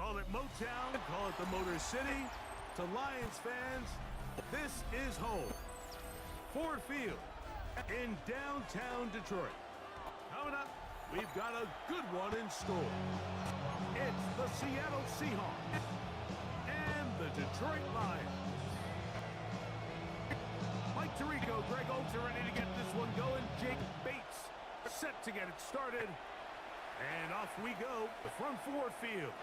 Call it Motown, call it the Motor City. To Lions fans, this is home. Ford Field in downtown Detroit. Coming up, we've got a good one in store. It's the Seattle Seahawks and the Detroit Lions. Mike Tirico, Greg Olsen ready to get this one going. Jake Bates set to get it started. And off we go from Ford Field.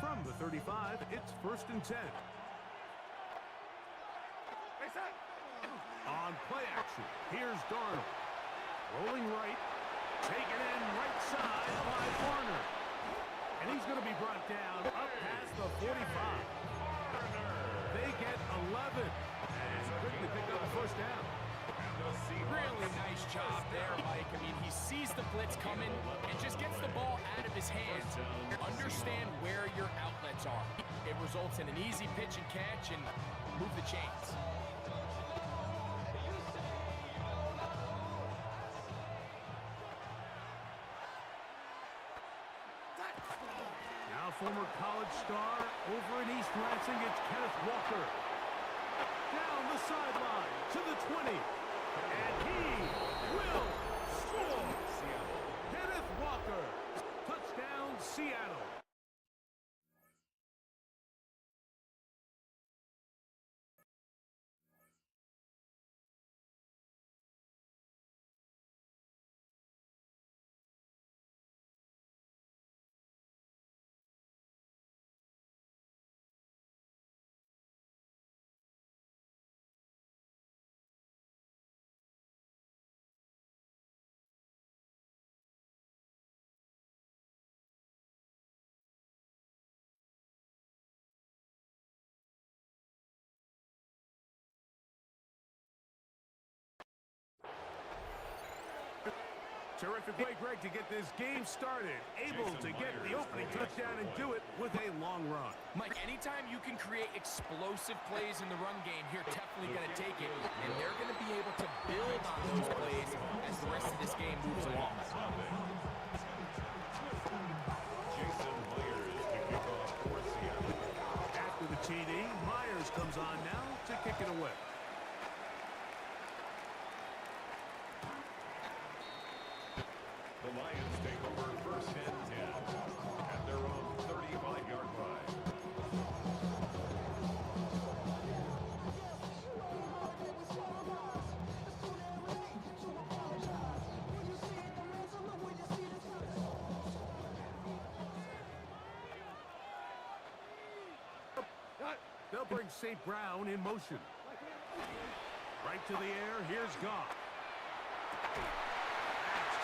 From the 35, it's 1st and 10. On play action, here's Darnold. Rolling right, taken in right side by Warner. And he's going to be brought down up past the 45. They get 11 and quickly pick up a first down. Really nice job there, Mike. I mean, he sees the blitz coming and just gets the ball out of his hands. Understand where your outlets are. It results in an easy pitch and catch and move the chains. Now former college star over in East Lansing, it's Kenneth Walker. Down the sideline to the 20. And he will score. Kenneth Walker. Touchdown, Seattle. Terrific way, Greg, to get this game started. Able to get the opening touchdown and do it with a long run. Mike, anytime you can create explosive plays in the run game, you're definitely going to take it. And they're going to be able to build on those plays as the rest of this game moves along. After the TD, Myers comes on now to kick it away. The Lions take over 1st and 10 at their own 35-yard line. They'll bring St. Brown in motion. Right to the air, here's Goff.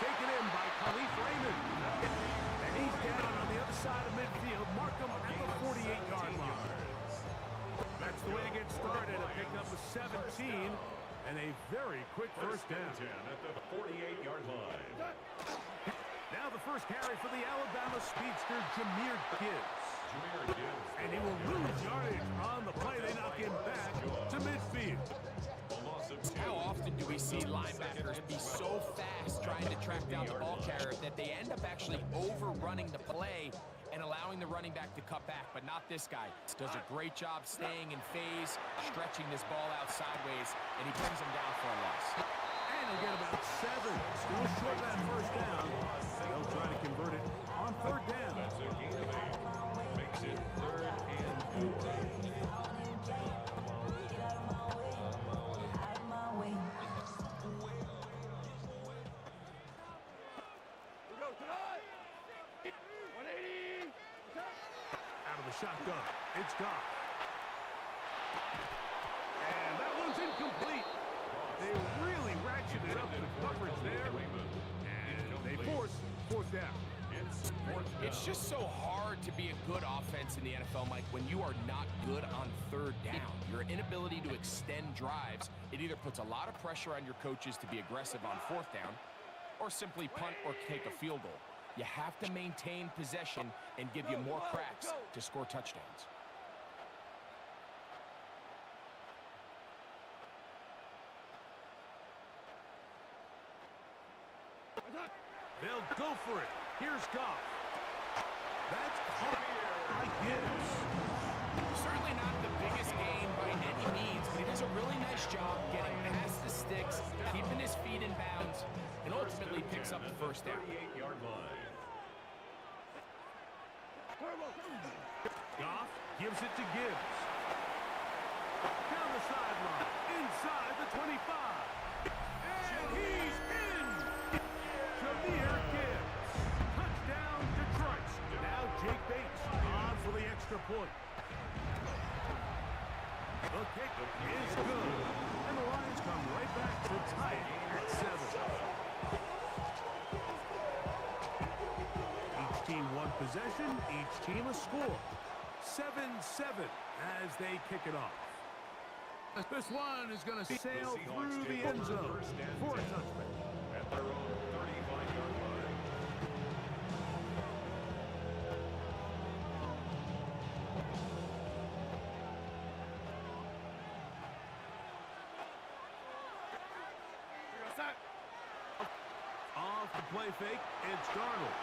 Taken in by Khalif Raymond. And he's down on the other side of midfield. Mark him at the 48-yard line. That's the way to get started. A pickup of 17 and a very quick first down. 10 at the 48-yard line. Now the first carry for the Alabama speedster, Jahmyr Gibbs. And he will lose yardage on the play. They knock him back to midfield. How often do we see linebackers be so fast trying to track down the ball carrier that they end up actually overrunning the play and allowing the running back to cut back, but not this guy. Does a great job staying in phase, stretching this ball out sideways, and he brings him down for a loss. And he'll get about 7. Still short of that first down. They'll try to convert it on third down. That's a gain of 8. Makes it 3rd and 4. Out of the shotgun. It's Goff. And that one's incomplete. They really ratcheted up the coverage there. And they force 4th down. It's just so hard to be a good offense in the NFL, Mike, when you are not good on 3rd down. Your inability to extend drives, it either puts a lot of pressure on your coaches to be aggressive on 4th down or simply punt or take a field goal. You have to maintain possession and give you more cracks to score touchdowns. They'll go for it. Here's Goff. That's caught by Gibbs. Certainly not the biggest gain by any means, but he does a really nice job getting past the sticks, keeping his feet in bounds, and ultimately picks up the first down. 38-yard line. Goff gives it to Gibbs. Down the sideline, inside the 25. And he's in! Jameer Gibbs. Touchdown, Detroit. Now Jake Bates on for the extra point. The kick is good. And the Lions come right back to tie it at 7. Each team one possession, each team a score. 7-7 as they kick it off. This one is going to sail through the end zone for a touchdown. At their own 35-yard line. Off the play fake, it's Darnold.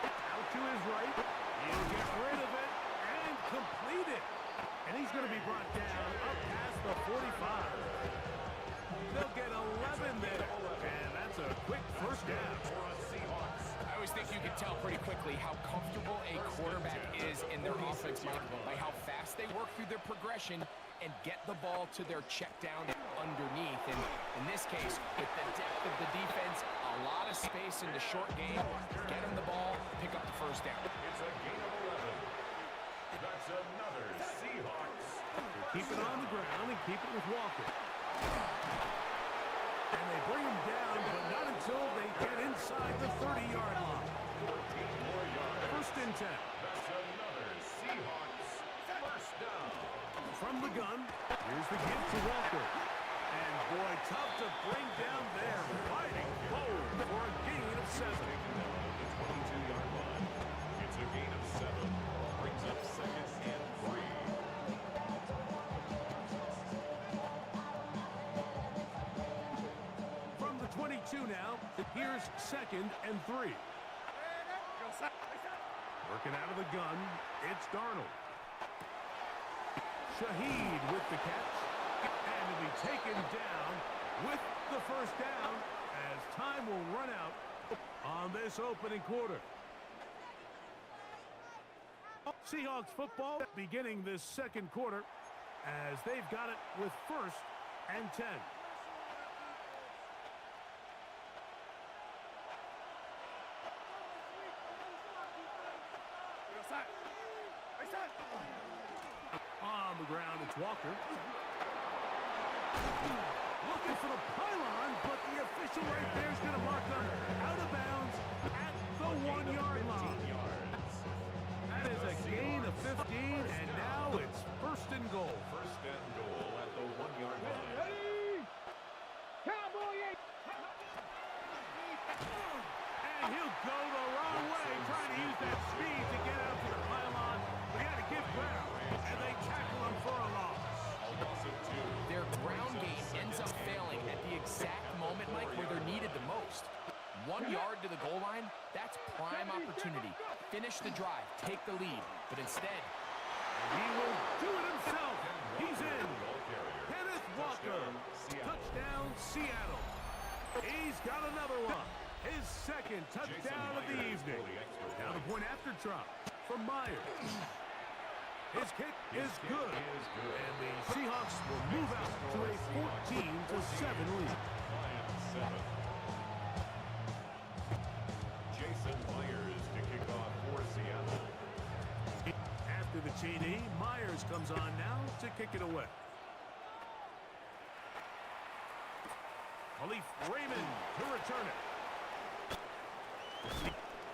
Out to his right. He'll get rid of it and complete it. And he's going to be brought down up past the 45. They'll get 11 there. And that's a quick first down. I always think you can tell pretty quickly how comfortable a quarterback is in their offense, Mike, by how fast they work through their progression and get the ball to their check down underneath. And in this case, with the depth of the defense, a lot of space in the short game, get him the ball, pick up the first down. It's a gain of 11. That's another Seahawks. Keep it on the ground and keep it with Walker. And they bring him down, but not until they get inside the 30-yard line. 14 more yards. First and 10. That's another Seahawks first down. From the gun, here's the give to Walker. And boy, tough to bring down there. Fighting bold for a gain of 7. Taken down at the 22-yard line. It's a gain of 7. Brings up 2nd and 3. From the 22 now, here's 2nd and 3. Working out of the gun, it's Darnold. Shaheed with the catch. And he'll be taken down with the first down as time will run out on this opening quarter. Seahawks football beginning this second quarter as they've got it with 1st and 10. On the ground, it's Walker. Looking for the pylon, but the official right there is going to mark them out of bounds at the 1-yard line. That is a gain of 15, and now it's 1st and goal. 1st and goal at the 1-yard line. And he'll go the wrong way, trying to use that speed to get out to the pylon. But he had to give ground, and they tackle him for a loss. Their ground game ends up failing at the exact moment, Mike, where they're needed the most. 1 yard to the goal line, that's prime opportunity. finish the drive, take the lead, but instead, He will do it himself. He's in. Kenneth Walker. Touchdown, Seattle. He's got another one. His second touchdown of the evening. Now the point after drop from Myers. His kick is good. And the Seahawks will move out to a 14-7 lead. Jason Myers to kick off for Seattle. After the TD, Myers comes on now to kick it away. Khalif Raymond to return it.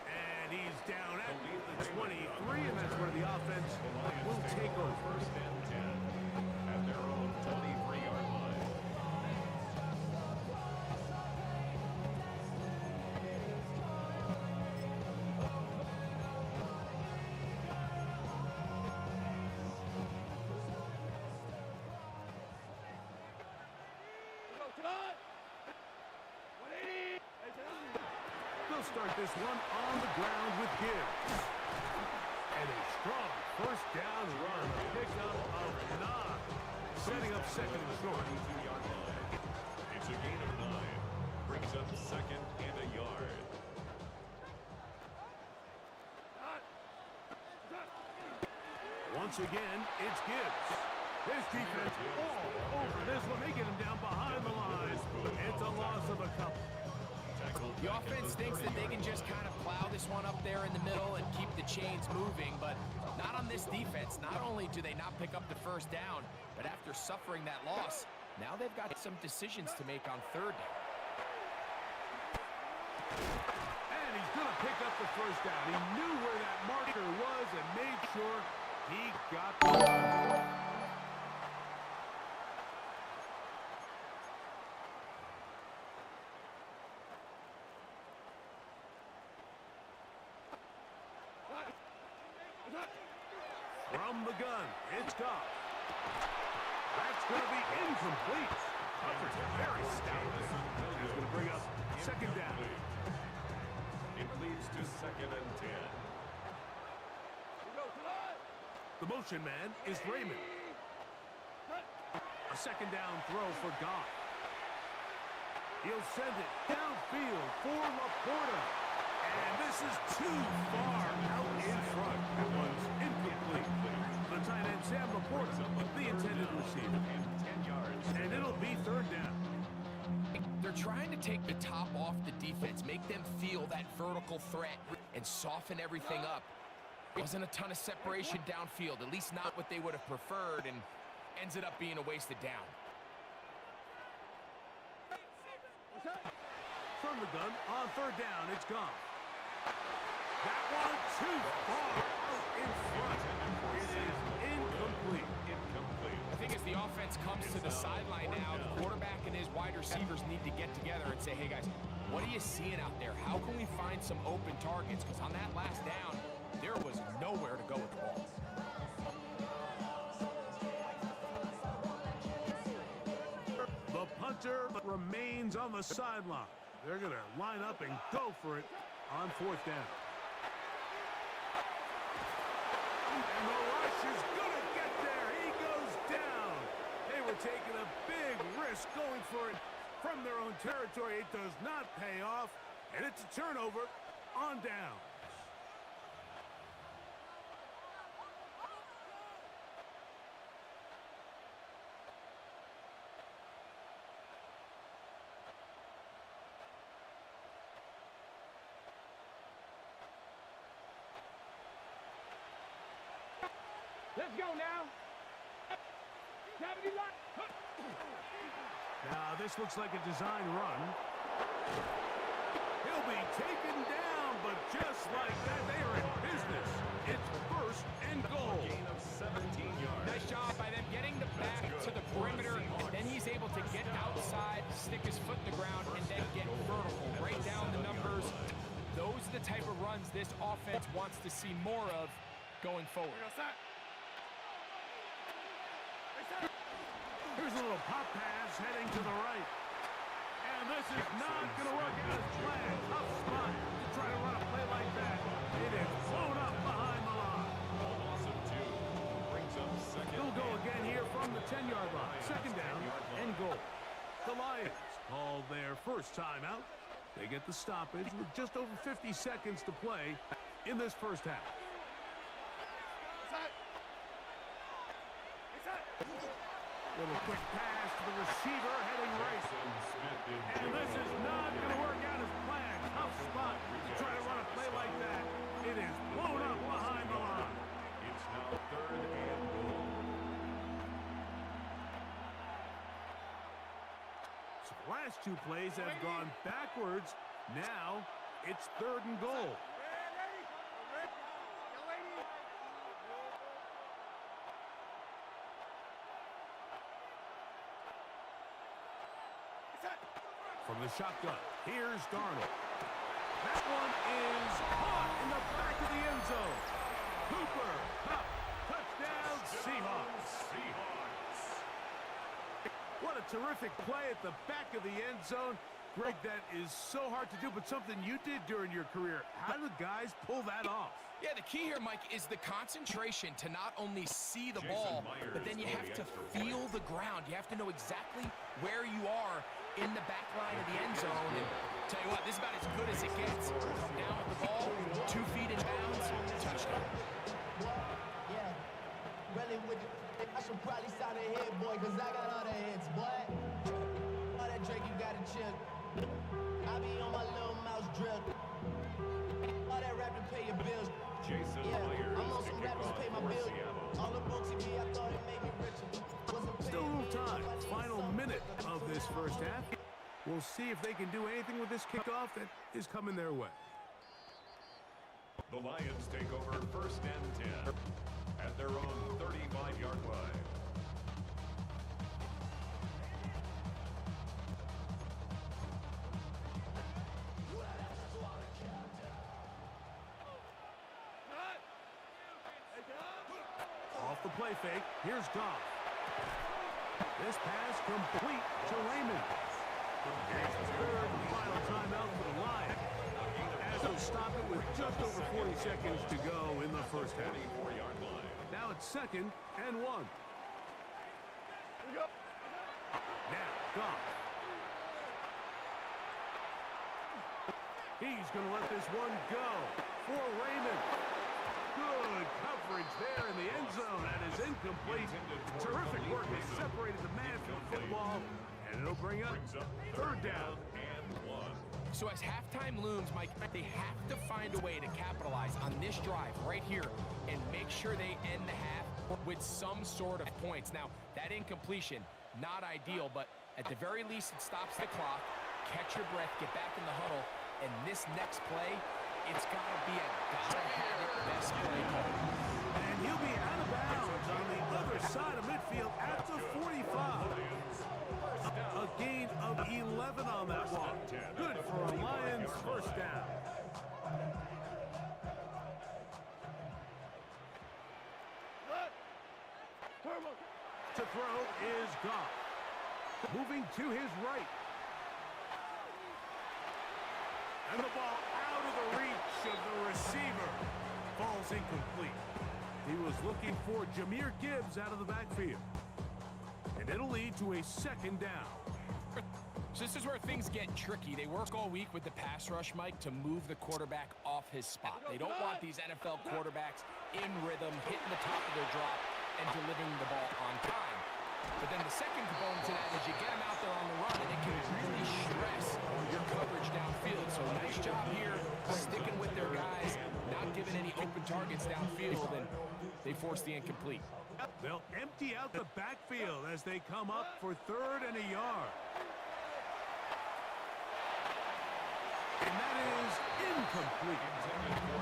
And he's down at the 23, and that's where the offense will take over. First and 10 at their own 23-yard line. They'll start this one on the ground with Gibbs. And a strong first down run. A pickup of 9. Setting up second and short. It's a gain of 9. Brings up second and a yard. Once again, it's Gibbs. His defense all over this one. They get him down behind the line. It's a loss of a couple. the offense thinks that they can just kind of plow this one up there in the middle and keep the chains moving, but not on this defense. Not only do they not pick up the first down, but after suffering that loss, now they've got some decisions to make on third down. And he's going to pick up the first down. He knew where that marker was and made sure he got the From the gun, it's Goff. That's going to be incomplete. Coverage very stout. That's going to bring up second down. It leads to second and 10. The motion man is Raymond. A second down throw for Goff. He'll send it downfield for Laporta. And this is too far out in front. That one's incomplete. The tight end, Sam Laporta, the intended receiver. 10 yards. And it'll be third down. They're trying to take the top off the defense, make them feel that vertical threat, and soften everything up. Wasn't a ton of separation downfield, at least not what they would have preferred, and ends up being a wasted down. From the gun, on third down, it's gone. That one too far out in front. It is incomplete. I think as the offense comes to the sideline now, the quarterback and his wide receivers need to get together and say, hey guys, what are you seeing out there? How can we find some open targets? Because on that last down, there was nowhere to go with the ball. The punter remains on the sideline. They're going to line up and go for it on fourth down. And the rush is going to get there. He goes down. They were taking a big risk going for it from their own territory. It does not pay off, and it's a turnover on down. Let's go now. Now, this looks like a design run. He'll be taken down, but just like that, they are in business. It's first and goal. Gain of 17 yards. Nice job by them getting the back to the perimeter. Then he's able to get outside, stick his foot in the ground, and then get vertical. Right down the numbers. Those are the type of runs this offense wants to see more of going forward. Here's a little pop pass heading to the right. And this is not going to work out as planned. Tough spot to try to run a play like that. It is blown up behind the line. A loss of 2 brings up second. He'll go again here from the 10-yard line. Second down and goal. The Lions call their first timeout. They get the stoppage with just over 50 seconds to play in this first half. Little quick pass to the receiver heading right. And this is not going to work out as planned. Tough spot to try to run a play like that. It is blown up behind the line. It's now 3rd and goal. So the last 2 plays have gone backwards. Now it's 3rd and goal. From the shotgun, here's Darnold. That one is caught in the back of the end zone. Cooper, Cup, touchdown, Seahawks. What a terrific play at the back of the end zone. Greg, that is so hard to do, but something you did during your career. How do guys pull that off? Yeah, the key here, Mike, is the concentration to not only see the ball, but then you have to feel the ground. You have to know exactly where you are in the back line of the end zone. And tell you what, this is about as good as it gets. Come down with the ball, 2 feet in bounds, touchdown. Yeah, really with you. I should probably sign a hit, boy, because I got all the hits, boy. All that Drake, you got to chill. I be on my little mouse drill. All that rap to pay your bills. Jason Yeah, Myers I'm on to some kick rappers off pay my for bills. Seattle. All the on TV, I thought it made me richer. Still a little time. Final minute of this first half. We'll see if they can do anything with this kickoff that is coming their way. The Lions take over 1st and 10 at their own 35-yard line. Off the play fake, here's Goff. This pass complete to Raymond. Here's the 3rd and final timeout for the Lions, as they'll stop it with just over 40 seconds to go in the first half. 44-yard line. Now it's 2nd and 1. Now Goff. He's going to let this one go for Raymond. Good coverage there in the end zone. That is incomplete. Terrific work. They separated the man from the football, and it'll bring up 3rd down and 1. So as halftime looms, Mike, they have to find a way to capitalize on this drive right here and make sure they end the half with some sort of points. Now, that incompletion, not ideal, but at the very least, it stops the clock. Catch your breath, get back in the huddle, and this next play, it's got to be a gotta-have-it best play call. And he'll be out of bounds on the other side of midfield at the 45. A gain of 11 on that one. Good for a Lions first down. To throw is Goff. Moving to his right. And the ball out of the reach of the receiver. Falls incomplete. He was looking for Jahmyr Gibbs out of the backfield. And it'll lead to a 2nd down. So this is where things get tricky. They work all week with the pass rush, Mike, to move the quarterback off his spot. They don't want these NFL quarterbacks in rhythm, hitting the top of their drop, and delivering the ball on time. But then the second component to that is you get them out there on the run, and it can really stress your coverage downfield. So nice job here, sticking with their guys, not giving any open targets downfield, and they force the incomplete. They'll empty out the backfield as they come up for 3rd and a yard. And that is incomplete.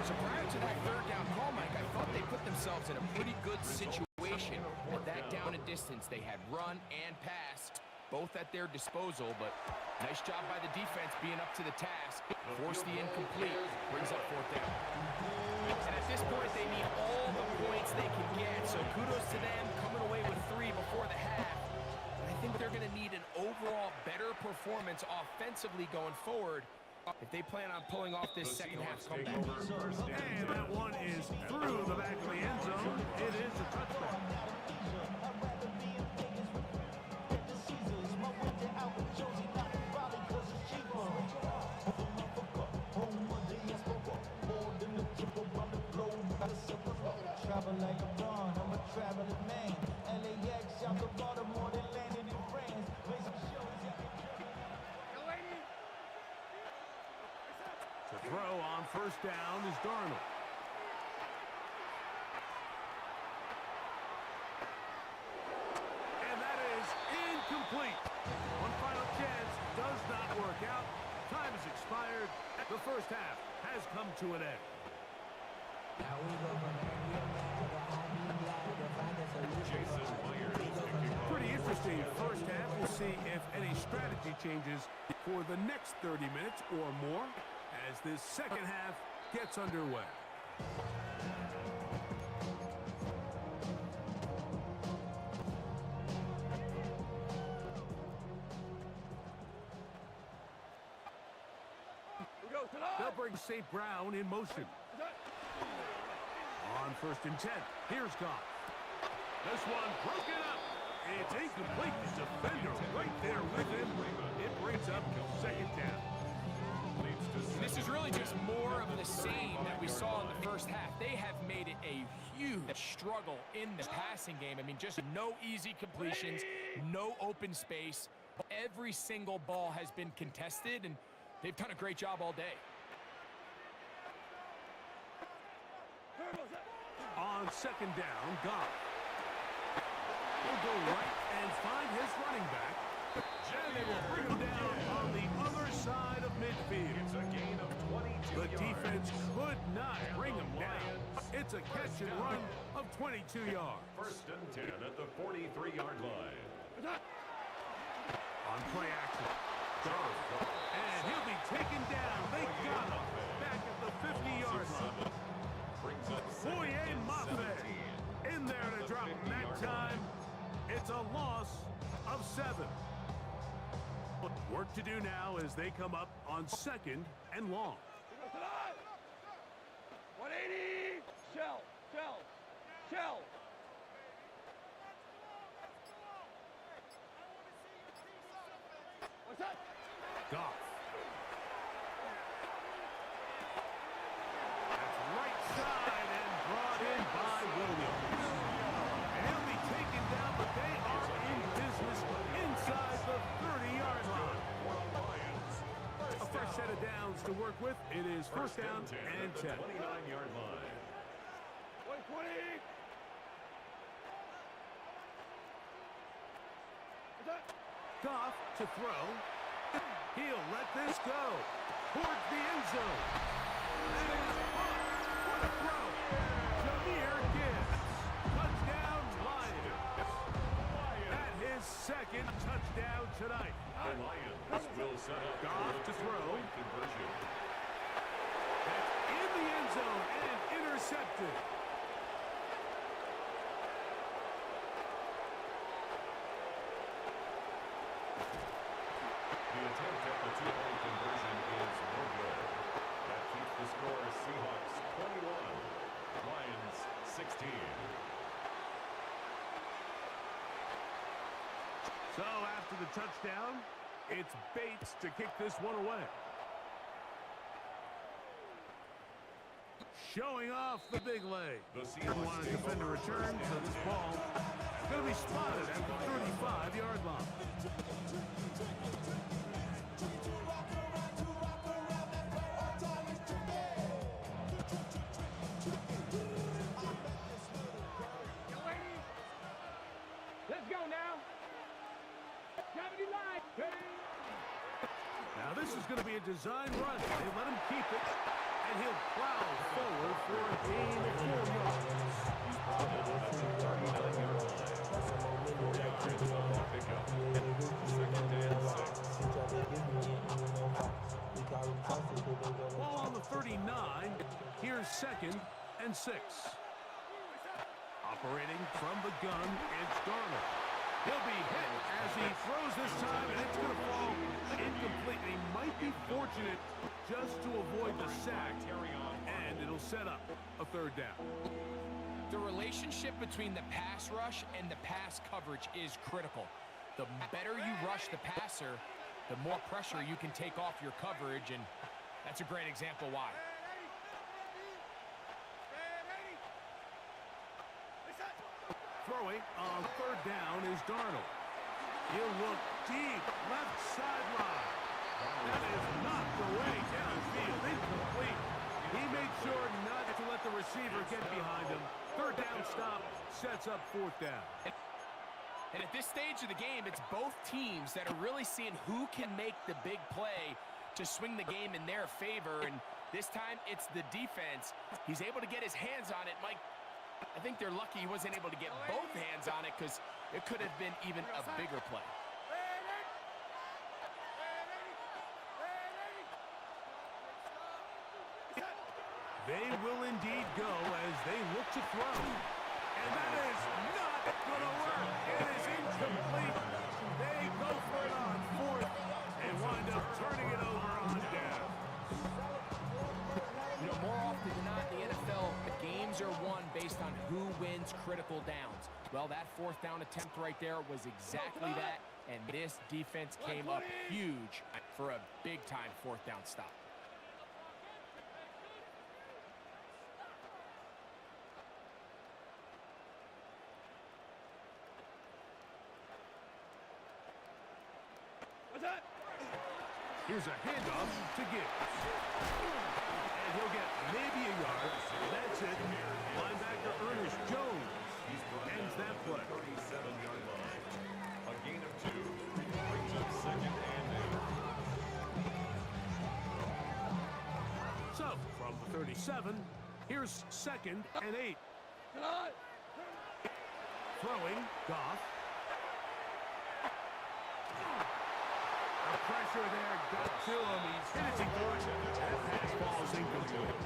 So prior to that 3rd down call, Mike, I thought they put themselves in a pretty good situation at that down and distance. They had run and pass, both at their disposal, but nice job by the defense being up to the task. Force the incomplete, brings up 4th down. And at this point, they need all the points they can get, so kudos to them coming away with 3 before the half. And I think they're going to need an overall better performance offensively going forward if they plan on pulling off this The second half Seahawks take comeback. over first and And 10. that one is through the back of the end zone. It is a touchback. Travel like a dawn, I'm a traveling man. LAX, out the Baltimore, they landed in France. Play some shows, To throw on first down is Darnold. And that is incomplete. One final chance does not work out. Time has expired. The first half has come to an end. Jason Myers kicking off. Pretty interesting first half. We'll see if any strategy changes for the next 30 minutes or more as this second half gets underway. They'll bring St. Brown in motion. On first and 10, here's Goff. This one broken up. It's incomplete. The defender right there with him. It brings up second down. Leads to And this is really just more of the same that we saw in the first half. They have made it a huge struggle in the passing game. I mean, just no easy completions, no open space. Every single ball has been contested, and they've done a great job all day. On second down, Goff. He'll go right and find his running back. And they will bring him down on the other side of midfield. It's a gain of 22 The yards. defense could not bring him down. It's a catch and run of 22 yards. First and 10 at the 43-yard line. On play action. And he'll be taken down. They got him back at the 50-yard line. Brings up second Boye and Mafe 17. in there to drop him that time. It's a loss of 7. Work to do now as they come up on second and long. 180! Shell! Shell! Shell! What's that? Goff. That's right side and brought in by Williams. And he'll be taken down, but they are in business inside the 30-yard line. A fresh set of downs to work with. It is first down and 10. 29-yard line. 120! Goff to throw. He'll let this go towards the end zone. And it's caught. What a throw. Jahmyr Gibbs. Touchdown, Lions. At his second touchdown tonight. The Lions will set up Goff for to a throw. two-point conversion. That's in the end zone and intercepted. The attempt at the two-point conversion is no good. That keeps the score Seahawks 21, Lions 16. So after the touchdown, it's Bates to kick this one away. Showing off the big leg. The Didn't want Seahawks to take defend a over return, first so and this 10. ball is going to be spotted at the 35-yard line. Let's go now! Gravity line! Now this is going to be a design run. They let him keep it, and he'll plow forward for a gain of 4 yards. That's a 39-yard line. 4 yards on the pickup. Second and 6. Ball on the 39. Here's second and 6. Operating from the gun, it's Darnold. He'll be hit as he throws this time, and it's going to fall incomplete. He might be be fortunate just to avoid the sack, and it'll set up a third down. The relationship between the pass rush and the pass coverage is critical. The better you rush the passer, the more pressure you can take off your coverage, and that's a great example why. Throwing on third down is Darnold. He'll look deep, left sideline. That is knocked away downfield, incomplete. He made sure not to let the receiver get behind him. Third down stop sets up fourth down. And at this stage of the game, it's both teams that are really seeing who can make the big play to swing the game in their favor. And this time, it's the defense. He's able to get his hands on it. Mike, I think they're lucky he wasn't able to get both hands on it because it could have been even a bigger play. They will indeed go as they look to throw. And that is not going to work. It is incomplete. They go for it on fourth and wind up turning it over on down. You know, more often than not in the NFL, the games are won based on who wins critical downs. Well, that fourth down attempt right there was exactly that, and this defense came up huge for a big-time fourth down stop. Here's a handoff to Gibbs. And he'll get maybe a yard. That's it. Linebacker Ernest Jones ends that play. 37-yard line. A gain of 2. Brings up second and 8. So, from the 37, here's second and 8. Throwing, Goff. Pressure there, got to him. He's hit it good. That pass falls incomplete.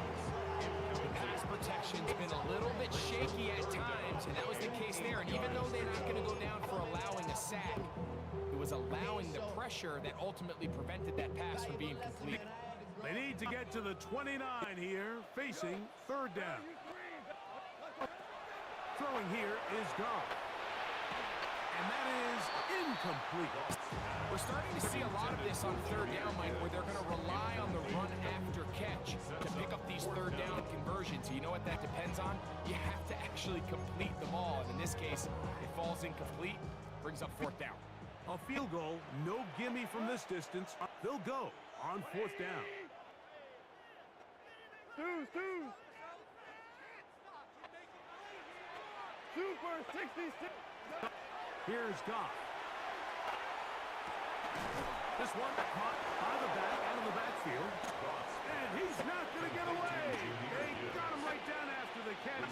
The pass protection's been a little bit shaky at times, and that was the case there. And even though they're not going to go down for allowing a sack, it was allowing the pressure that ultimately prevented that pass from being complete. They need to get to the 29 here, facing third down. Throwing here is Goff. And that is incomplete. We're starting to see a lot of this on third down, Mike, where they're going to rely on the run after catch to pick up these third down conversions. You know what that depends on? You have to actually complete the ball. And in this case, it falls incomplete, brings up fourth down. A field goal, no gimme from this distance. They'll go on fourth down. Super 66. Here's Goff. This one caught by the back, out of the backfield. And he's not going to get away. They got him right down after the catch.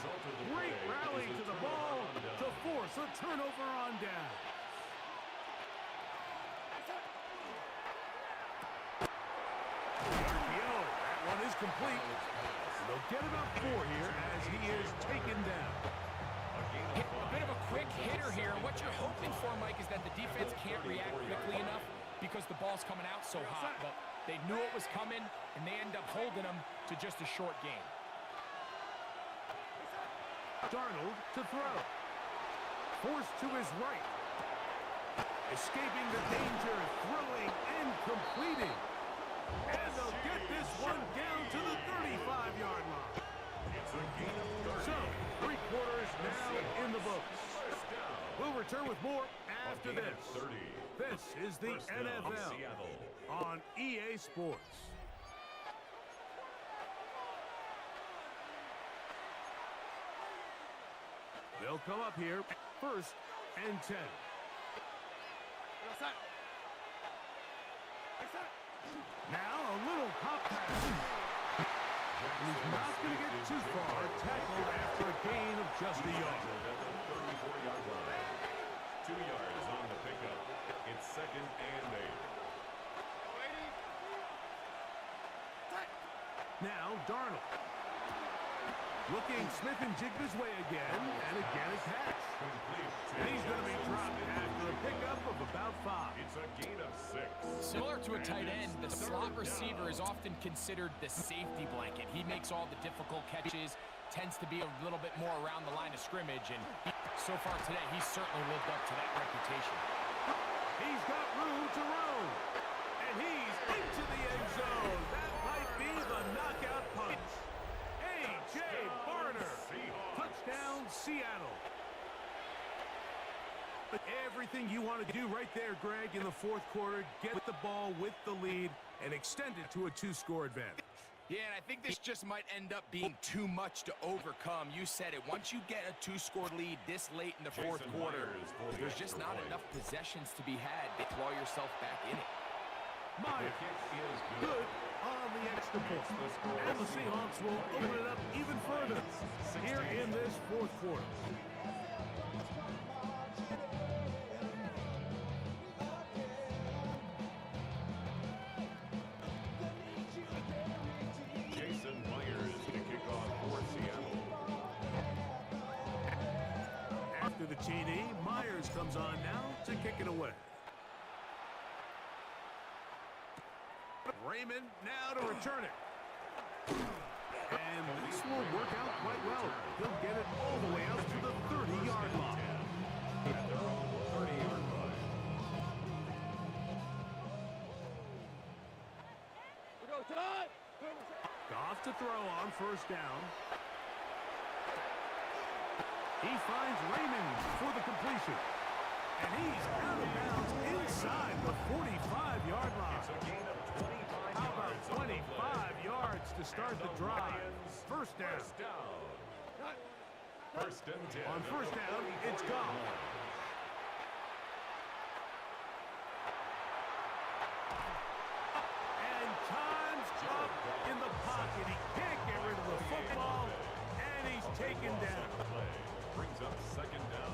Great rally to the ball to force a turnover on down. RPO, that one is complete. They'll get about 4 here as he is taken down. A bit of a quick hitter here. What you're hoping for, Mike, is that the defense can't react quickly enough because the ball's coming out so hot. But they knew it was coming, and they end up holding them to just a short game. Darnold to throw. Forced to his right. Escaping the danger, throwing and completing. And they'll get this one down to the 35-yard line. So, 3 quarters now in the books. We'll return with more after this. This is the NFL on EA Sports. They'll come up here, 1st and 10. Now a little pop pass. He's not going to get too far. Tackled after a gain of just a yard. 34-yard line. 2 yards on the pickup. It's second and 8. Now Darnold. Looking Smith and Jigba's way again, and again a catch. complete. And he's going to be dropped after a pickup of about 5. It's a gain of 6. Similar to a tight end, the slot receiver is often considered the safety blanket. He makes all the difficult catches, tends to be a little bit more around the line of scrimmage, and so far today, he's certainly lived up to that reputation. He's got room to roam. And he's into the end zone. That might be the knockout punch. A.J. Barner. Touchdown, Seattle. Everything you want to do right there, Greg, in the fourth quarter. Get the ball with the lead and extend it to a 2-score advantage. Yeah, and I think this just might end up being too much to overcome. You said it. Once you get a 2-score lead this late in the fourth quarter, there's just not enough possessions to be had to claw yourself back in it. Myers is good on the extra point. And the Seahawks will open it up even further here in this fourth quarter. After the TD, Myers comes on now to kick it away. Raymond now to return it. And this will work out quite well. He'll get it all the way out to the 30-yard line. At their own 30-yard line. We go, Todd! Goff to throw on first down. He finds Raymond for the completion. And he's out of bounds inside the 45-yard line. It's a gain of 25 How about yards. 25 yards to start the drive? First down. First and 10. On first down, it's Goff. And time's up in the pocket. He can't get rid of the football, and he's taken down. Brings up second down.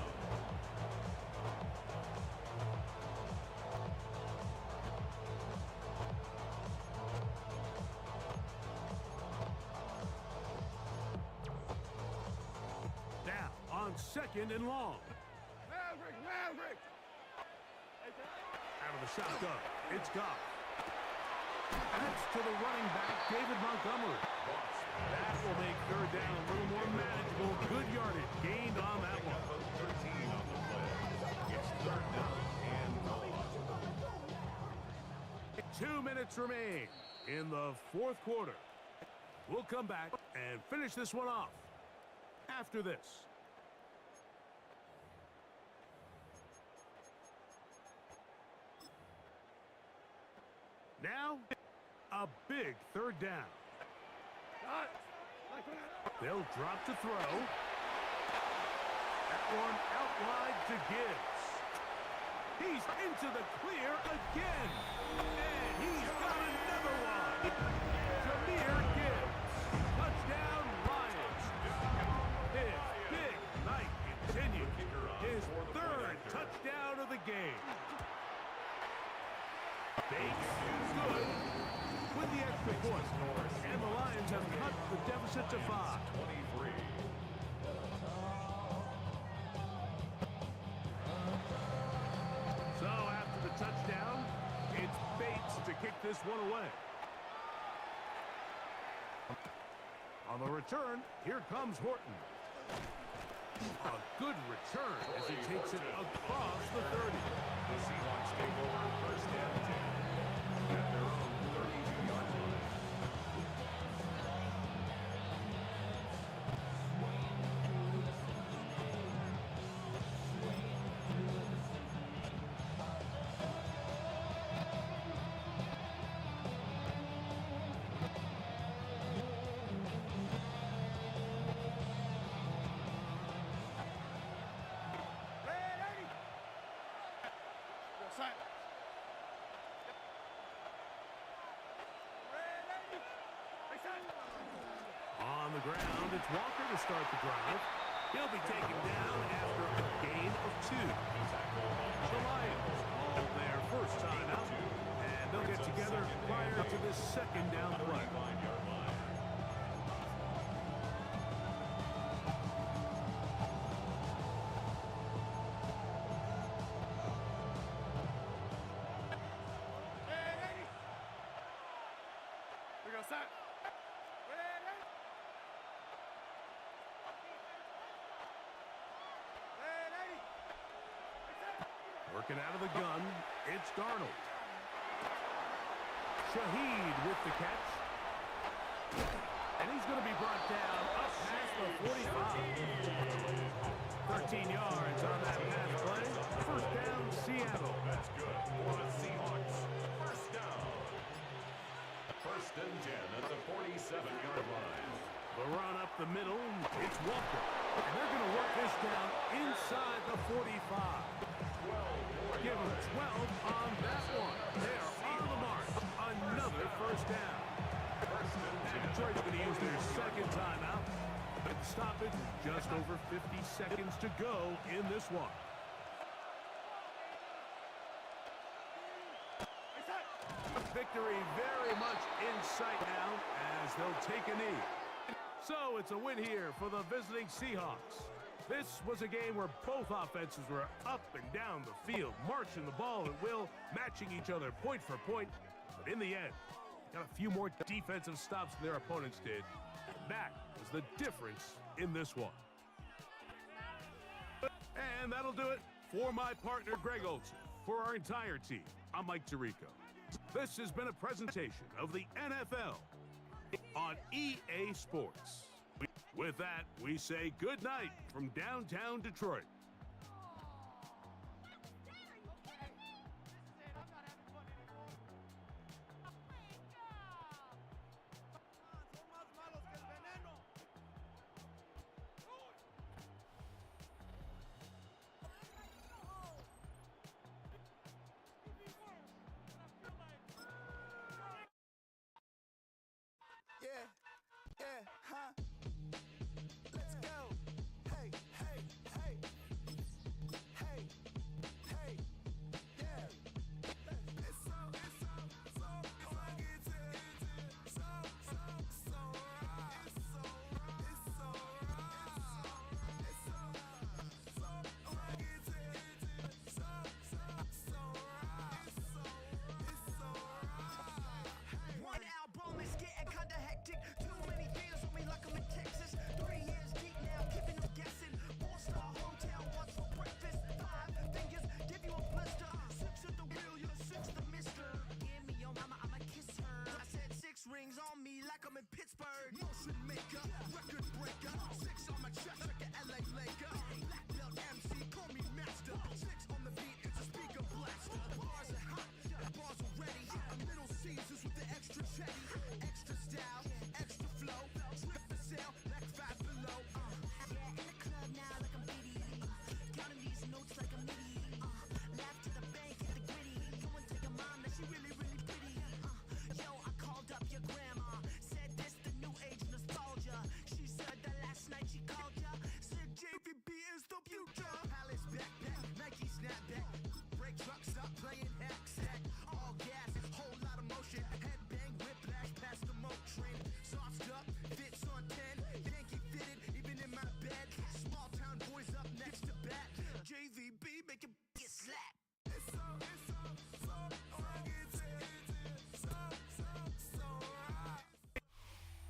Now on second and long. Maverick! Out of the shotgun, it's Goff. That's to the running back, David Montgomery. That will make third down a little more manageable. Good yardage gained on that one. 13 on the play. It's third down and long. 2 minutes remain in the fourth quarter. We'll come back and finish this one off after this. Now, a big third down. They'll drop to throw. That one out wide to Gibbs. He's into the clear again. And he's got another one. Jahmyr Gibbs. Touchdown, Lions. His big night continues. His third touchdown of the game. Bates is good with the extra point. And the Lions have cut the deficit to 5. 23. So after the touchdown, it's Bates to kick this one away. On the return, here comes Horton. A good return as he takes it across the 30. The Seahawks take over first and 10 at their own 32-yard line. On the ground, it's Walker to start the drive. He'll be taken down after a gain of 2. The Lions call their first time out, and they'll get together prior to this second down play. set. Ready? Ready? Working out of the gun, it's Darnold. Shaheed with the catch. And he's going to be brought down up past the 45. 13 yards on that pass play. First down, Seattle. That's good for the Seahawks. First down. First and 10 at the 47-yard line. The run up the middle, it's Walker. And they're going to work this down inside the 45. Give them 12 on that one. They're on the mark. Another first down. And Detroit's going to use their second timeout. But the stoppage with just over 50 seconds to go in this one. Victory very much in sight now as they'll take a knee. So it's a win here for the visiting Seahawks. This was a game where both offenses were up and down the field, marching the ball at will, matching each other point for point. But in the end, got a few more defensive stops than their opponents did. And that was the difference in this one. And that'll do it for my partner, Greg Olson. For our entire team, I'm Mike Tirico. This has been a presentation of the NFL on EA Sports. With that, we say good night from downtown Detroit. Let's go. Hey, hey, hey. Hey, hey, yeah. It's so right. It's so right. It's so right. One album is getting kinda hectic. Too many years on me like I'm in Texas. 3 years deep now, keeping them guessing. 4-star hotel, what's for breakfast? 5 fingers, give you a blister. 6 at the wheel, you're 6 the mister. Give me your mama, I'ma kiss her. I said 6 rings on me like I'm in Pittsburgh. Motion maker, record breaker. 6 on my chest like an LA Laker. Black belt MC, call me master. 6 on the beat, it's a speaker blaster. Bars are hot, bars are ready. A Middle Caesars with the extra chetty. Extra style, extra flow. Slip for sale, like 5 below. Yeah, in the club now like I'm Biddy. Counting these notes like a MIDI. Laugh to the bank, hit the gritty. Go and tell your mom that she really, really pretty. Yo, I called up your grandma. Said this the new age nostalgia. She said that last night she called ya. Said JVB is the future. Palace backpack, Nike snapback. Break truck, stop playing hack sack. All gas, whole lot of motion. Headbang, whiplash, past the moat train. Sauced up, fits on 10. Yankee fitted, even in my bed. Small town boys up next to bat. JVB, make it get slapped. It's so right.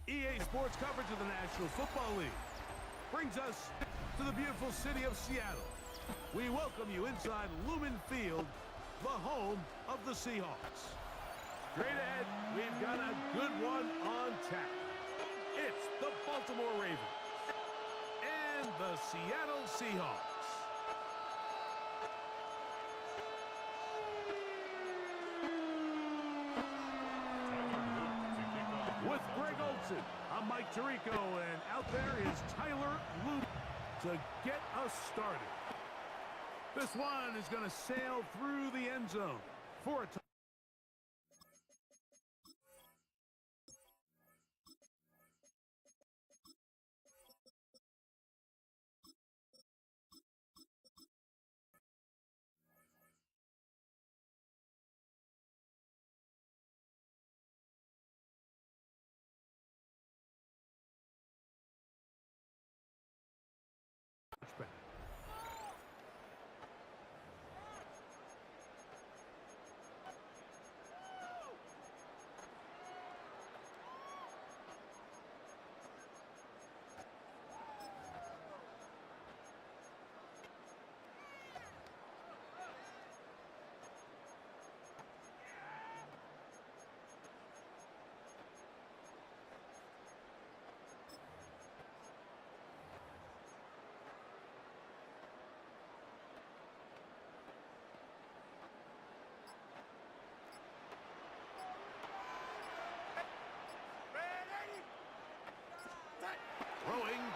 EA Sports coverage of the National Football League brings us to the beautiful city of Seattle. We welcome you inside Lumen Field, the home of the Seahawks. Straight ahead, we've got a good one on tap. It's the Baltimore Ravens and the Seattle Seahawks. With Greg Olson, I'm Mike Tirico, and out there is Tyler Luke to get us started. This one is going to sail through the end zone for a touchdown.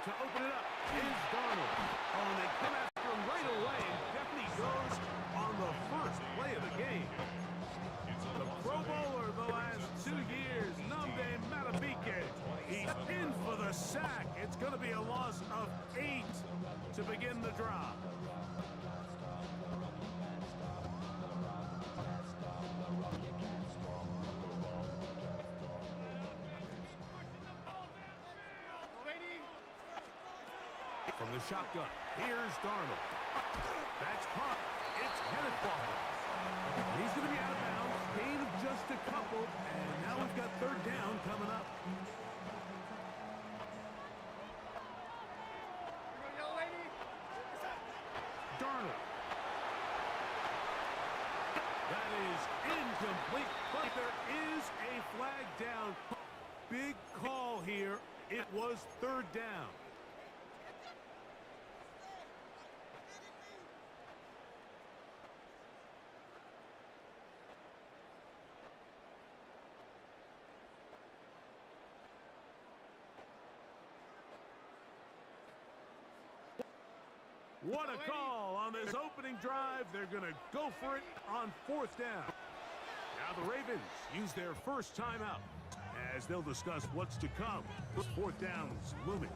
to open it up is Darnold. Oh, and they come after him right away, and definitely goes on the first play of the game. The Pro Bowler the last 2 years, Nnamdi Madubuike. He's in for the sack. It's going to be a loss of 8 to begin the drive. From the shotgun, here's Darnold. That's caught. It's headed forward. He's going to be out of bounds. Gain of just a couple, and now we've got third down coming up. Darnold. That is incomplete, but there is a flag down. Big call here. It was third down. What a call on this opening drive. They're going to go for it on fourth down. Now the Ravens use their first timeout as they'll discuss what's to come. Fourth down's looming.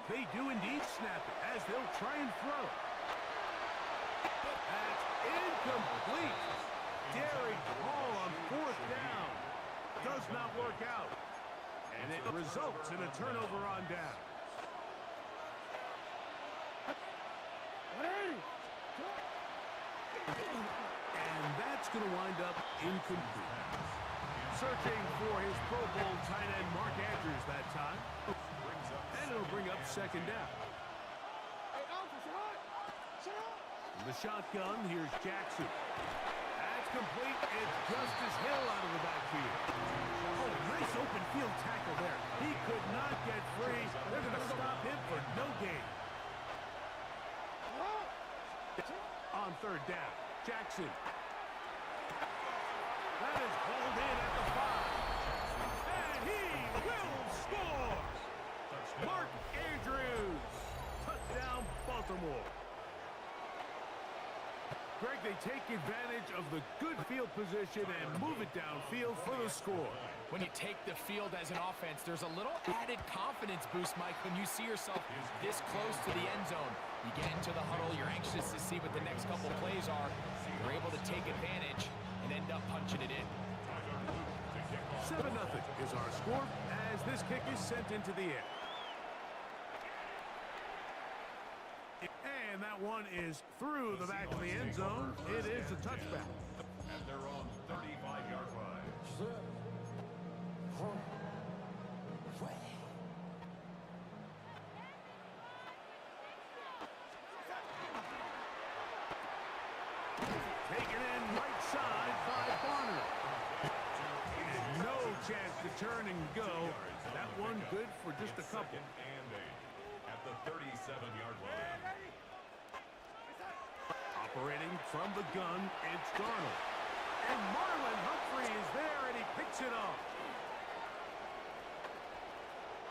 They do indeed snap it as they'll try and throw. That's incomplete. Daring ball on fourth down. Does not work out. And it results in a turnover on down. And that's going to wind up incomplete. Searching for his Pro Bowl tight end Mark Andrews that time. And it'll bring up second down. From the shotgun, here's Jackson. That's complete. It's Justice Hill out of the backfield. Oh, nice open field tackle there. He could not get free. They're going to stop him for no gain. On third down, Jackson. That is hauled in at the 5. And he will score. Mark Andrews. Touchdown, Baltimore. Greg, they take advantage of the good field position and move it downfield for the score. When you take the field as an offense, there's a little added confidence boost, Mike, when you see yourself this close to the end zone. You get into the huddle, you're anxious to see what the next couple plays are. You're able to take advantage and end up punching it in. 7-0 is our score as this kick is sent into the air. And that one is through the back of the end zone. It is a touchback. And they're on 35-yard line. Taken in right side by Barner. And no chance to turn and go. That one good for just a couple. And 8 at the 37-yard line. Operating from the gun, it's Darnold. And Marlon Humphrey is there, and he picks it off.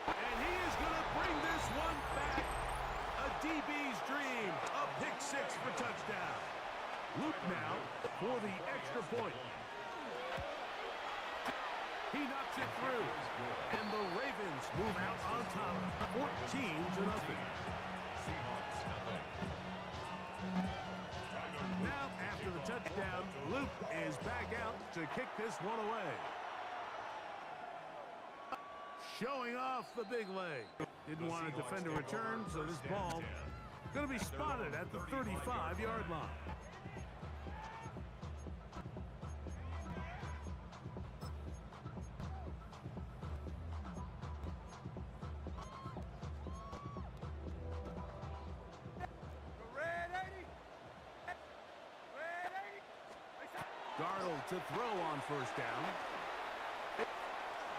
And he is going to bring this one back. A DB's dream. A pick six for touchdown. Luke now for the extra point. He knocks it through. And the Ravens move out on top, 14-0. Now, after the touchdown, Luke is back out to kick this one away. Showing off the big leg. Didn't want to defend a return, so this ball going to be spotted at the 35-yard line. Darnold to throw on first down.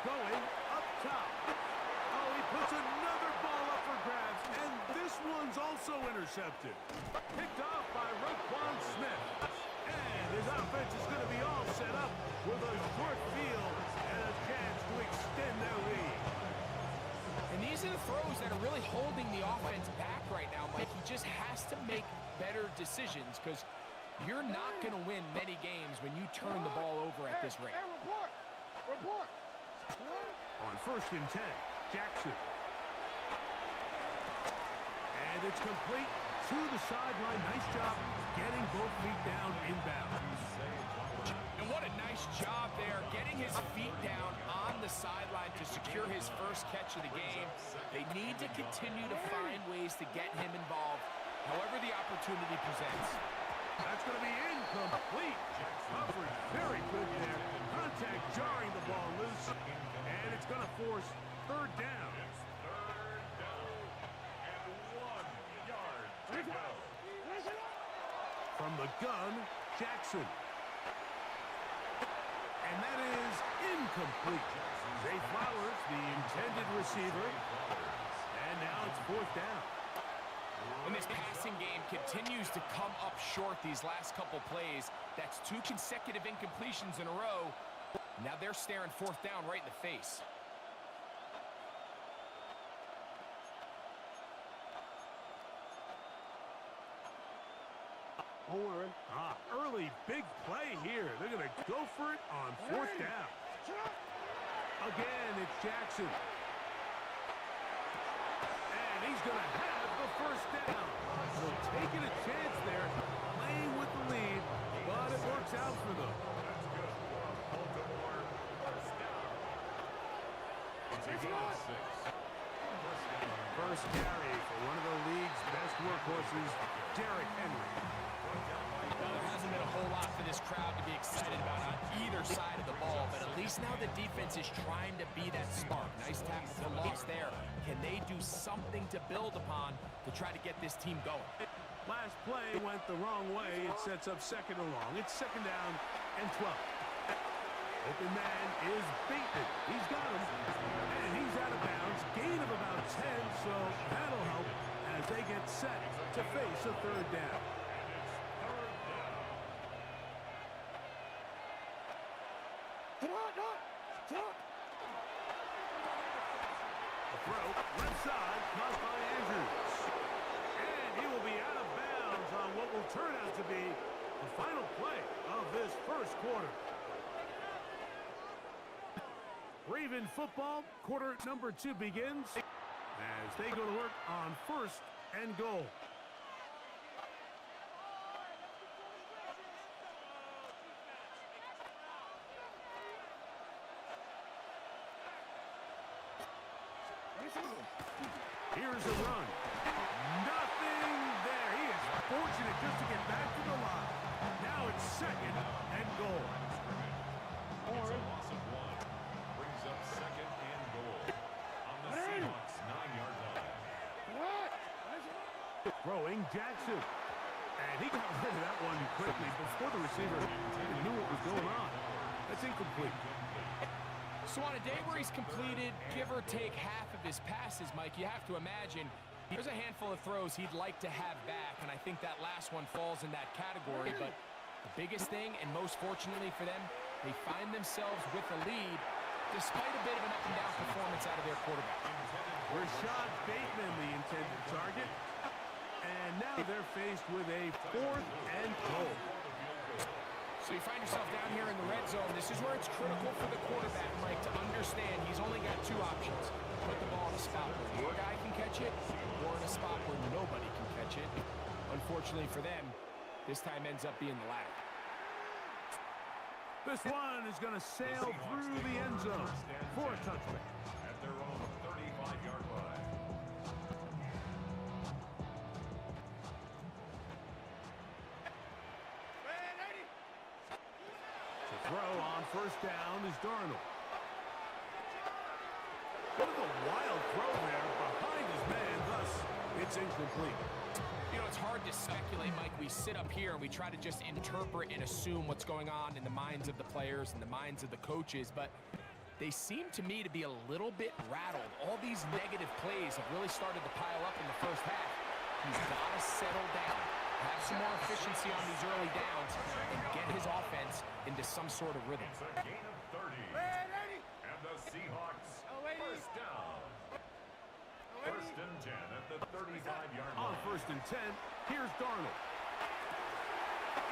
Going up top. Oh, he puts another ball up for grabs, and this one's also intercepted. Picked off by Roquan Smith. And his offense is going to be all set up with a short field and a chance to extend their lead. And these are the throws that are really holding the offense back right now, Mike. He just has to make better decisions because you're not going to win many games when you turn the ball over at this rate. Report! Report! On 1st and 10, Jackson. And it's complete to the sideline. Nice job getting both feet down inbounds. And what a nice job there, getting his feet down on the sideline to secure his first catch of the game. They need to continue to find ways to get him involved, however the opportunity presents. That's going to be incomplete. Coverage very good there. Contact jarring the ball loose. And it's going to force 3rd down. It's 3rd down. And 1 yard to go. From the gun, Jackson. And that is incomplete. Zay Flowers, the intended receiver. And now it's 4th down. And this passing game continues to come up short these last couple plays. That's 2 consecutive incompletions in a row. Now they're staring 4th down right in the face. Early big play here. They're going to go for it on 4th down. Again, it's Jackson. And he's going to have the 1st down. So taking a chance there, playing with the lead, but it works out for them. That's good. Baltimore, 1st down. It's a gain of 6. 1st down. First carry for one of the league's best workhorses, Derrick Henry. Well, there hasn't been a whole lot for this crowd to be excited about on either side of the ball, but at least now the defense is trying to be that spark. Nice tackle for loss there. Can they do something to build upon to try to get this team going? Last play went the wrong way. It sets up 2nd and long. It's 2nd down and 12. Open man is Bateman. He's got him. And he's out of bounds. Gain of about 10, so that'll help as they get set to face a 3rd down. The throw, left side, caught by Andrews. And he will be out of bounds on what will turn out to be the final play of this 1st quarter. Raven football, quarter number 2 begins as they go to work on 1st and goal. Here's a run. Nothing there. He is fortunate just to get back to the line. Now it's 2nd and goal. It's a loss of 1. Brings up 2nd and goal on the Seahawks 9-yard line. Throwing Jackson. And he got rid of that one quickly before the receiver even knew what was going on. That's incomplete. So on a day where he's completed, give or take half of his passes, Mike, you have to imagine there's a handful of throws he'd like to have back, and I think that last one falls in that category. But the biggest thing, and most fortunately for them, they find themselves with a lead despite a bit of an up-and-down performance out of their quarterback. Rashad Bateman, the intended target. And now they're faced with a 4th and goal. So you find yourself down here in the red zone. This is where it's critical for the quarterback, Mike, to understand he's only got 2 options. Put the ball in a spot where your guy can catch it, or in a spot where nobody can catch it. Unfortunately for them, this time ends up being the latter. This one is going to sail through the end zone for a touchback. At their own 35-yard line. Throw on 1st down is Darnold. What a wild throw there behind his man, thus it's incomplete. You know, it's hard to speculate, Mike. We sit up here and we try to just interpret and assume what's going on in the minds of the players and the minds of the coaches, but they seem to me to be a little bit rattled. All these negative plays have really started to pile up in the first half. He's got to settle down, have some more efficiency on these early downs, and get his offense into some sort of rhythm. It's a gain of 30. And the Seahawks first down. First and 10 at the 35-yard line. On first and 10, here's Darnold.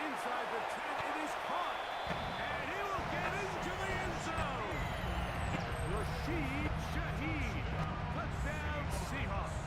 Inside the 10, it is caught. And he will get into the end zone. Rashid Shaheed. Touchdown, Seahawks.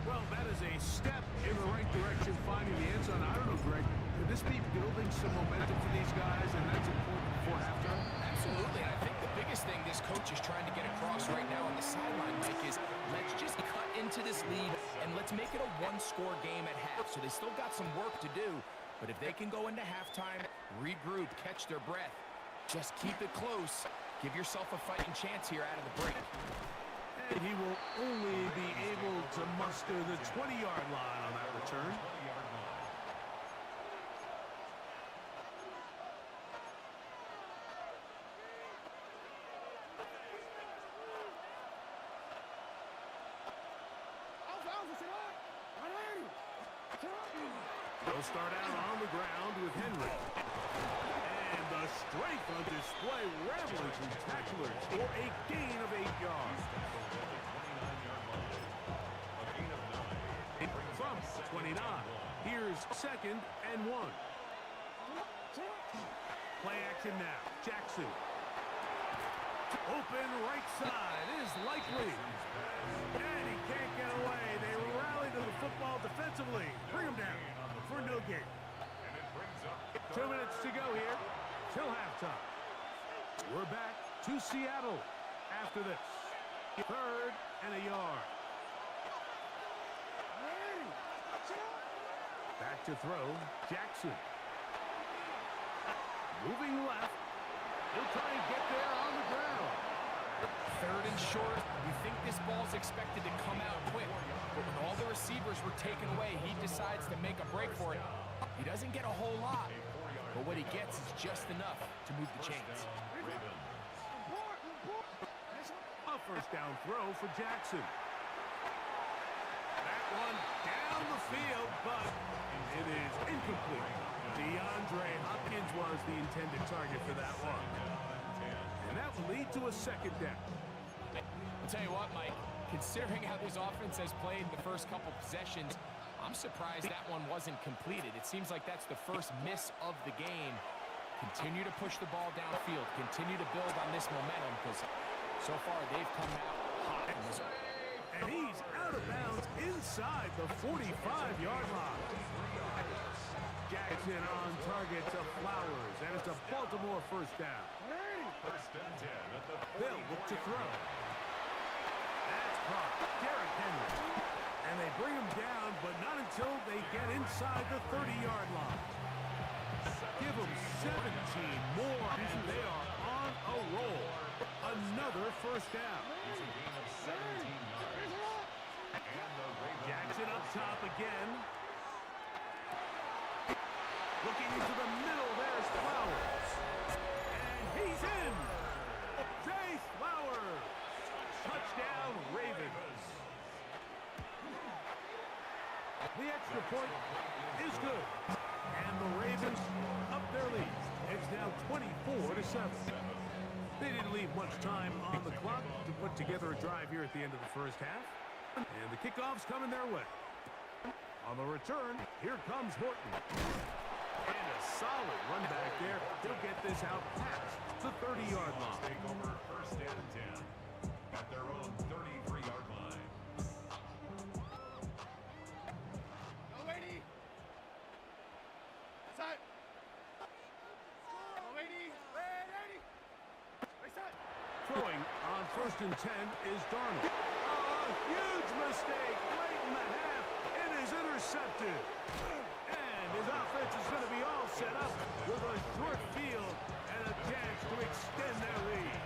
Well, that is a step in the right direction, finding the end zone. I don't know, Greg. Could this be building some momentum for these guys, and that's important before halftime? Absolutely, and I think the biggest thing this coach is trying to get across right now on the sideline, Mike, is let's just cut into this lead and let's make it a one-score game at half. So they still got some work to do, but if they can go into halftime, regroup, catch their breath, just keep it close, give yourself a fighting chance here out of the break. And he will only be able to muster the 20-yard line on that return. They'll start out on the ground with Henry. And the strength on display, rambling through tacklers for a gain of 8 yards. From 29, here's second and 1. Play action now. Jackson. Open right side is likely. And he can't get away. They rally to the football defensively. Bring him down for no gain. 2 minutes to go here till halftime. We're back to Seattle after this. Third and a yard. Back to throw. Jackson. Moving left. He'll try and get there on the ground. Third and short, you think this ball's expected to come out quick, but when all the receivers were taken away, he decides to make a break for it. He doesn't get a whole lot, but what he gets is just enough to move the chains. A first down throw for Jackson. That one down the field, but it is incomplete. DeAndre Hopkins was the intended target for that one. And that will lead to a second down. I'll tell you what, Mike, considering how this offense has played in the first couple possessions, I'm surprised that one wasn't completed. It seems like that's the first miss of the game. Continue to push the ball downfield. Continue to build on this momentum because so far they've come out hot in this one. And he's out of bounds inside the 45-yard line. Jackson on target to Flowers, and it's a Baltimore first down. First and 10 at the 40. They'll look to throw. That's caught. Derrick Henry. And they bring him down, but not until they get inside the 30-yard line. Give them 17 more, and they are on a roll. Another first down. It's a gain of 17 yards. And the Ravens Jackson up top again. Looking into the middle, there's Flowers. And he's in. Zay Flowers. Touchdown, Ravens. The extra point is good. And the Ravens up their lead. It's now 24-7. They didn't leave much time on the clock to put together a drive here at the end of the first half. And the kickoff's coming their way. On the return, here comes Horton. And a solid run back there. He'll get this out past the 30-yard line. take over first and 10 at their own 33-yard line. Throwing on first and 10 is Darnold. A huge mistake late in the half. It is intercepted. And his offense is going to be all set up with a short field and a chance to extend their lead.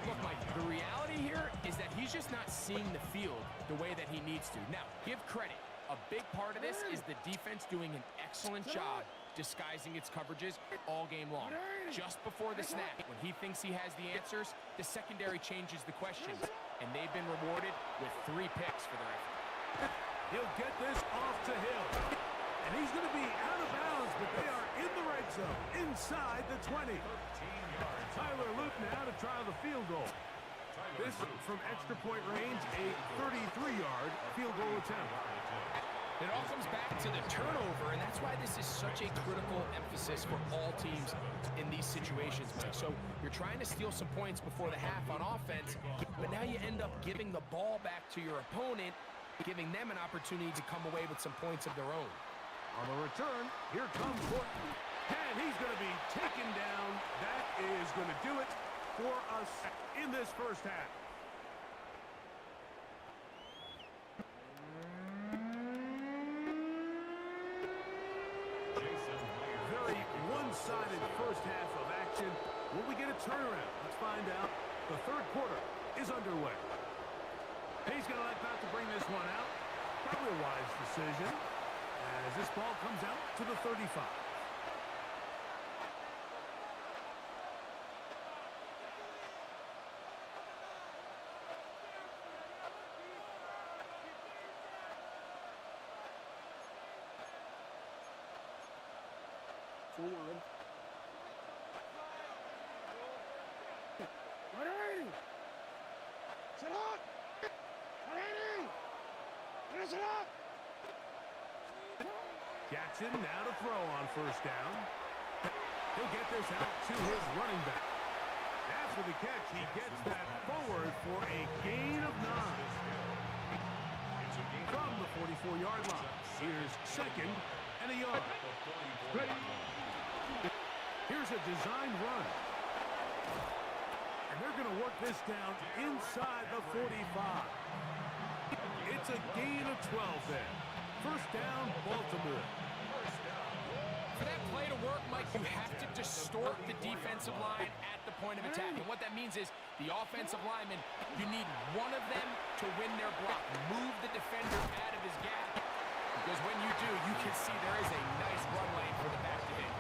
Look, Mike, the reality here is that he's just not seeing the field the way that he needs to. Now, give credit. A big part of this is the defense doing an excellent job disguising its coverages all game long. Just before the snap, when he thinks he has the answers, the secondary changes the questions, and they've been rewarded with 3 picks for their effort. He'll get this off to Hill. And he's going to be out of bounds, but they are in the red zone, inside the 20. Tyler Luke now to try the field goal. This from extra point range, a 33-yard field goal attempt. It all comes back to the turnover, and that's why this is such a critical emphasis for all teams in these situations. So you're trying to steal some points before the half on offense, but now you end up giving the ball back to your opponent, giving them an opportunity to come away with some points of their own. On the return, here comes Horton. And he's going to be taken down. That is going to do it for us in this first half. Very one-sided first half of action. Will we get a turnaround? Let's find out. The third quarter is underway. He's going to like not to bring this one out. Probably a wise decision as this ball comes out to the 35. Jackson now to throw on first down. He'll get this out to his running back. After the catch, he gets that forward for a gain of 9. From the 44-yard line, here's second and a yard. Here's a designed run. And they're going to work this down inside the 45. It's a gain of 12 there. First down, Baltimore. For that play to work, Mike, you have to distort the defensive line at the point of attack. And what that means is the offensive lineman, you need one of them to win their block. Move the defender out of his gap. Because when you do, you can see there is a nice run lane for the back to hit.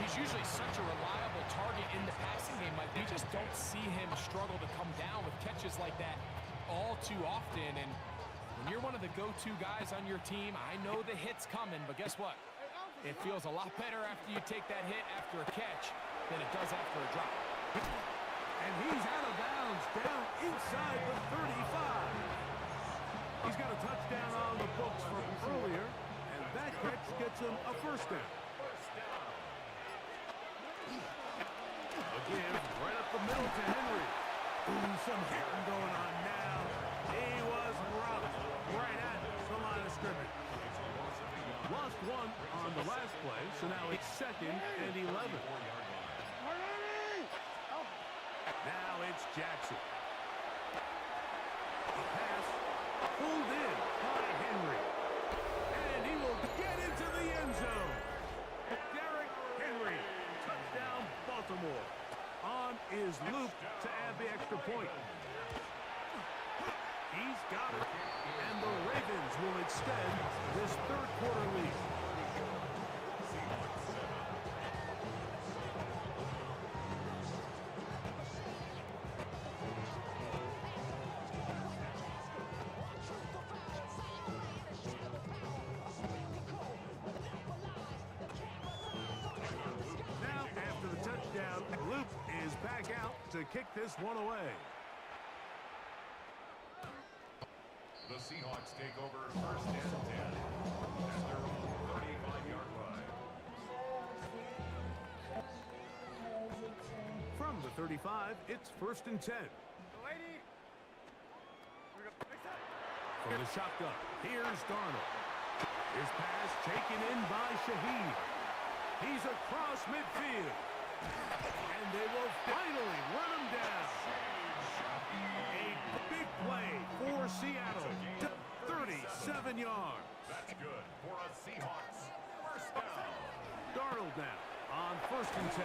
He's usually such a reliable target in the passing game, Mike. We just don't see him struggle to come down with catches like that all too often. And when you're one of the go-to guys on your team, I know the hit's coming, but guess what? It feels a lot better after you take that hit after a catch than it does after a drop. And he's out of bounds down inside the 35. He's got a touchdown on the books from earlier, and that catch gets him a first down. Again, right up the middle to Henry. Ooh, some hitting going on now. He was rocked right at the line of scrimmage. Lost one on the last play, so now it's second and 11. Now it's Jackson. The pass pulled in by Henry. And he will get into the end zone. Derrick Henry, touchdown Baltimore. On is Luke to add the extra point. He's got it. And the Ravens will extend this third quarter lead. Now, after the touchdown, Luke is back out to kick this one away. The Seahawks take over first and 10 at their own 35-yard line. From the 35, it's first and 10. From the shotgun, here's Darnold. His pass taken in by Shaheed. He's across midfield. And they will finally run him down. A big play for Seattle. 37 yards. That's good for a Seahawks first down. Darnold now on first and 10. A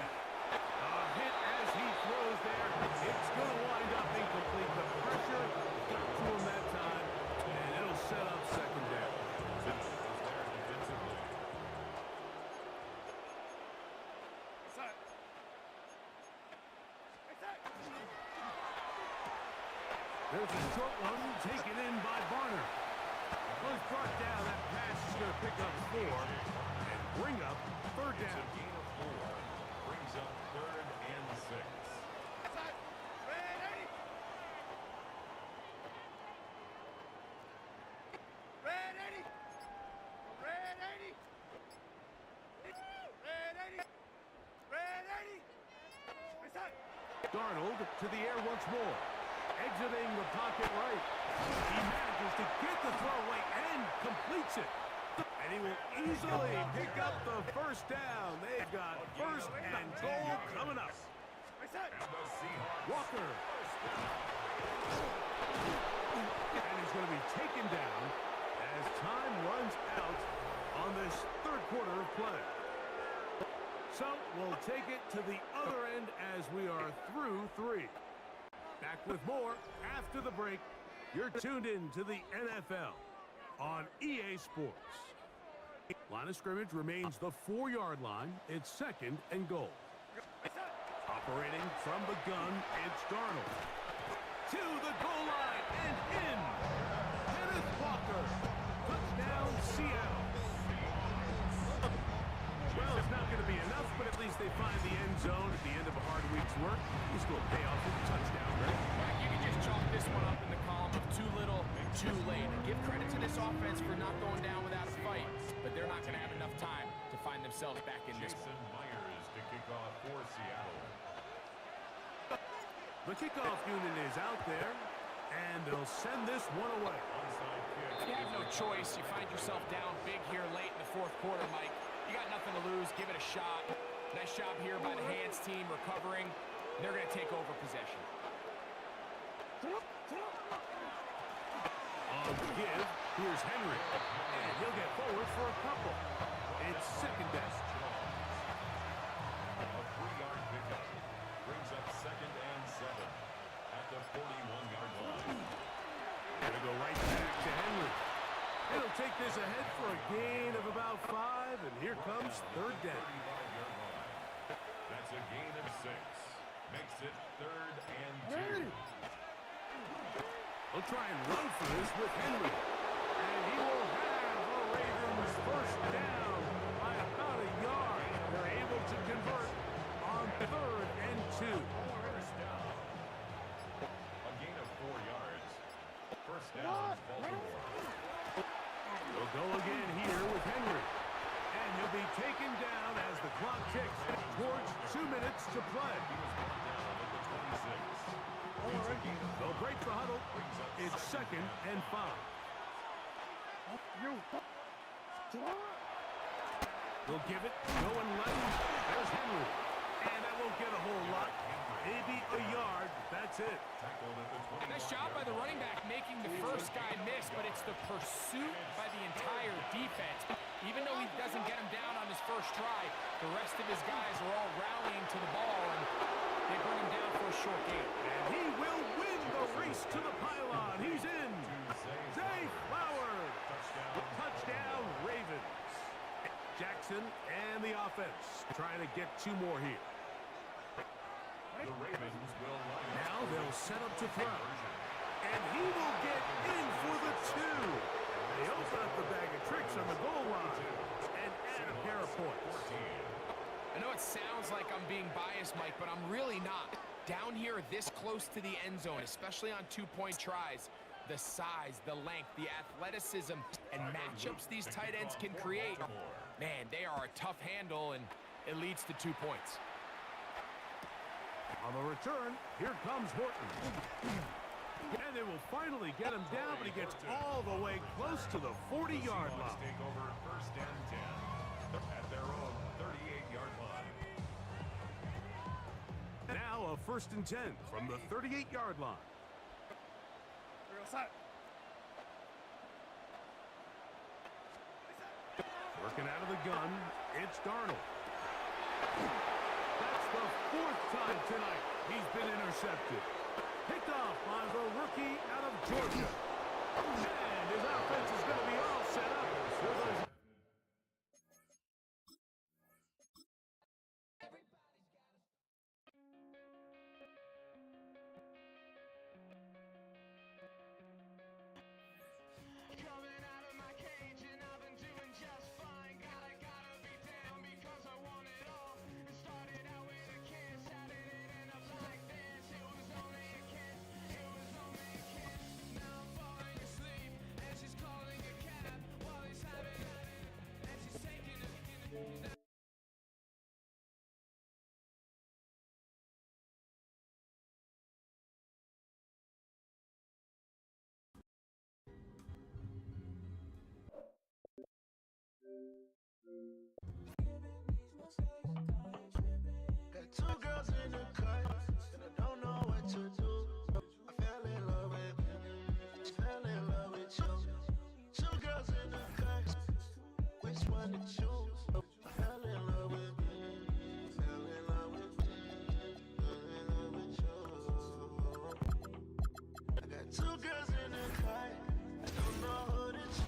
hit as he throws there. It's going to wind up incomplete. The pressure got to him that time, and it'll set up second down. There's a short one taken in by Barner. Was brought down. That pass is going to pick up 4 and bring up third It's down. a gain of 4. Brings up 3rd and 6. Ready? Ready? Ready? Ready? Ready? Darnold to the air once more. Exiting the pocket right. He manages to get the throw away and completes it. And he will easily pick up the first down. They've got first and goal coming up. And the Seahawks. Walker. And he's going to be taken down as time runs out on this third quarter of play. So we'll take it to the other end as we are through 3. Back with more after the break. You're tuned in to the NFL on EA Sports. Line of scrimmage remains the 4-yard line. It's second and goal. Operating from the gun, it's Darnold. To the goal line and in. Kenneth Walker. Touchdown, Seattle. Well, it's not going to be enough, but at least they find the end zone at the end of a hard week's work. He's going to pay off with a touchdown, right? You can just chalk this one up in the column of too little, too late. Give credit to this offense for not going down without a fight, but they're not going to have enough time to find themselves back in this one. Jason Myers to kick off for Seattle. The kickoff unit is out there, and they'll send this one away. Onside kick. You have no choice. You find yourself down big here late in the fourth quarter, Mike. You got nothing to lose. Give it a shot. Nice job here by the hands team recovering. They're going to take over possession. On the give, here's Henry. And he'll get forward for a couple. It's second down. A 3-yard pickup. Brings up 2nd and 7 at the 41-yard line. Gonna go right back to Henry. It'll take this ahead for a gain of about 5, and here comes third down. 35-yard line. That's a gain of 6. Makes it 3rd and 2. They'll try and run for this with Henry. And he will have the Ravens first down by about a yard. They're able to convert on 3rd and 2. First down. A gain of 4 yards. First down, Baltimore. They'll go again here with Henry. And he'll be taken down as the clock ticks towards 2 minutes to play. He was brought down at the 26. It's a gain of They'll break the huddle. It's second and 5. They'll give it, going left. There's Henry. And that won't get a whole lot. Maybe a yard. That's it. tackled at the 20. Nice job by the running back making the first guy miss, but it's the pursuit by the entire defense. Even though he doesn't get him down on his first try, the rest of his guys are all rallying to the ball, and they bring him down for a short gain. And he will win the race to the pylon. He's in. Zay Flowers. Touchdown, Ravens. Jackson and the offense trying to get 2 more here. The Ravens will line up. Now they'll set up to throw. And he will get in for the 2. They open up the bag of tricks on the goal line and add a pair of points. I know it sounds like I'm being biased, Mike, but I'm really not. Down here this close to the end zone, especially on 2-point tries, the size, the length, the athleticism, and matchups these tight ends can create, man, they are a tough handle, and it leads to 2 points. On the return, here comes Horton. And they will finally get him down, but he gets all the way close to the 40-yard Seahawks line. take over first and 10 at their own 38-yard line. Now a first and 10 from the 38-yard line. Working out of the gun, it's Darnold. That's the 4th time tonight he's been intercepted. Picked off by the rookie out of Georgia. And his offense is going to be all set up for those. Got two girls in the cut, and I don't know what to do. I fell in love with you. Two girls in the cut, which one to choose? I fell in love with you. Fell in love with you. I got two girls in the cut, I don't know who to choose.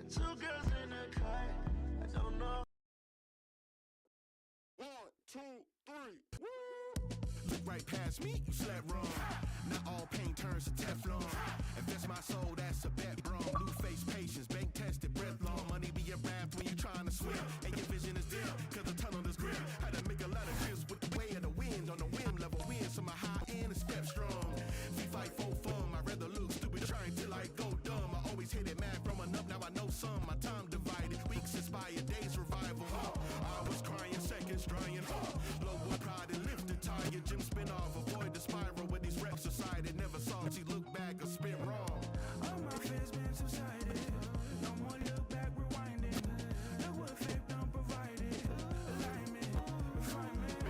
Two girls in the cut, I don't know. 1, 2, 3. Look right past me, you slept wrong. Not all pain turns to Teflon. Invest my soul, that's a bet, bro. Blue face patience, bank tested, breath long. Money be a raft when you trying to swim. And your vision is dim, cause the tunnel is grim. Had to make a lot of shifts with the way of the wind. On the whim, level win, so my high end is step strong. We fight for fun, I'd rather lose stupid trying till I go dumb. I always hit it mad growing up, now I know some. My time divided, weeks inspired, days revival. I was crying, seconds drying. Low boy pride and lifted, tired, gym spin off. Avoid the spiral with these reps society. Never saw she look back or spin wrong. All my fears been subsided. No more look back, rewinding. Look what faith done provided. Alignment, refinement.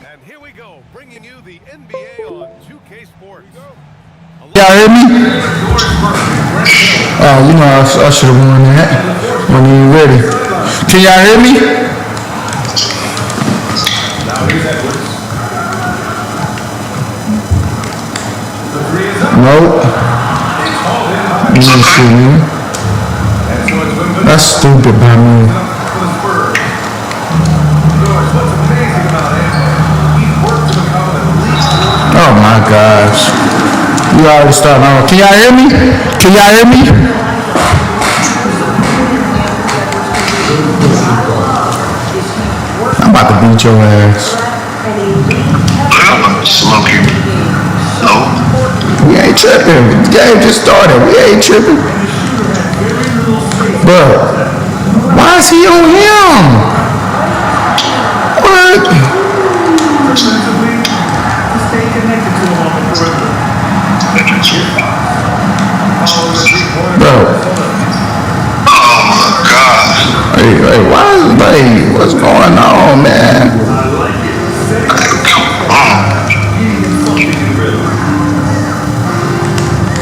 And here we go, bringing you the NBA on 2K Sports. Y'all hear me? Oh, you know, I should have won that. When you ready. Can y'all hear me? Nope. Let me see, man. That's stupid by me. Oh my gosh. You already starting off. Can y'all hear me? Can y'all hear me? I'm about to beat your ass. I'm about to smoke you. No. We ain't tripping. The game just started. We ain't tripping. Bro, why is he on him? What? Bro. Oh my God. Hey, what's going on, man?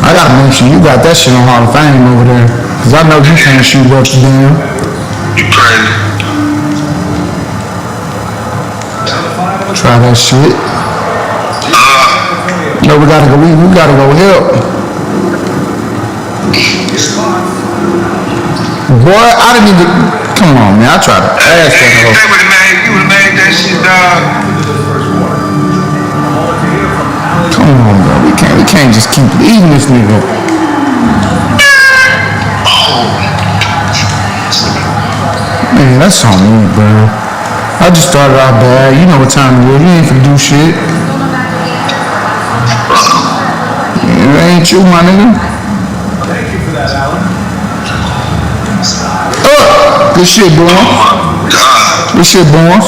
I gotta make sure you got that shit on Hall of Fame over there. Cause I know you can't shoot up the damn. You crazy. Try that shit. No, we gotta go help. Boy, I didn't even, come on, man, I tried to pass that hoe. You would've made that shit, dog. Come on, bro, we can't just keep leaving this nigga. Man, that's on me, bro. I just started out bad, you know what time it is, you ain't finna do shit. It ain't you, my nigga. Thank you for that, Alan. Good shit, boy. God. Good shit, boys.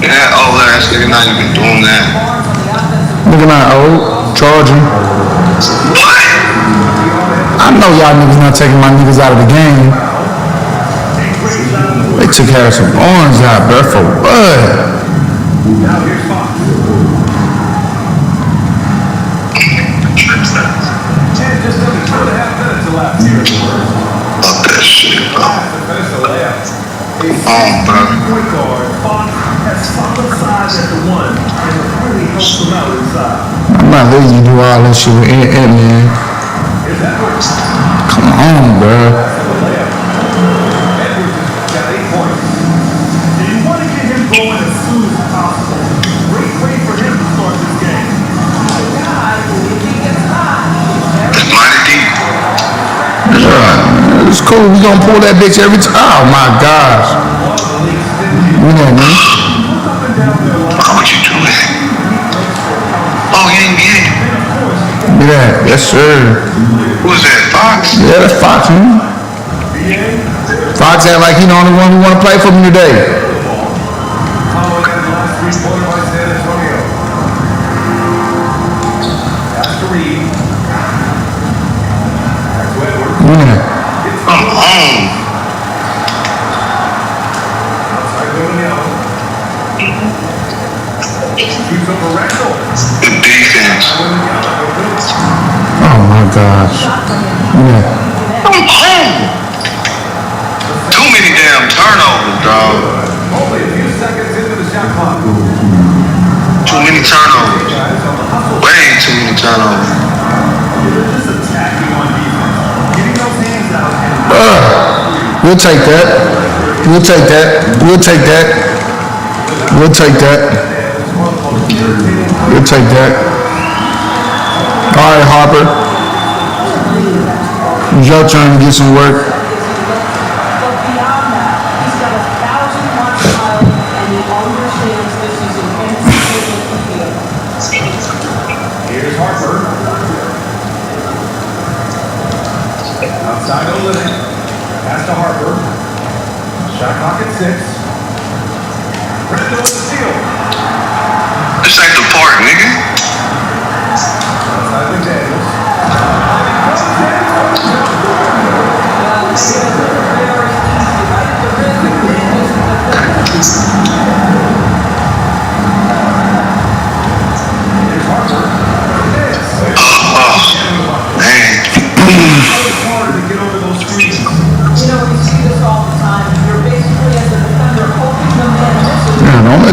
Yeah, old ass nigga not even doing that. Looking at old, charging. What? I know y'all niggas not taking my niggas out of the game. They took Harrison Barnes out, bro, for what? Now here's Fox. And just under 2.5 minutes elapsed here. Fuck that shit, bro. Finish the layup. Bro. Point guard, Fox has solid size at the one and really helps them out inside. I'm not letting you do all that shit with man. Here's Edwards. Come on, bro. Edwards got 8 points. And you want to get him going as soon as possible. Great way for him to start this game. It's mighty deep. It's cool. We gonna pull that bitch every time. Oh my gosh. You know me. How would you do it? Oh, yeah. Yeah, yes sir. Who was that, Fox? Yeah, that's Fox, man. Fox act like he the only one who wanna play for me today. Following that last 3-pointer by San Antonio. That's to Reed. Back to Edwards. Yeah. I'm home. Outside Villanelle. Shoots over Randall. Good defense. Oh my gosh. Yeah. I'm home. Too many damn turnovers, dog. Only a few seconds into the shot clock. Too many turnovers. Way too many turnovers. Just attacking on defense. Getting those hands out and We'll take that. We'll take that. We'll take that. We'll take that. We'll take that. All right, Harper. It's your turn to get some work. here's Harper. Outside the limit. Pass to Harper. Shot clock at 6. Randall with the steal. This ain't the park, nigga. Outside McDaniels.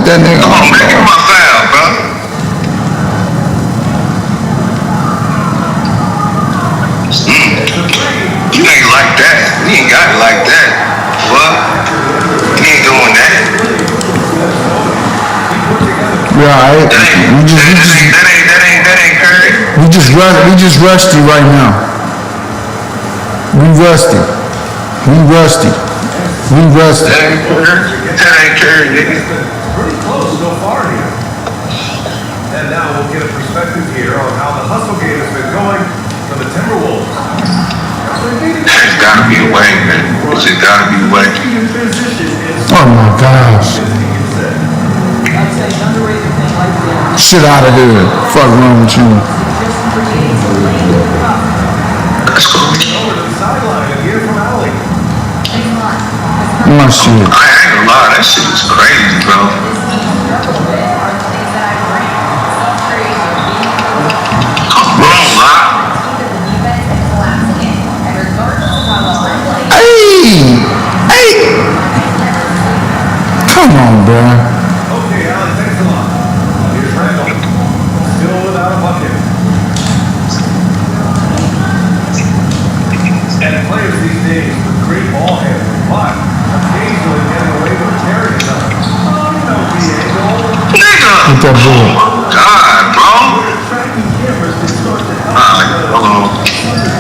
that nigga. Come on, man, give my foul, bro. You ain't like that. You ain't got it like that. What? You ain't doing that. Yeah, alright. That ain't Curry. We just rusty right now. We rusty. That ain't Curry, nigga. Pretty close so far here. And now we'll get a perspective here on how the hustle game has been going for the Timberwolves. There's gotta be a way, man. There's gotta be a way. Oh my gosh. Shit out of here. Fuck wrong with you. Let's go. Over to the sideline and hear from Allie. My shit. I ain't gonna lie, that shit is crazy, bro. Come on, man. Hey! Come on, bro. Okay, Allie, thanks a lot. Here's Randall. Still without a bucket. And players these days with great ball handling, but occasionally getting away with carrying them. Oh, you know, BA, Nigga! Get that ball. God, bro. tracking cameras can start to help Hold on.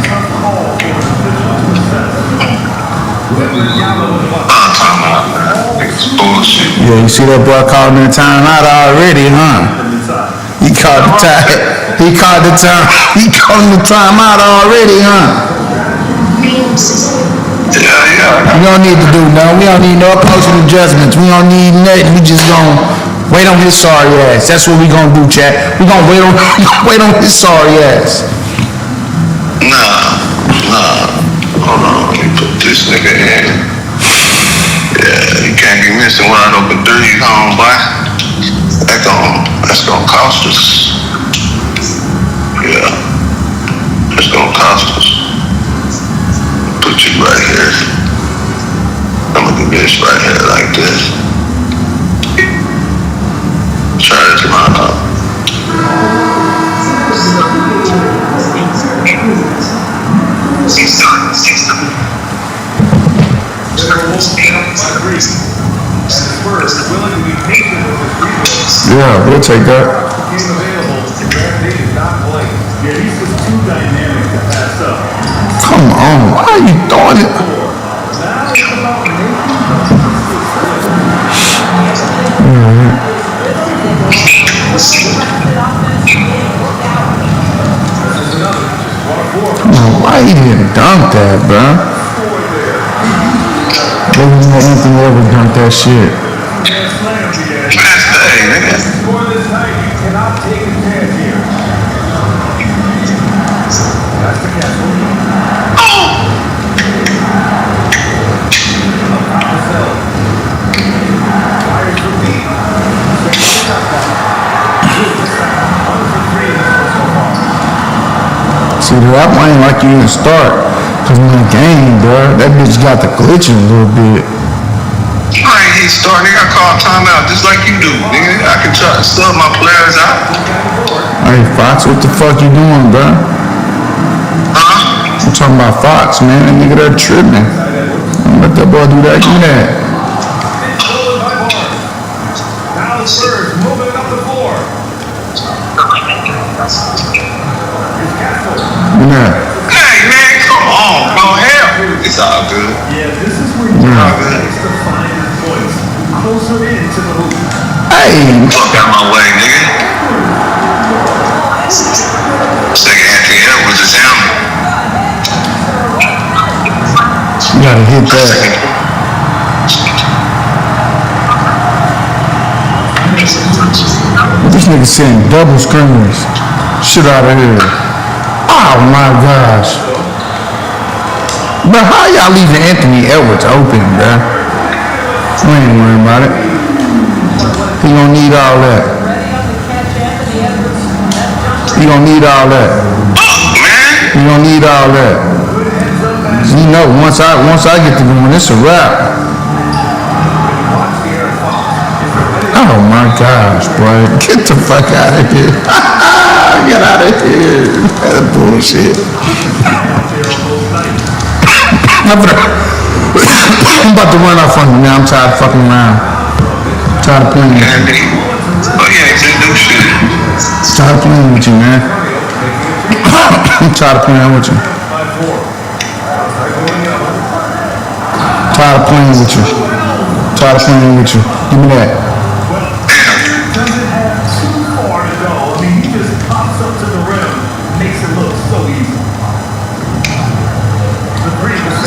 tough call for an official to assess. Whitman Gallo with the bucket. Time out, man. Niggas bullshit. Yeah, you see that boy calling the time out already, huh? He called the time. He called the time. He calling the time out already, huh? Yeah. We don't need to do nothing. We don't need no opposing adjustments. We don't need nothing. We just gonna wait on his sorry ass. That's what we gonna do, chat. We gonna wait on his sorry ass. Nah. Hold on, let me put this nigga in. Yeah, you can't be missing wide open threes, homeboy. That's gonna cost us. Yeah, that's gonna cost us. Put you right here. I'm gonna do this right here like this. Try this line up. Yeah, we'll take that. Game available, Grant Day did not play. Yeah, he's just too dynamic to pass up. Come on, why are you throwing it? Now it's about making Why he didn't dunk that, bro? Maybe Anthony ever dunk that shit. Last day, nigga. score this night. You cannot take a chance here. That's the castle. Fires for deep. See, that one ain't like you even start. Cause in the game, bro, that bitch got the glitching a little bit. I ain't hit start, nigga. I call timeout just like you do, nigga. I can try to sub my players out. Hey, Fox, what the fuck you doing, bro? Huh? I'm talking about Fox, man. That nigga there tripping. Don't let that boy do that. Give me that. Now the Spurs moving up the floor. Give me that. Hey, man, come on, bro. Hell, it's all good. Yeah, this is where you makes the finer points closer into the hoop. Hey, Fuck out my way, nigga. Second Anthony Edwards is him. you gotta hit that. This nigga saying double screens. Shit out of here. Oh my gosh. Bro, how y'all leaving Anthony Edwards open, bro? We ain't worrying about it. He gonna need all that. He gonna need all that. He gonna need all that. You know, once I get to going, it's a wrap. Oh my gosh, boy. Get the fuck out of here. Get out of here. That bullshit. I'm about to run off on you, man. I'm tired of fucking around. I'm tired of playing with you. Oh yeah, just do shit. I'm tired of playing with you, man. I'm tired of playing with you. Tired of playing with you. Tired of playing with you. Give me that. Doesn't have too far to go. I mean, he just pops up to the rim, makes it look so easy.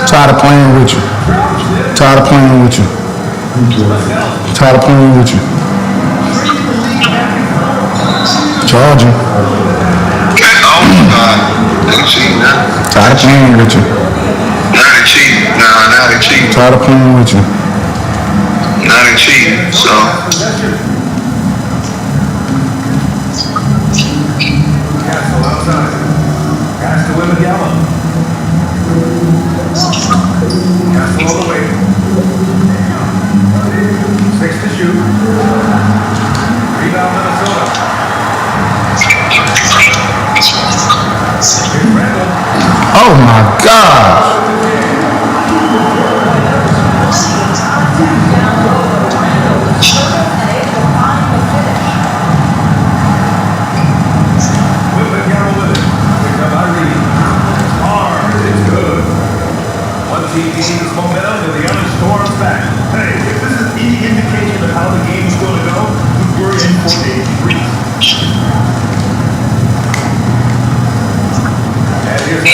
Tired of playing with you. Tired of playing with you. Tired of playing with you. Charging. Oh my God, they cheating now. Tired of playing with you. Now they cheating. Now they cheating. Tired of playing with you. Now they cheating. So. Castle outside. Pass to Wimagala. Castle all the way. 6 to shoot. Rebound Minnesota. Here's Randall. Oh my gosh. Wimagala with it. Picked up by Reed. Hard. It's good. One team gains momentum and the other storms back. Hey, if this is any indication of how the game is going to go, we're in for a treat. And here's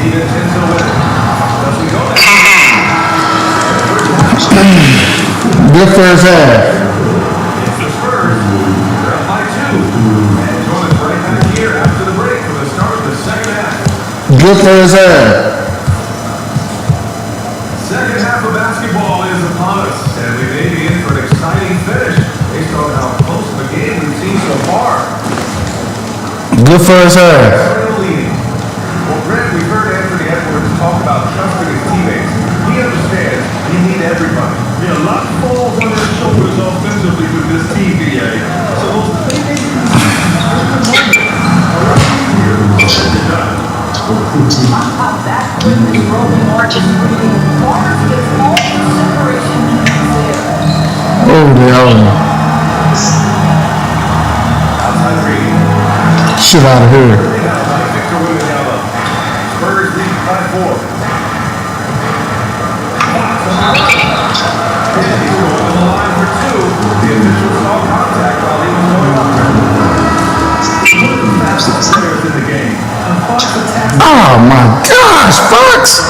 DiVincenzo with it. Doesn't go there. Good for his ass. It's the Spurs. They're up by 2. And join us right back here after the break for the start of the second half. Good for his ass. Second half of basketball is upon us, and we may be in for an exciting finish based on how close of a game we've seen so far. Good for his ass. Leading. Well, Grant, we've heard Anthony Edwards talk about trusting his teammates. He understands he needs everybody. Yeah, a lot falls on his shoulders offensively with this team, BA. So those playmakers Oh, the hell. outside Reed. Shit out of here. Victor Wembanyama. Spurs lead by 4. He's going on the line for 2. The official saw contact while he was going up there. One of the fastest players in the game. And Fox attacks. Oh my gosh, Fox.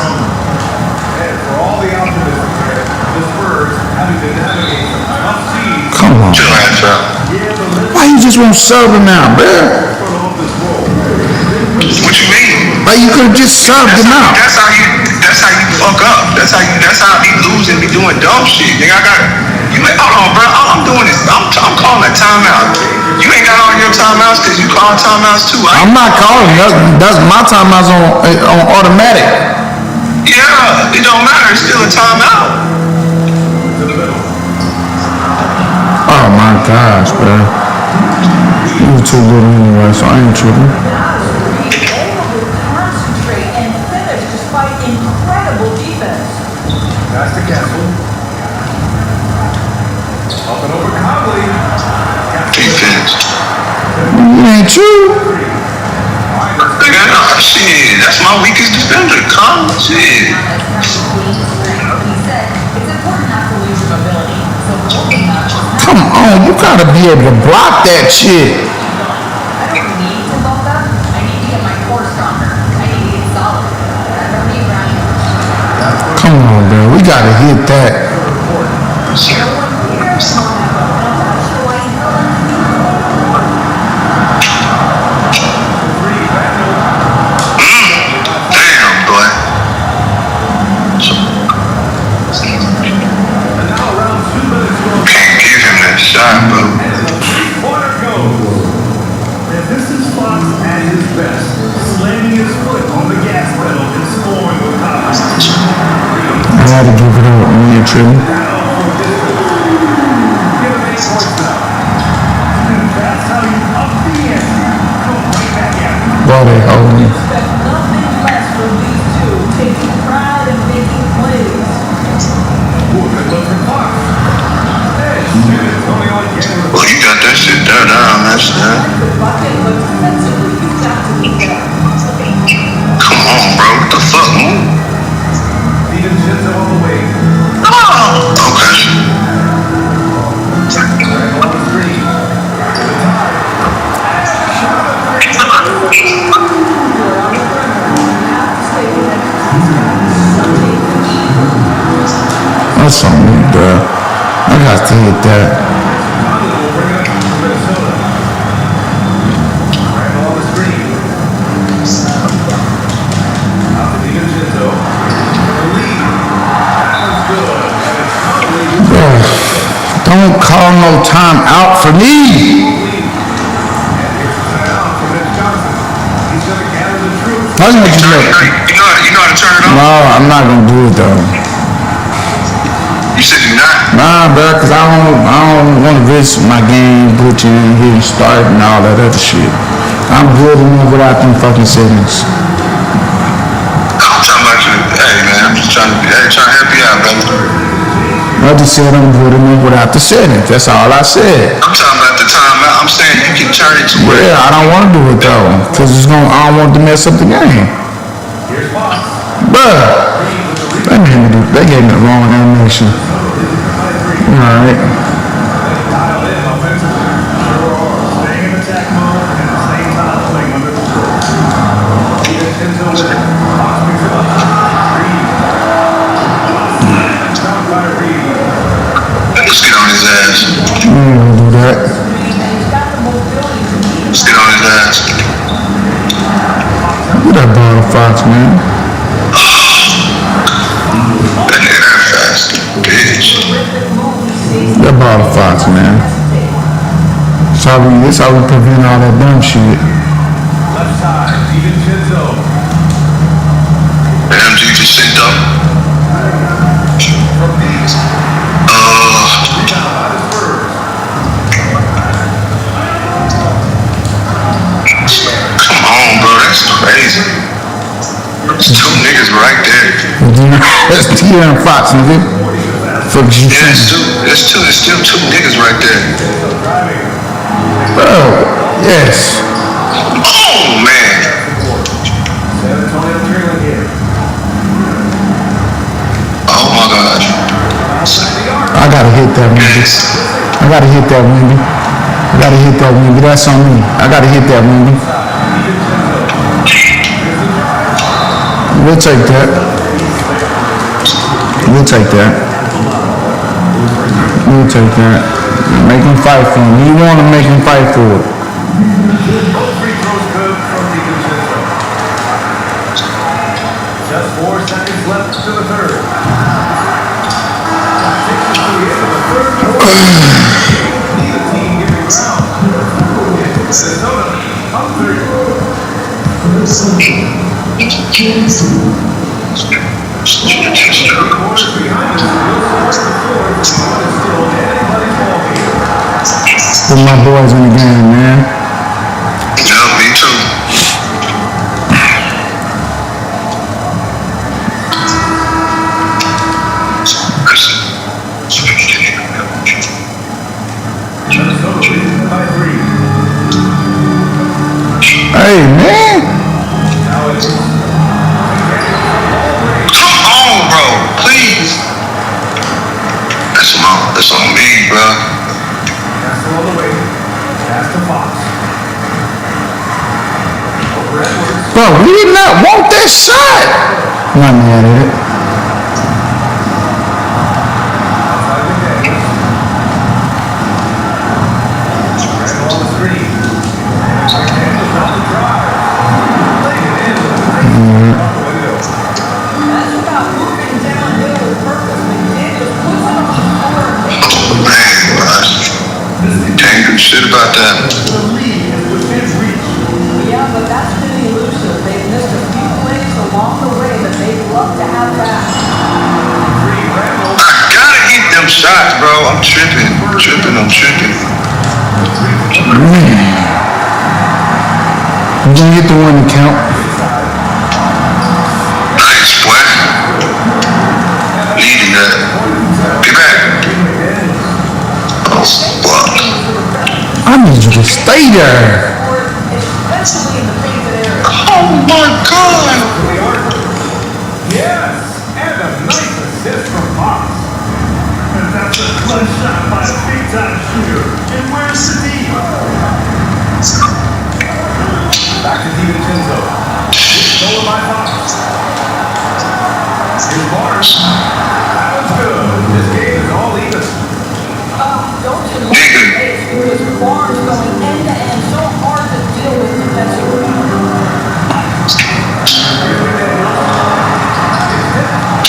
And for all the optimism there, the Spurs having to navigate some tough seas. Come on. Chill ass out. Yeah, the Lions Why you just won't sub him now, man? put off this roll. What you mean? Like you could have just subbed him out. That's how you fuck up. That's how he losing, be doing dumb shit. Nigga, hold on, bro. All I'm doing is I'm calling a timeout. You ain't got all your timeouts because you call timeouts too. I'm not calling. That's my timeouts on automatic. Yeah, it don't matter. It's still a timeout. Oh my gosh, bro. You were too little anyway, so I ain't tripping. Concentrate and finish despite incredible defense. Pass to Castle. Up and over Conley. Defense. You ain't true. Nigga, nah, shit. That's my weakest defender. Calm shit. He said it's important not to lose your mobility. So holding up is not. Come on, you gotta be able to block that shit. I don't need to bulk up. I need to get my core stronger. I need to get solid. I don't need Brian. Come on, bro. We gotta hit that. No one cares about that. I'm not sure why he held on to me. Damn, boy. And now around 2 minutes to go. Can't give him that shot, bro. Three-pointer goes. And this is Fox at his best, slamming his foot on the gas pedal and scoring with confidence. had to give it up, man, Trilly. That's how you up the ante. Go right back at it. Boy, they hold me. Expect nothing less from these two, taking pride in making plays. Ooh, good look from Fox. Hey, Tony on again. Well, you got that shit there down. That's that. The bucket, but defensively, you've got to be better. Come on, bro. What the fuck? Even Shinzo on the way. Oh, okay. Right on the screen. The tie. That's on me, bro. I got to hit that. Right on the screen. Out to Even Shinzo. The lead. That was good. And it's probably Bro, don't call no time out for me. That's what you look. You know how to turn it on? No, I'm not gonna do it though. You said you're not? Nah, bro, cause I don't want to risk my game glitching and hitting start and all that other shit. I'm good enough without them fucking settings. I'm talking about you. Hey, man, I'm just trying to help you out, brother. I just said I'm good enough without the settings. That's all I said. I'm talking about the timeout. I'm saying you can turn it to where. Yeah, I don't want to do it though, cause I don't want to mess up the game. Bruh, they gave me the wrong animation. Alright. Staying in attack mode and at the same time playing under control. Even Shinzo with it. Fox picks it up. Reed. Down by Reed. Let's get on his ass. You ain't gonna do that. Let's get on his ass. Look at that bottom Fox, man. That nigga that fast. Bitch. That bottom Fox, man. This how we prevent all that dumb shit. Left side. Even Shinzo. MG just synced up. From these. Rebound by the Spurs. Come on, bro. That's crazy. There's two niggas right there. That's T.M. Fox, nigga. Fuck you Yeah, saying? there's still two niggas right there. Bro, yes. Oh, man. San Antonio trailing here. Oh, my gosh. I gotta hit that, Wendy. I gotta hit that, Wendy. I gotta hit that, Wendy. That's on me. I gotta hit that, Wendy. We'll take that. We'll take that. We'll take that. Make him fight for him. You want to make him fight for it. Both free throws good from Even Shinzo. Just 4 seconds left to the third. 6 to the end of the third quarter. Neither team giving ground. Minnesota up 3 quarters behind us. We'll start the fourth. One is still anybody's ball game. Put my boys in the game, man. Yeah, me too. Minnesota leading by 3. Hey, man. Now it's Come on, bro. Please. That's on me, bro. Castle on the way. Pass to Fox. Over Edwards. Bro, we did not want that shot. Not mad at it. Outside the Davis. Randall on the screen. Daniels on the drive. Laying it in with a great off the window. That's about moving downhill with purpose. McDaniels puts it on the floor. Man, bro. Can't do shit about that. The lead is within reach. Yeah, but that's been elusive. They've missed a few plays along the way that they'd love to have back. 3 shots, bro. I'm tripping. I'm tripping. You gonna get the one to count. Nice, boy. Needed that. Get back. Oh, fuck. I need you to stay there. Oh, my God. Yes, and a nice assist from Fox. And that's a clutch shot by a big-time shooter. And where's the D? Back to DiVincenzo. Stolen by Fox. Here's Barnes. That was good. This game is all even. Don't you love the pace? Because Barnes going end to end, so hard to deal with defensively.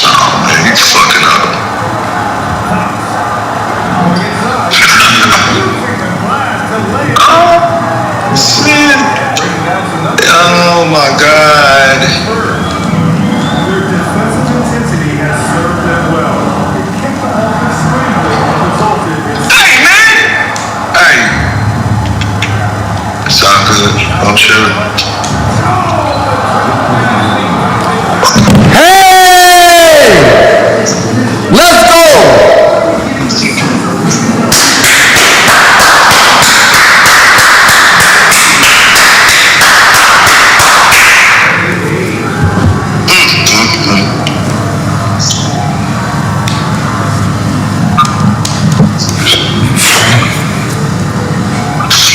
Oh, man, he's fucking up. Oh, shit. Oh, my God. Their defensive intensity has served them well. It kept the offense scrambling and resulted in Hey, man. Hey. It's all good. I'm chilling. Hey! Let's go!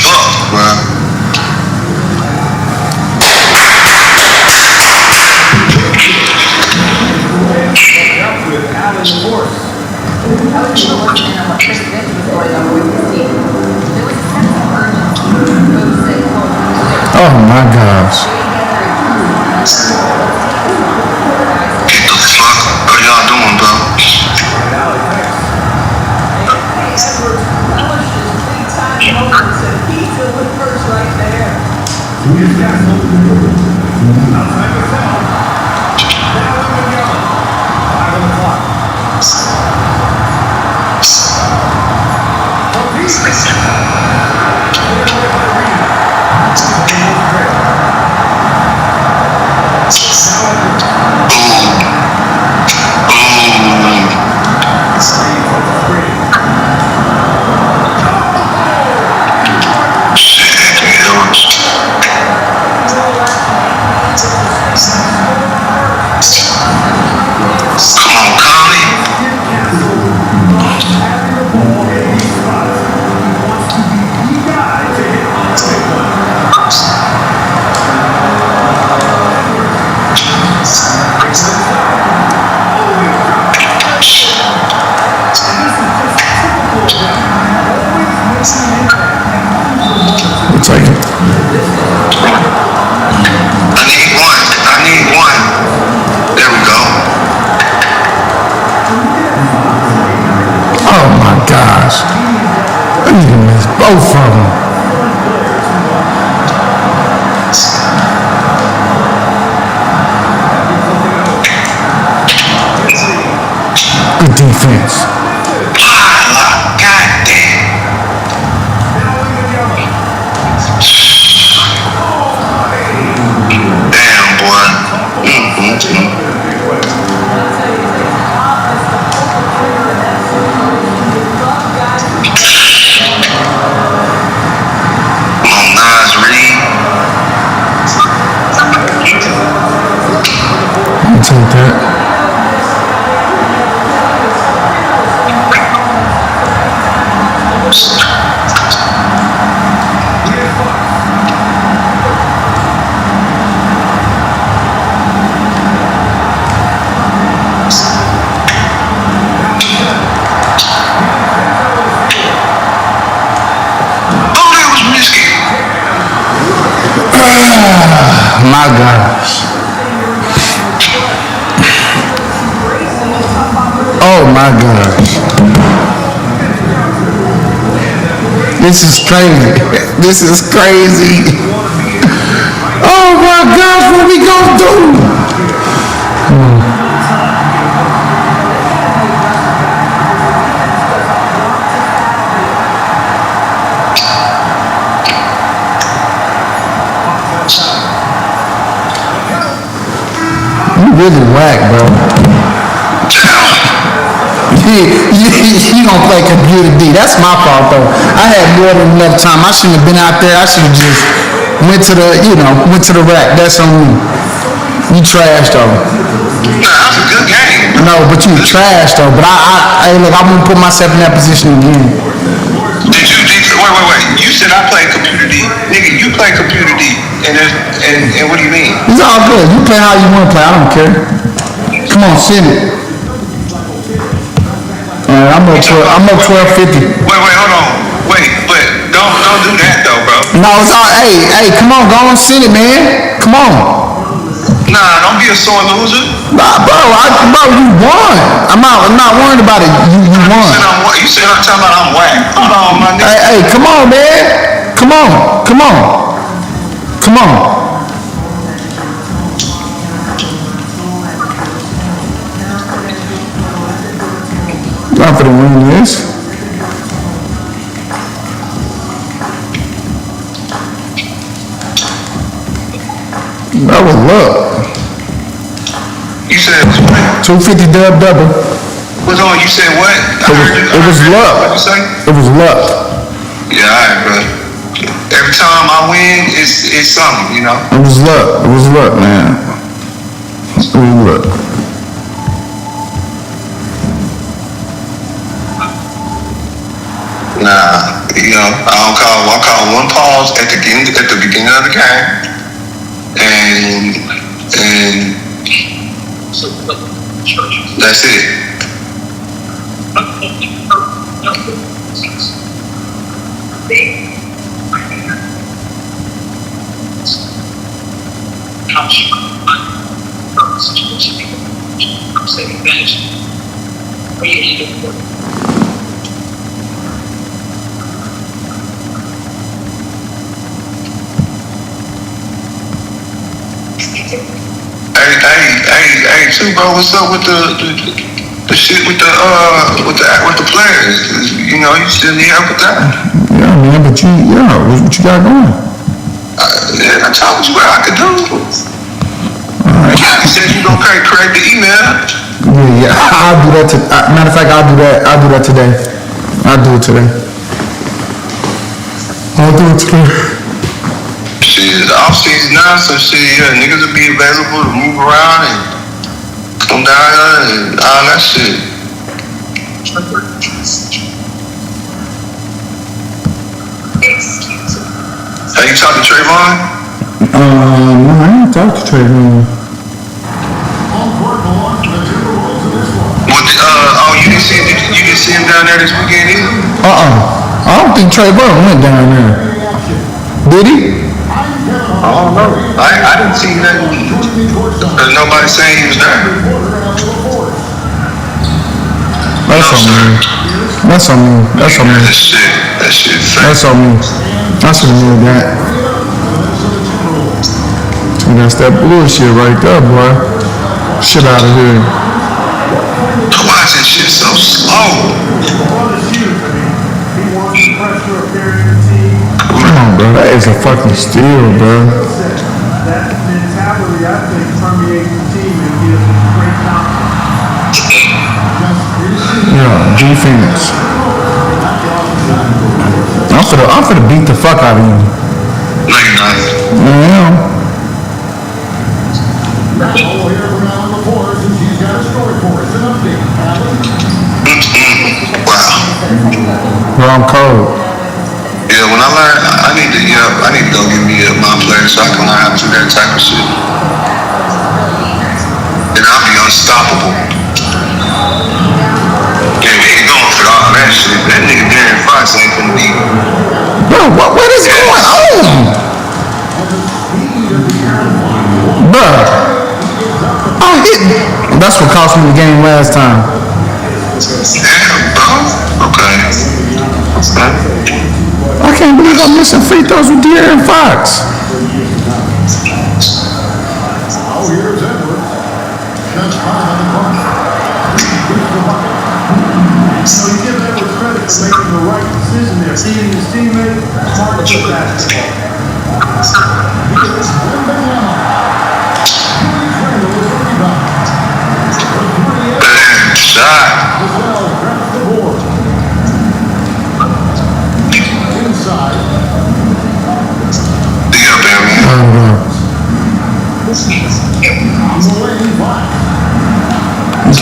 Fuck, bro. with Allen Force. I was even working on what Chris Vince was going on with his team. There was a sense of urgency. Both said, quote, Oh my gosh. What the fuck are y'all doing, bro? We'll take it. I need one. There we go. Oh my gosh. I need to miss both of them. Good defense. God damn. Damn, boy. I'll take that. My gosh. Oh my gosh. This is crazy. This is crazy. Oh my gosh, what we gonna do? really whack, bro. You don't play computer D. That's my fault though. I had more than enough time. I shouldn't have been out there. I should have just went to the rack. That's on me. You trash though. Nah, that was a good game. No, but you trash though. But I look, I'm gonna put myself in that position again. Wait. You said I play computer D. Nigga, you play computer D. And what do you mean? It's all good. You play how you want to play. I don't care. Come on, send it. I'm up 1250. Wait, hold on. Wait, but don't do that though, bro. No, it's all. Hey, come on, go on, send it, man. Come on. Nah, don't be a sore loser. Nah, bro, you won. I'm not worried about it. You won. You said I'm talking about I'm whack. Hold on, my nigga. Hey, come on, man. Come on. I'm for the win this. That was luck. You said it was what? 250 double. What's on? You said what? It was luck. What you say? It was luck. Yeah, alright, bro. Every time I win, it's something, you know. It was luck, man. It was luck. Nah, you know, I call one pause at the beginning of the game, and that's it. Hey, too, bro. What's up with the shit with the players? You know, you still need help with that? Yeah, man. But what you got going? I told you what I could do. All right. You said you gonna correct the email. Yeah. I'll do that. Matter of fact, I'll do that today. I'll do it today. Shit, the off season now, so shit, yeah, niggas will be available to move around and come down here and all that shit. Have you talked to Trayvon? No, I ain't talked to Trayvon. You didn't see him down there this weekend either? I don't think Trayvon went down there. Did he? I don't know. I didn't see nothing. There's nobody saying he was there. That's on me. That shit fake. That's on me. I should have knew that. That's that bullshit right there, boy. Shit out of here. Why is this shit so slow? Come on, bro. That is a fucking steal, bro. That mentality, I think, permeates the team and gives great confidence. Yeah, defense. I'm finna beat the fuck out of you. No, you're not. Yeah. Wow. Bro, I'm cold. Yeah, when I learn, I need to go get me my player so I can learn how to do that type of shit. And I'll be unstoppable. Yeah, we ain't going for all that shit. That nigga Darren Fox ain't gonna be. Bro, what is going on? Bro, I hit. That's what cost me the game last time. Damn, bro. Okay. I can't believe I'm missing free throws with De'Aaron Fox. So you give Edwards credit for making the right decision there, feeding his teammate, smart to basketball.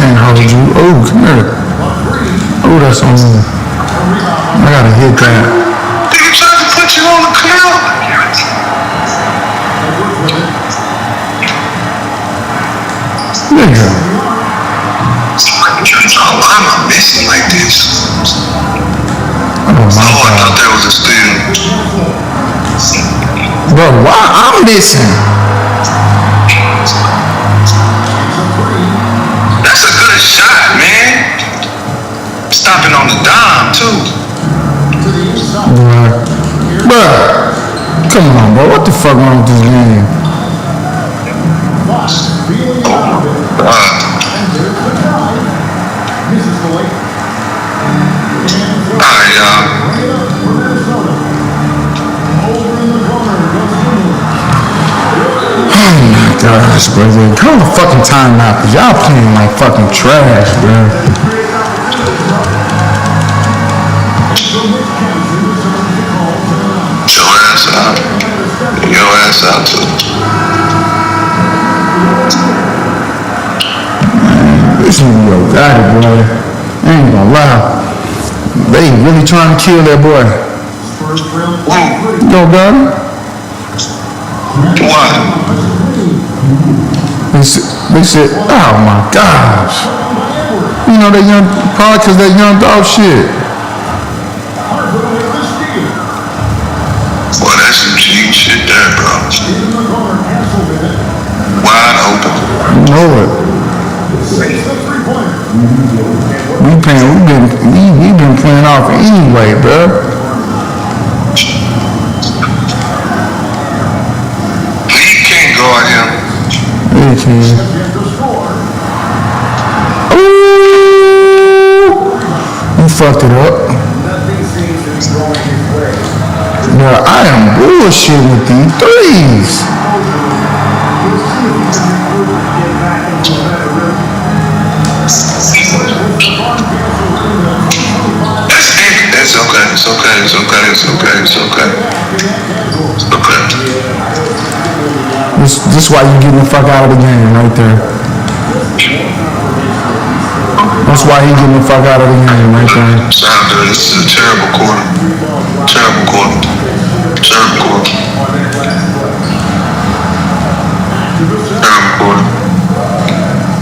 can't hold you. Oh, come here. Oh, that's on me. I gotta hit that. Nigga tried to put you on the cloud. Nigga. Why am I missing like this? Oh my I God. thought that was a steal. Bro, why I'm missing? That's a good shot, man. Stopping on the dime, too. Bruh. Come on, bro. What the fuck wrong with this game? Alright, y'all. Oh my gosh, bro. Call the fucking timeout, cause y'all playing like fucking trash, bro. Your ass out. Your ass out, too. This nigga yo got it, boy. I ain't gonna lie. They really trying to kill that boy. Yo, got him? Why? They said, oh my gosh. You know that young, probably cause that young dog shit. Boy, that's some cheap shit there, bro. Wide open. You know it. We been playing off anyway, bro. He can't guard him. He can. Ooh, you fucked it up. Bro, I am bullshit with these threes. It's okay. It's okay. It's okay. It's okay. It's okay. It's okay. This why you getting the fuck out of the game right there. That's why he getting the fuck out of the game right there. Sound good. This is a terrible quarter. Terrible quarter. Terrible quarter. Terrible quarter.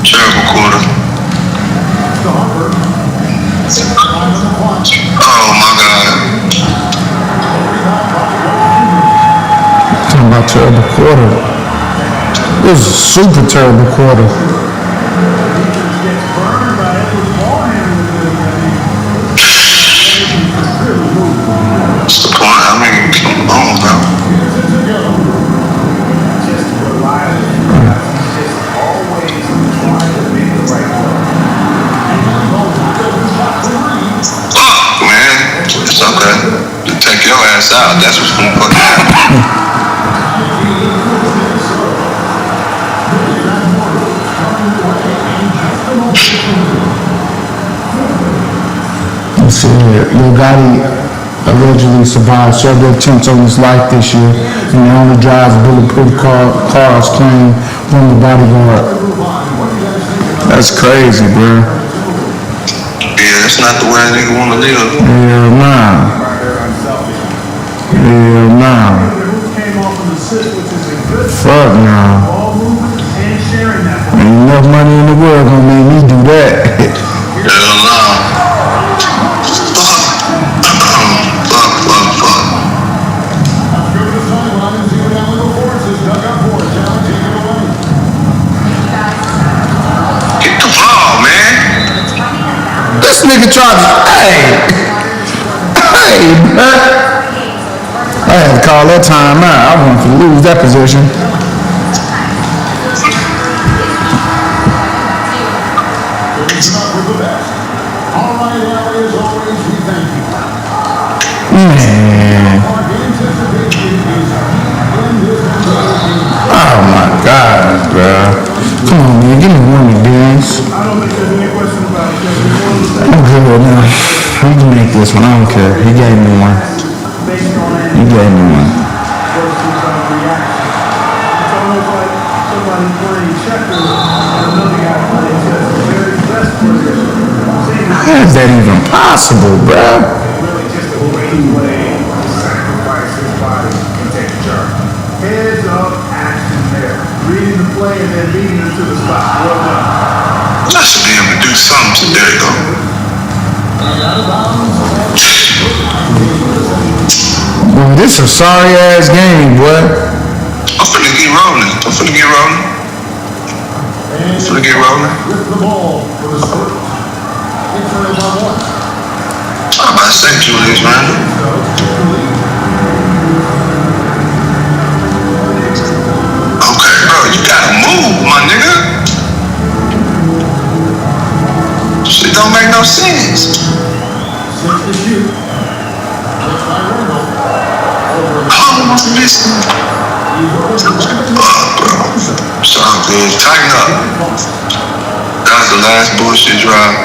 Terrible quarter. Oh my God. Talking about terrible quarter. This is a super terrible quarter. What's the point? I mean, come on, bro. Fuck, man. It's okay. To take your ass out. That's what's gonna fucking happen. You see, Lil Gotti allegedly survived several attempts on his life this year, and he only drives bulletproof cars, claimed one of the bodyguard. That's crazy, bro. Yeah, that's not the way a nigga wanna live. Hell nah. Hell nah. Fuck nah. Ain't enough money in the world gonna make me do that. Hell nah. Fuck. Get the ball, man. This nigga tried to, man. I had to call that time out. I wanted to lose that position. Man. Oh my God, bro. Come on, man. Give me one of these. I'm good now. We can make this one. I don't care. He gave me one. He gave me one. How is that even possible, bruh? Really just a great play to sacrifice his body and take the charge. Heads up action there. Reading the play and then leading him to the spot. Well done. I should be able to do something. There you go. Boy, this is a sorry ass game, boy. I'm finna get rolling. I'm finna get rolling. With the ball for the Spurs. It's only by one. I'm about to say Julius Randle. Okay, bro, you gotta move, my nigga. Shit don't make no sense. Oh, this. Fuck, bro. Sound good. Tighten up. That was the last bullshit drive.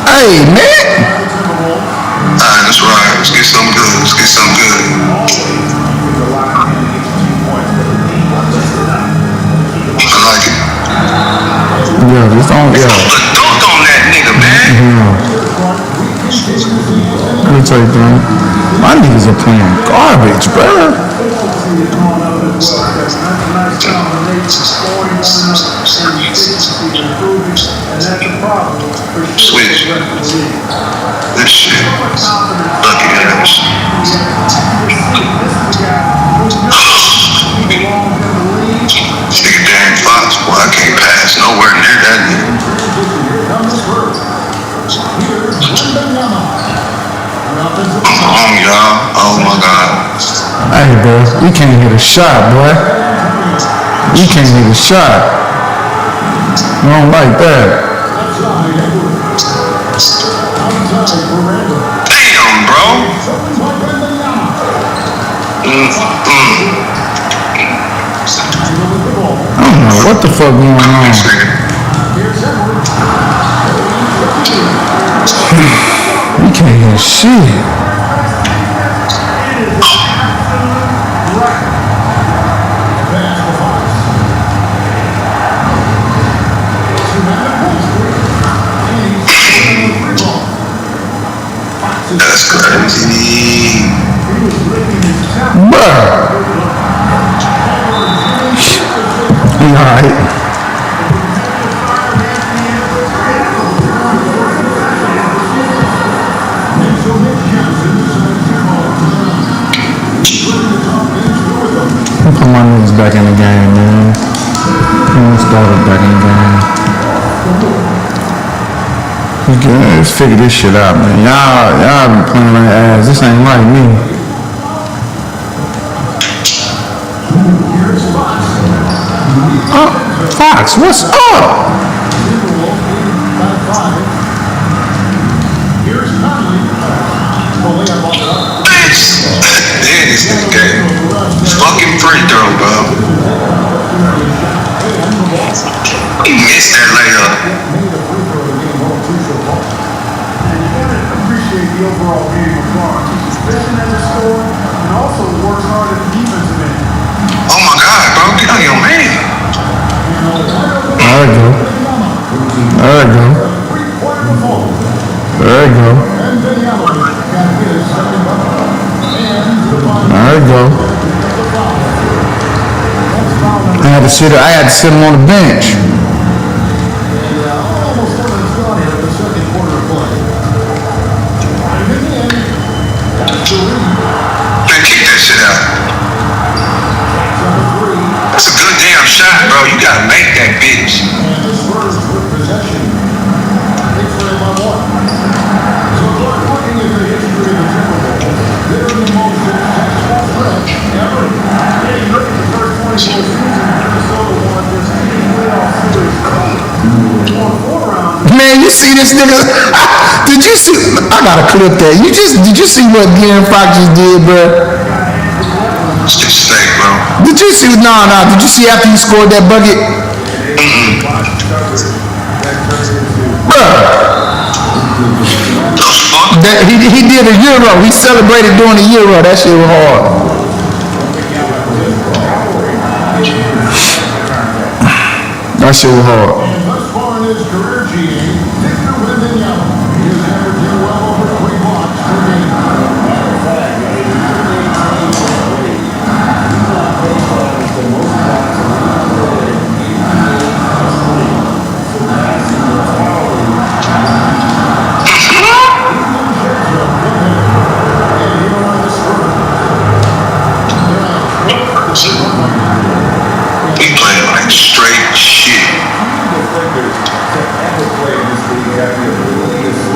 Hey, man. Alright, that's right. Let's get something good. I like it. Yeah, this don't, Put dunk on that nigga, man. Let me tell you, man. My niggas are playing garbage, bruh. Switch. This shit. Lucky ass. Nigga Darren Fox, boy, I can't pass nowhere near that nigga. I'm home, y'all. Oh my god. Hey, bro, we can't hit a shot, boy. We can't hit a shot. We don't like that. Damn, bro. I don't know what the fuck going on. We can't hear shit. That's crazy. Bruh. You alright? Put my niggas back in the game, man. Started back in the game. Let's figure this shit out, man. Y'all been playing like ass. This ain't like me. Oh, Fox, what's up? Man, this nigga game. Fucking free throw, bro. He missed that layup. Appreciate the overall game of Barnes. He's efficient as a scorer and also works hard at the defensive end. Oh my god, bro. Get on your man. There we go. There we go. There we go. There we go. I had to sit him on the bench. Man, kick that shit out. That's a good damn shot, bro. You gotta make that bitch. Man, you see this nigga? Did you see? I gotta clip that. Did you see what Darren Fox just did, bro? It's just snake, bro. Did you see? Nah. Did you see after he scored that bucket? Bruh. He did a Euro. He celebrated doing a Euro. That shit was hard. That shit was hard. Thus far in his career, GA,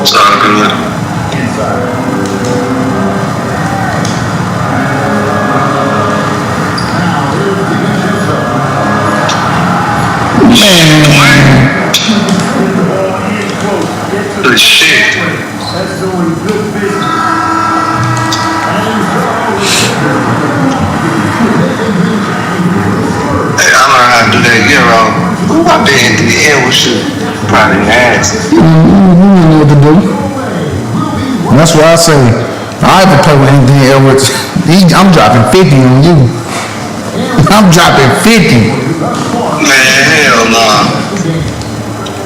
It's all good. Good shit. That's doing good business. Hey, I learned how to do that euro. I did Anthony Edwards shit. Probably ass. You know what to do. And that's why I say, I have to play with Anthony Edwards. I'm dropping 50 on you. I'm dropping 50. Man, hell nah.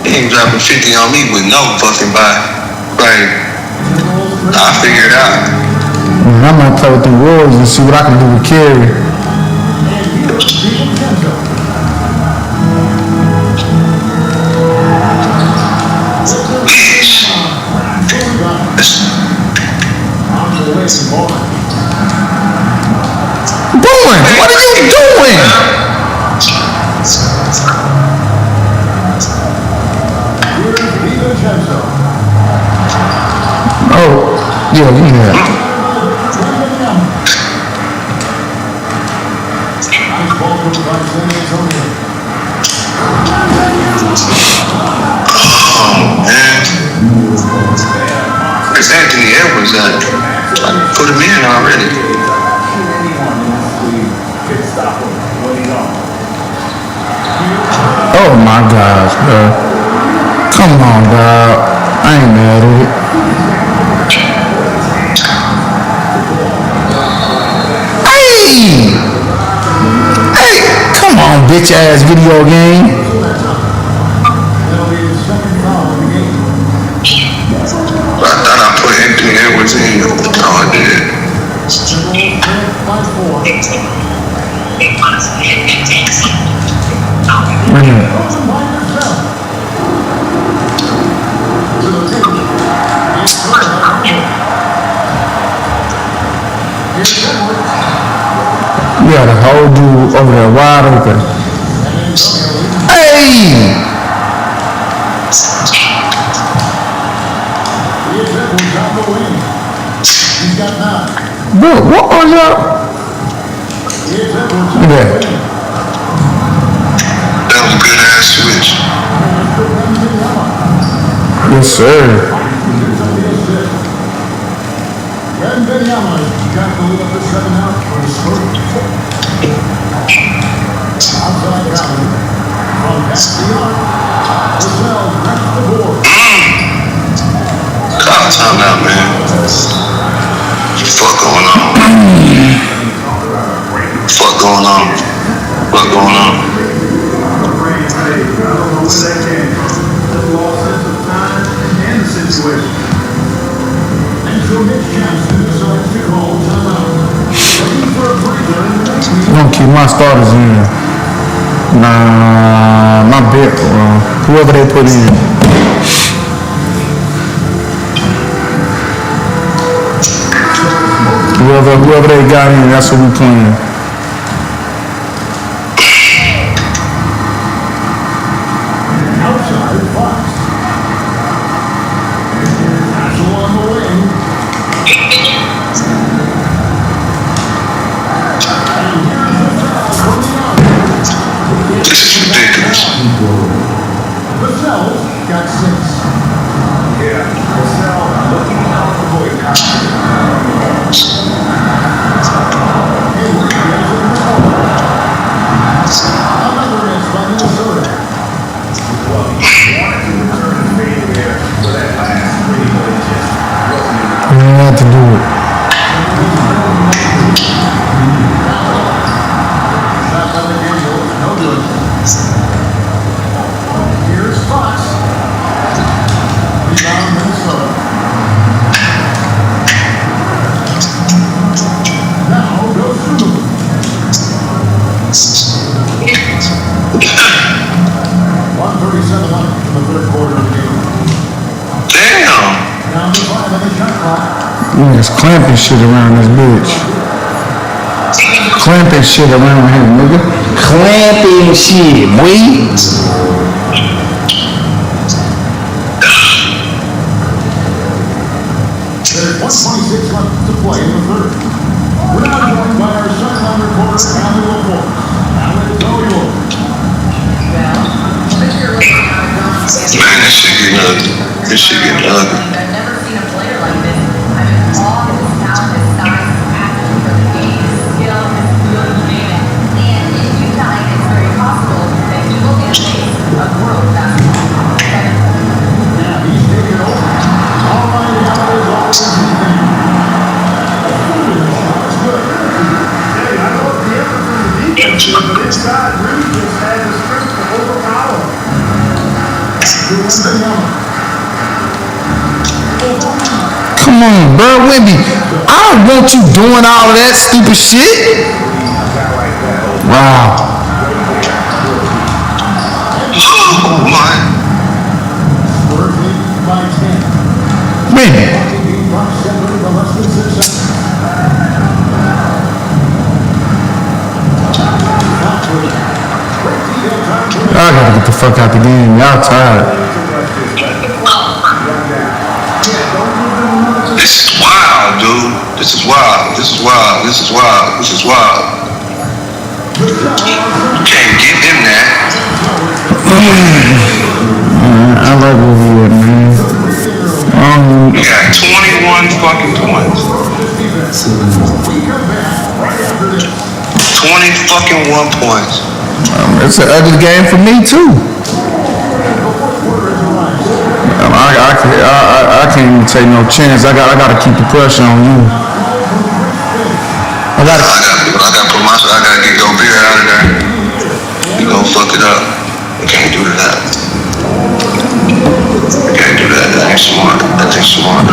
He ain't dropping 50 on me with no fucking body. Like, I'll figure it out. Man, I might play with the Warriors and see what I can do with Kerry. Doing? What are you doing? Oh, yeah. Oh, man. It's Anthony Edwards. I put him in already. Oh my gosh, bro. Come on, dog. I ain't mad at it. Hey! Hey! Come on, bitch ass video game. I thought I put Anthony Edwards in. Oh, I did. We got a whole dude over there wide open. Hey! Bro, what was that? Look at that. That was a good ass switch. Yes, sir. Call time out, man. Fuck going on? Fuck going on? What going on? I'm gonna keep my starters in. Nah, my bet, whoever they put in. Whoever they got in, that's what we playing. This is ridiculous. Got 6. Yeah, looking out for You had to do it. Here's Fox. Rebound Minnesota. Now goes through. 137 left in the third quarter of the game. Damn. Down to 5 on the shot clock. Niggas clamping shit around this bitch. Clamping shit around here, nigga. Clamping shit, boy. There's 1:26 left to play in the third. We're now joined by our sideline reporter, Allie LaForce. Allie, it's all yours. Man, this shit getting ugly. This shit getting ugly. I've never seen a player like this. I'm in awe of his talent, his size, his passion for the game, his skill, his skill, you name it. And in Utah, it's very possible that he will be a face of world basketball. Yeah, he's taking over. All right, now there's always his thing. That's good. Hey, I love the effort from the defense, but inside really just had the strength to overpower. Come on, bro, Wimby. I don't want you doing all of that stupid shit. Wow. Oh my. Wimby. I gotta get the fuck out the game. Y'all tired. This is wild, dude. This is wild. This is wild. This is wild. This is wild. You can't give him that. I like where we at, man. You got 21 fucking points. 20 fucking 1 points. It's an ugly game for me too. I can't even take no chance. I gotta keep the pressure on you. I gotta put my. I gotta get Gobert out of there. You gonna fuck it up. I can't do that. I can't do that. That ain't smart. That ain't smart.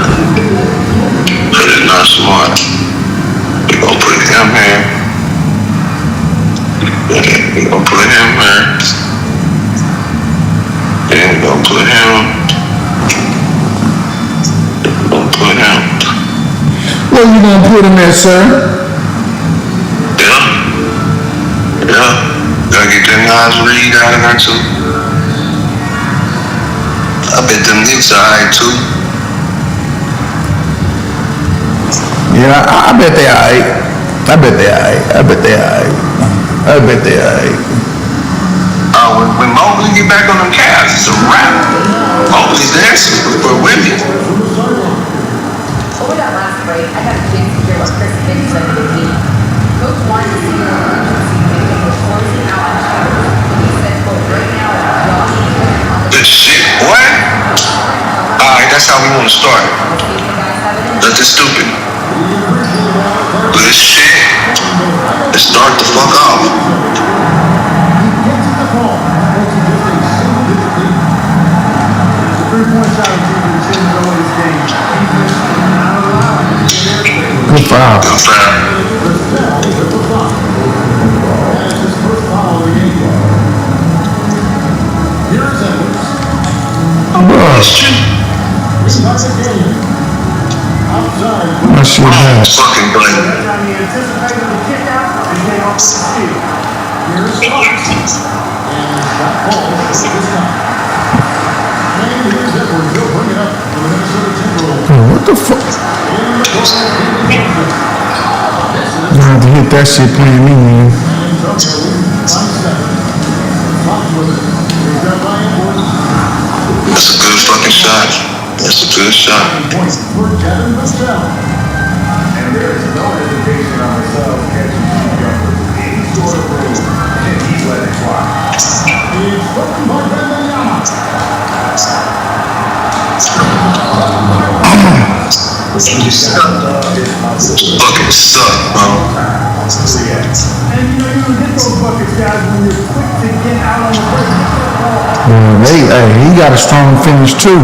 That is not smart. We gonna put him here. We gonna put him here. Then we gonna put him. Put him. Where you gonna put him at, sir? Yeah. Gotta get them guys Reed out of there too. I bet them Knicks are alright too. Yeah, I bet they alright. I bet they alright. When Mobley get back on them Cavs, it's a wrap. Mobley's dancing for women. Over that last break, I had a chance to hear what Chris Finch said to the team. Coach wanted to see the urgency making was closing out on shooters. He said, quote, right now, Josh is on the... This shit, what? Alright, that's how we want to start. That's just stupid. Good shit. Let's start the fuck off. Good foul. Good foul. That's your bad. Fucking blame. What the fuck? You have to hit that shit playing me, man. That's a good fucking shot. That's a good shot. And there is no hesitation on the sub catching two jumpers. Any sort of room, and he's let it fly. It's fucking Fucking suck, bro. And you know, you can hit those buckets, guys, when you're quick to get out on the break. He got a strong finish too.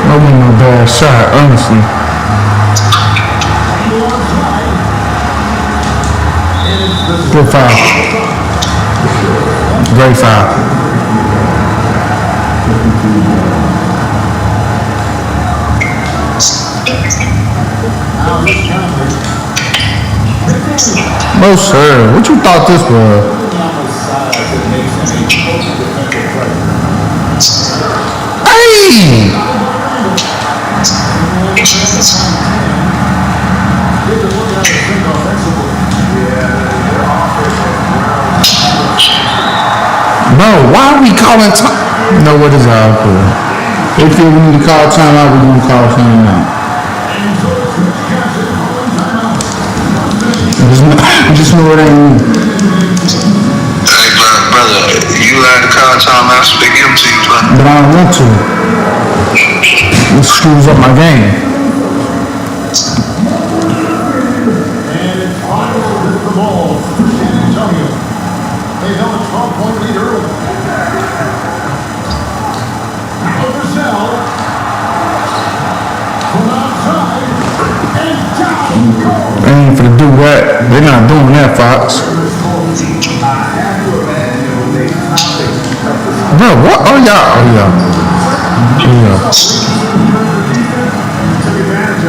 That wasn't no bad shot, honestly. Good foul. Great foul. No, sir. What you thought this was? Hey! Bro, why are we calling time? No, what is our call? If we need to call time out, we're going to call time out. Just know what I mean. Hey, brother, you had to call time out, so they give them to you, brother. But I don't want to. It screws up my game. And it's Otto with the ball for San Antonio. They held a 12-point lead early. Now Brazil from outside and down goes. They ain't finna do that. They're not doing that, Fox. Bro, what? Oh, yeah. Oh, yeah.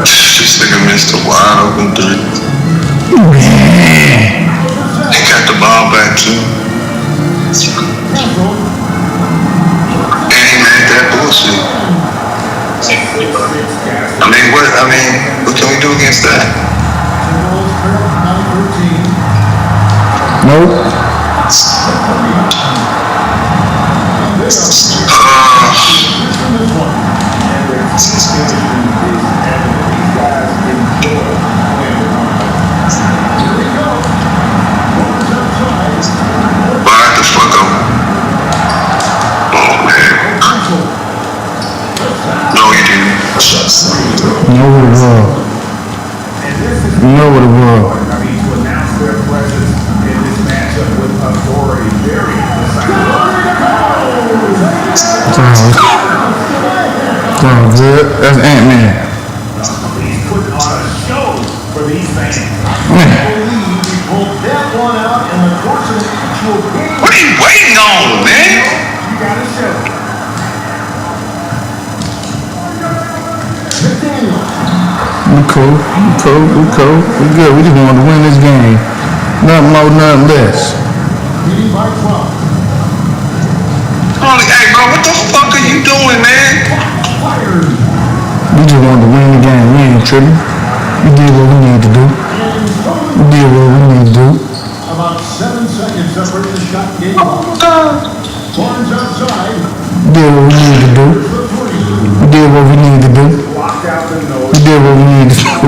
This nigga missed a wide open three. He got the ball back too. And he made that bullshit. What can we do against that? Nope. Back the fuck up. Oh man. No, you didn't. Know what it was. Know what it was. I mean, to announce their presence in this matchup with authority, very Sounds good. That's Ant-Man. He's putting on a show for these fans. Man. I believe he pulled that one out in the course of an actual game. What are you waiting on, man? You gotta show. We cool. We good. We just wanted to win this game. Nothing more, nothing less. Leading by 12. Hey, bro, what the fuck are you doing, man? We just wanted to win the game. We ain't tripping. We did what we need to do. About 7 seconds separate the shot game. Barnes outside. Did what we need to do. Locked out the nose. We did what we needed to do.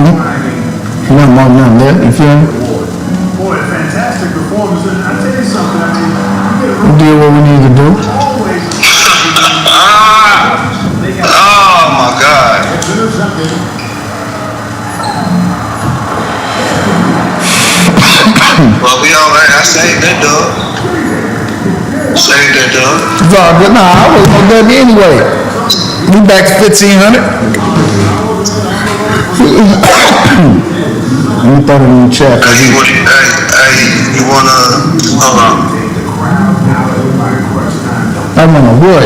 Nothing more, nothing less. You feel me? Boy, fantastic performance. And I tell you something, I mean, you We did what we needed to do. always Oh my God. it's intercepted. Well, we all right. I saved that dog. It's all good. Nah, I was gonna bet me anyway. We back to 1,500. Let me throw it in the chat. Hey, you wanna hold on? I wanna what?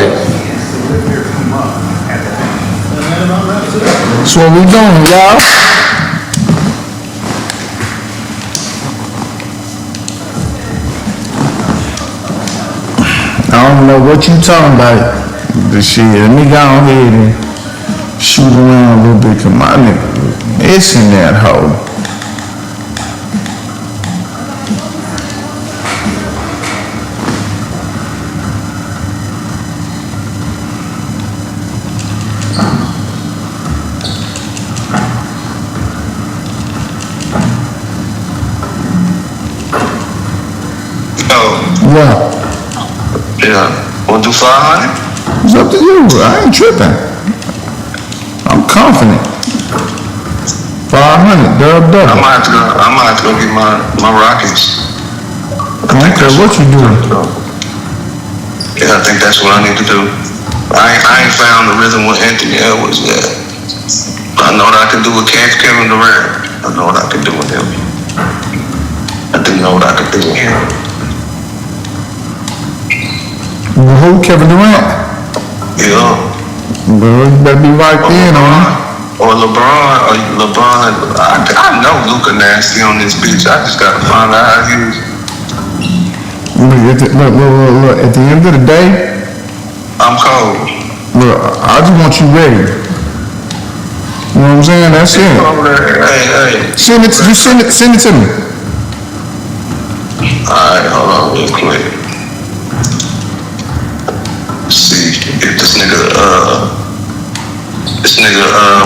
That's what we doing, y'all. I don't know what you talking about. But shit, let me go ahead and shoot around a little bit, cause my nigga, it's in that hole. Yeah. Yeah. Wanna do 500? It's up to you. I ain't tripping. I'm confident. 500, double. I might have to go get my Rockets. I don't care what you doing. Yeah, I think that's what I need to do. I ain't found the rhythm with Anthony Edwards yet. But I know what I can do with Kevin Durant. I know what I can do with him. I didn't know what I could do with him. Who, Kevin Durant? Yeah. Bro, you better be right in on him. Or LeBron. I know Luka nasty on this bitch. I just gotta find out how he is. Look, at the end of the day, I'm cold. look, I just want you ready. You know what I'm saying? That's it. Hey. Send it to me. Alright, hold on real quick. See if this nigga,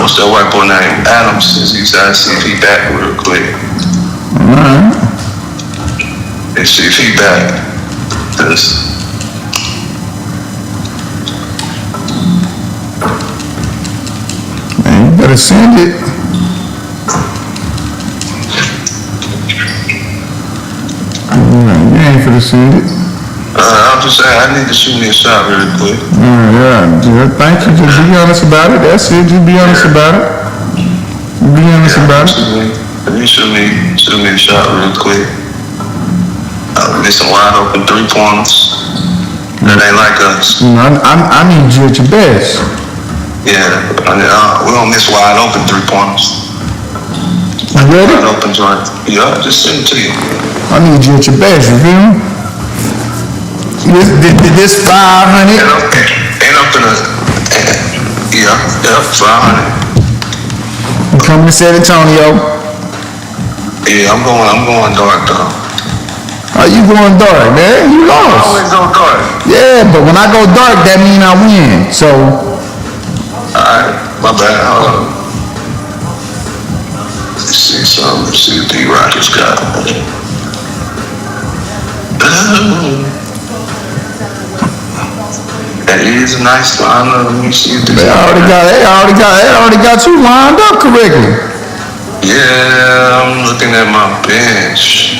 what's that white boy name? Adams, he's trying to see if he back real quick. Alright. Let's see if he back. Man, you better send it. You ain't finna send it. I'm just saying, I need to shoot me a shot really quick. Yeah, thank you. Just be honest about it. That's it. Just be honest about it. Be honest about it. Let me shoot me a shot real quick. Get some wide open 3-pointers. That ain't like us. I need you at your best. Yeah, we don't miss wide open 3-pointers. You ready? Wide open joint. Yeah, just send it to you. I need you at your best, you feel me? This 500. Ain't up to the, yeah, 500. I'm coming to San Antonio. Yeah, I'm going dark though. Are you going dark, man? You I lost. always go dark. Yeah, but when I go dark, that mean I win. So. Alright, my bad. Hold on. Let's see something. Let's see what the Rockets got. That is a nice lineup. Let me see if They already got you lined up correctly. Yeah, I'm looking at my bench.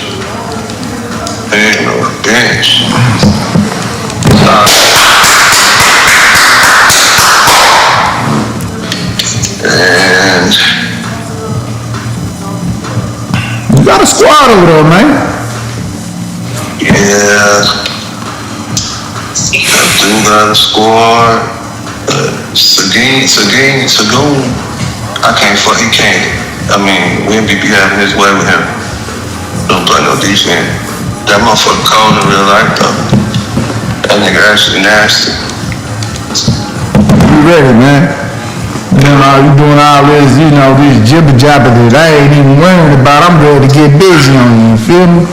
Ain't no bench. And you got a squad over there, man. yeah. I do got a squad. Sagoon. He can't. I mean, Wimby be having his way with him. Don't play no defense. That motherfucker cold in real life though. That nigga actually nasty. You ready, man? You doing all this, this jibber jabber that I ain't even worried about. I'm ready to get busy on you, you feel me?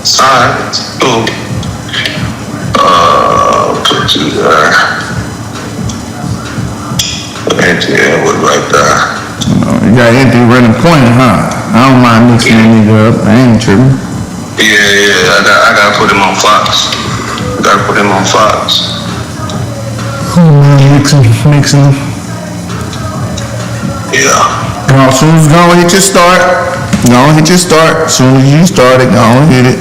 Alright. Cool. Put you there. Anthony Edwards right there. You got Anthony running point, huh? I don't mind mixing that nigga up. I ain't tripping. Yeah. I gotta put him on Fox. Mixing. Yeah. As soon as you go hit your start. As soon as you start it, go hit it.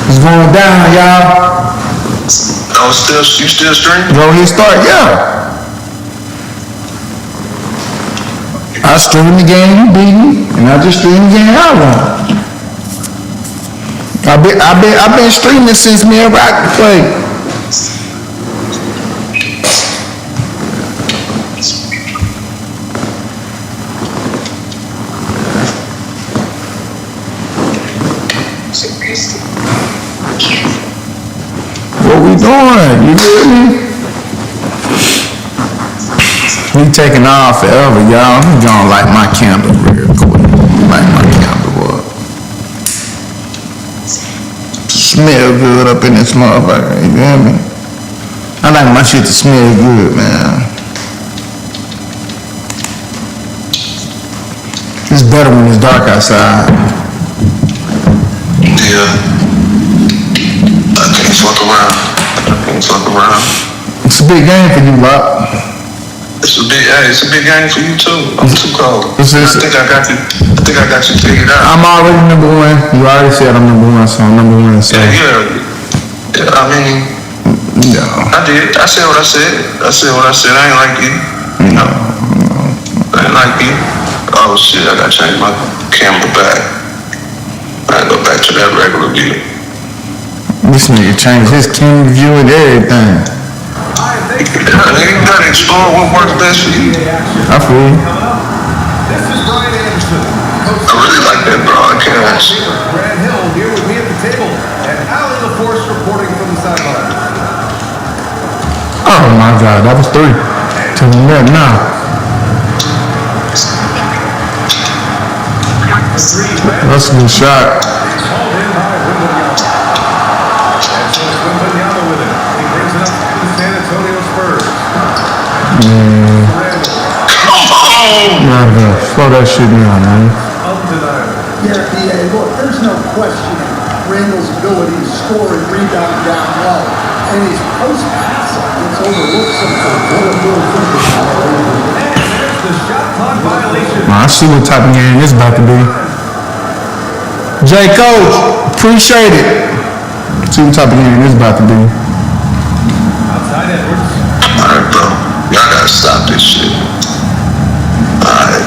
It's going down, y'all. Oh, you still streaming? Go hit start, yeah. I stream the game you beat me, and I just stream the game I won. I've been streaming since me and Rock played. What we doing? You hear me? We taking off forever, y'all. I'm gonna light my candle real quick. Light my candle up. Smell good up in this motherfucker, you hear me? I like my shit to smell good, man. It's better when it's dark outside. Yeah. I can't fuck around. It's a big game for you, Rock. It's a big game for you too. I'm too cold. I think I got you figured out. I'm already number one. You already said I'm number one, so I'm number one. So. Yeah. I mean, no. I did. I said what I said. I ain't like you. No. I ain't like you. Oh shit! I gotta change my camera back. I go go back to that regular view. This nigga changed his team view and everything. Yeah, nigga, you gotta explore what works best for you. I feel you. This is Brian Anderson. I really like that broadcast. Grant Hill here with me at the table, and Allie LaForce reporting from the sideline. Oh my God, that was 3. Tell me that now. That's a good shot. Called in by Wembanyama. And so it's Wembanyama with it. He brings it up to the San Antonio Spurs. Yeah, slow that shit down, man. Undeniable. Yeah, look, there's no question Randall's ability to score and rebound down low. And his post-passing gets overlooked sometimes. And there's the shot clock violation. I see what type of game this about to be. J. Coach, appreciate it. See what type of game this about to be. Outside Edwards. Alright, bro. Y'all gotta stop this shit. Alright.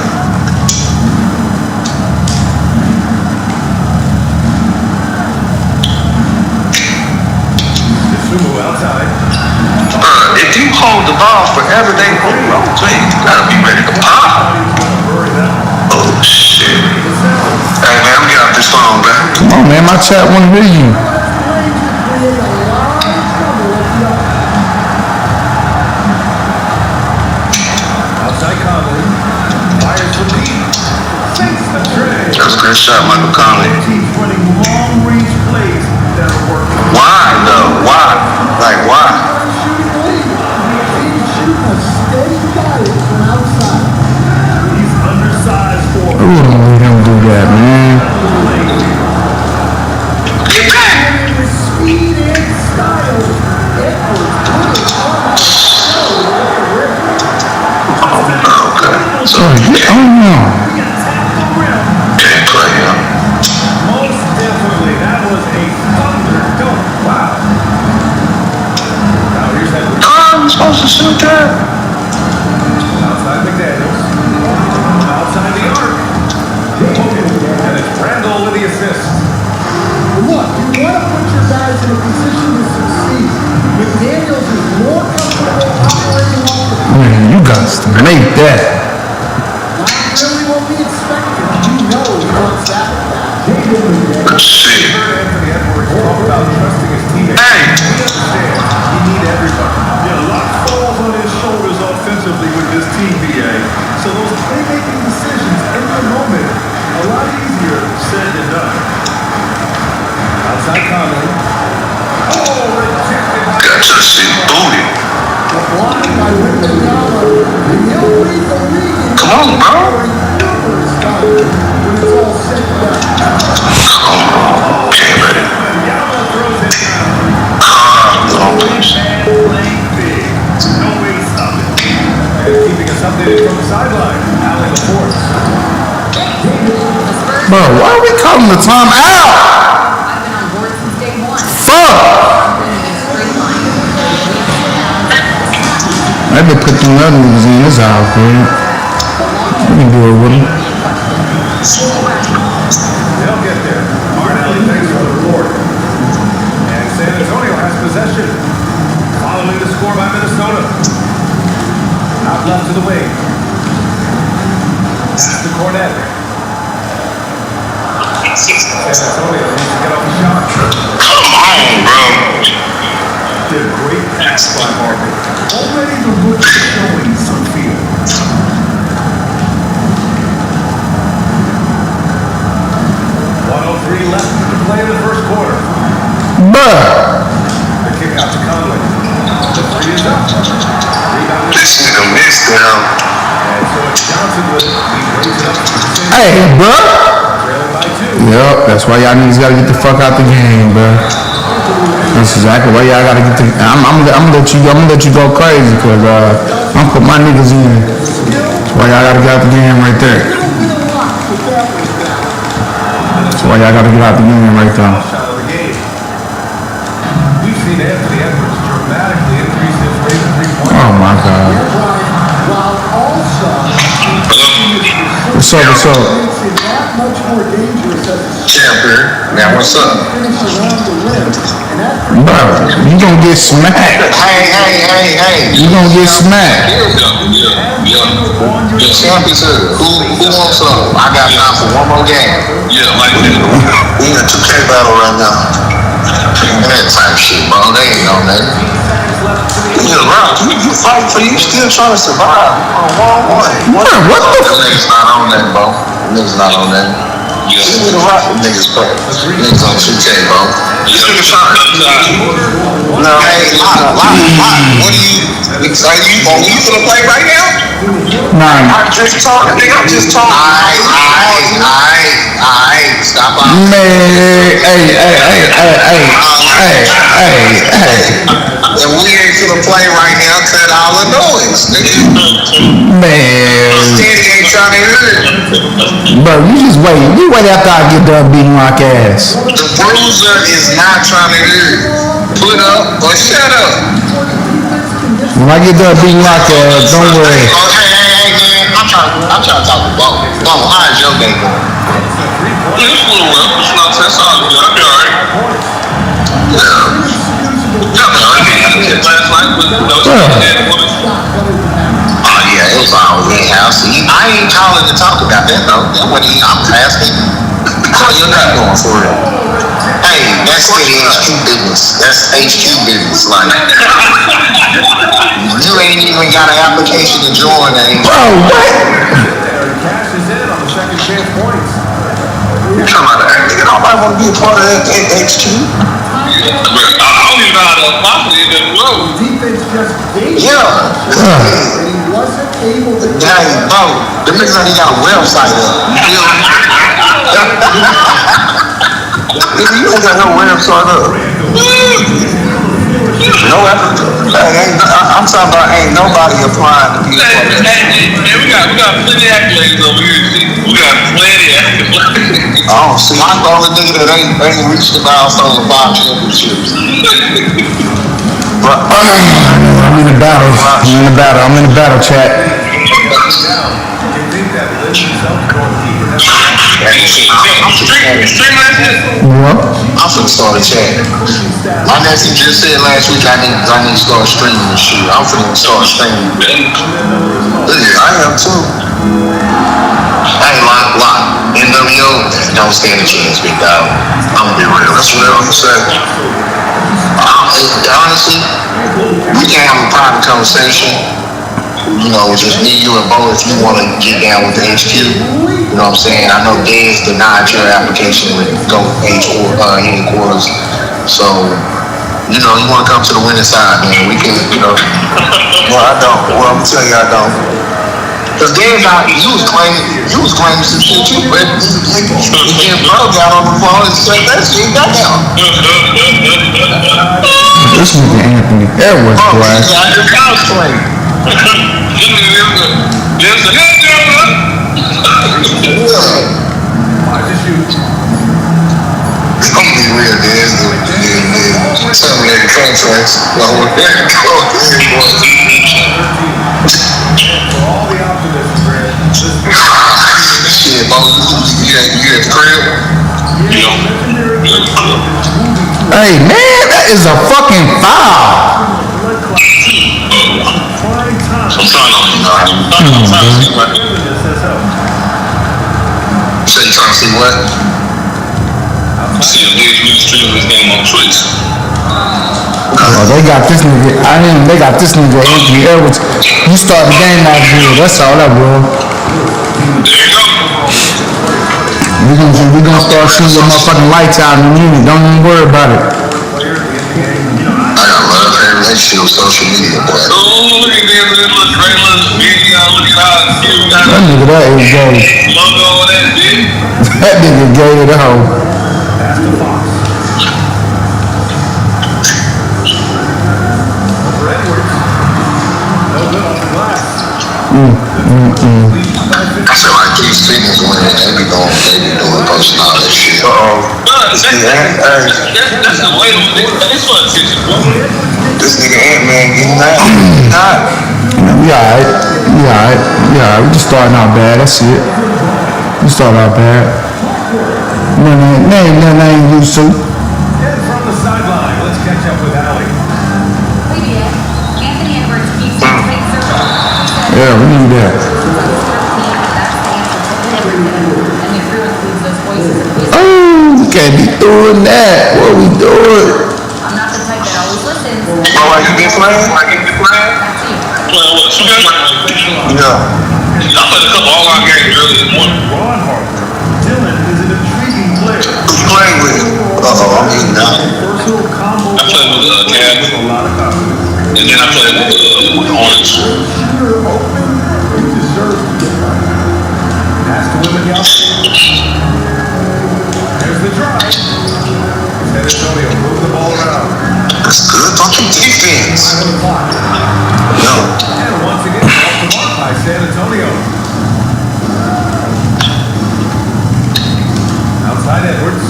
Sumo outside. If you hold the ball forever, they hold the wrong way. You gotta be ready to pop. Oh, shit. Hey, man, we got this phone, man. Come on, man. My chat want to hear you. Outside Conley. Fires from deep. Sinks the tray. That's a good shot, Michael Conley. Teams running long-range plays that are working. Why, though? Why? Like, why? He's undersized for Ooh, let him do that, man. Get back! Speed and style. Okay. So, Oh, no. can't play him. most definitely. That was a thunder dunk. Wow. Now here's Edwards. I'm supposed to shoot that. Outside McDaniels. Outside the arc. And it's Randall with the assist. Look, you want to put your guys in a position to succeed. McDaniels is more comfortable operating off the field. Man, you got to make that. Not really what we expected. You know he wants that. Good shit. Anthony Edwards talk about trusting his teammates. Hey! He understands he needs everybody. Yeah, a lot falls on his shoulders offensively with this team, BA. So those playmaking decisions in the moment, a lot easier said than done. Outside Conley. Oh, rejected by Got your shit booted. The block by Wembanyama, and he'll lead the league. Come on, bro. Numerous times when it's all said and done. Can't let it. Yama throws it down. Long place. And playing big. No way to stop it. And keeping us updated from the sideline, Allie LaForce. Bro, why are we calling the time out? I've been on board since day one. Fuck! I better put them other niggas in this house, man. We can do it with them. They'll get there. Martinelli thanks for the report. And San Antonio has possession. Following the score by Minnesota. Out left to the wing. Pass to Cornette. San Antonio needs to get off the shot. Come on, bro. Did a great pass by Martin. Already the rookie showing some feel. 1:03 left to play in the first quarter. Bruh! The kick out to Conley. The three is up. Rebound is This nigga missed him. and so it's Johnson with it. He brings it up to the same. Hey, bruh! Trailing by 2. Yep, that's why y'all niggas gotta get the fuck out the game, bruh. That's exactly why y'all gotta get the. I'm gonna let you go crazy, cause I'm put my niggas in. That's why y'all gotta get out the game right there. That's why y'all gotta get out the game right there. Shot of the game. We've seen Anthony Edwards dramatically increase his rate of three-point. Oh my God. While also What's up? What's up? makes it that much more dangerous as a Champ here. Now what's up? finish around the rim, and that Bro, you gonna get smacked. Hey. You gonna get smacked. The champ is here. Who wants some? I got time for one more game. Yeah, like that. We in a 2K battle right now. That type shit, bro. They ain't on that. Yeah, bro. You fight for you still trying to survive on 1-on-1. Bro, what the Them niggas not on that, bro. Them niggas not on that. Yeah, we the rock niggas, bro. Niggas on 2K, bro. This nigga trying to. No, hey, Lot. What are you finna play right now? Nah. I'm just talking, nigga. I'm just talking. Aight. Stop out. Man, hey. And we ain't finna play right now, cut all the noise, nigga. Man. Steady ain't trying to hear it. Bro, you just wait. You wait after I get done beating Rock ass. The bruiser is not trying to hear it. Put up or shut up. When I get done beating Rock ass, don't worry. Hey, man. I'm trying to talk to Bo. Bo, how's your day going? It's a little rough. It's not that solid. I'll be alright. Yeah. Last night was, oh yeah, it was all in house. I ain't calling to talk about that though. That wasn't even, I'm asking. How your night going for real? Hey, that's the HQ business. That's HQ business. Like, you ain't even got an application to join that. Bro, what? You're talking about that. Nigga, nobody want to be a part of that HQ. I don't even know how to possibly in the room. defense just gave Yeah. and he wasn't able to Dang, bro, the niggas ain't got a website up. You feel me? Nigga, you ain't got no website up. No I'm talking about ain't nobody applying to be a part of that. Hey, we got plenty of accolades over here. We got plenty of accolades. Oh, see, I'm the only nigga that ain't reached the milestone of 5 championships. But, I'm in the battle chat. What? I'm finna start a chat. My nephew just said last week I need to start streaming this shit. I'm finna start streaming. Yeah, I am too. Hey, lock. NWO, don't stand a chance, big dog. I'm gonna be real. That's real. I'm saying. Honestly, we can have a private conversation. You know, just me, you, and Bo, if you want to get down with the HQ. You know what I'm saying? I know Dez denied your application with GOAT headquarters. So, you know, you want to come to the winning side, man. We can, you know. Well, I don't. Well, I'm going to tell you I don't. Because Dez, you was claiming some shit too, but then Bro got on the phone and said that shit back out. This nigga Anthony Edwards, boy. I just cosplay. I'm gonna be real, Dez. Terminated contracts. Shit, Bo, you at the crib? Yeah. Hey, man, that is a fucking foul. I'm trying to see what? You say you trying to see what? See if Dez really streaming this game on Twitch. Well, they got this nigga Anthony Edwards. You start the game off good. That's all that was. There you go. We gonna start shooting your motherfucking lights out in a minute. Don't even worry about it. I got love and relationship with social media, boy. Oh, look at this little trailer video. Look at how cute that That nigga, that is gay. logo on that bitch. That nigga gay as hell. I feel like these fitness women, they be doing posting all that shit. That's the way it's for attention. This nigga Ant-Man getting that. We alright. We just starting out bad. That's it. We starting out bad. Man, that ain't nothing I ain't used to. And from the sideline, let's catch up with Allie. Anthony Edwards keeps a tight circle. Yeah, we need that. Oh, we can't be doing that. What we doing? I'm not the type that always listens. Oh, like you been playing? Back to you. Playing what? Super? Yeah. I played a couple all-out games early this morning. Ron Harper. Dylan is an intriguing player. Who you playing with? Uh-oh, I'm eating now. Versatile combo. I played with Cavs. With a lot of confidence. And then I played with the Hornets. Shooter open. He deserves to get right. Pass to Wembanyama. There's the drive. San Antonio move the ball around. That's good. Don't you defense. On the clock. No. And once again, off the mark by San Antonio. Outside Edwards.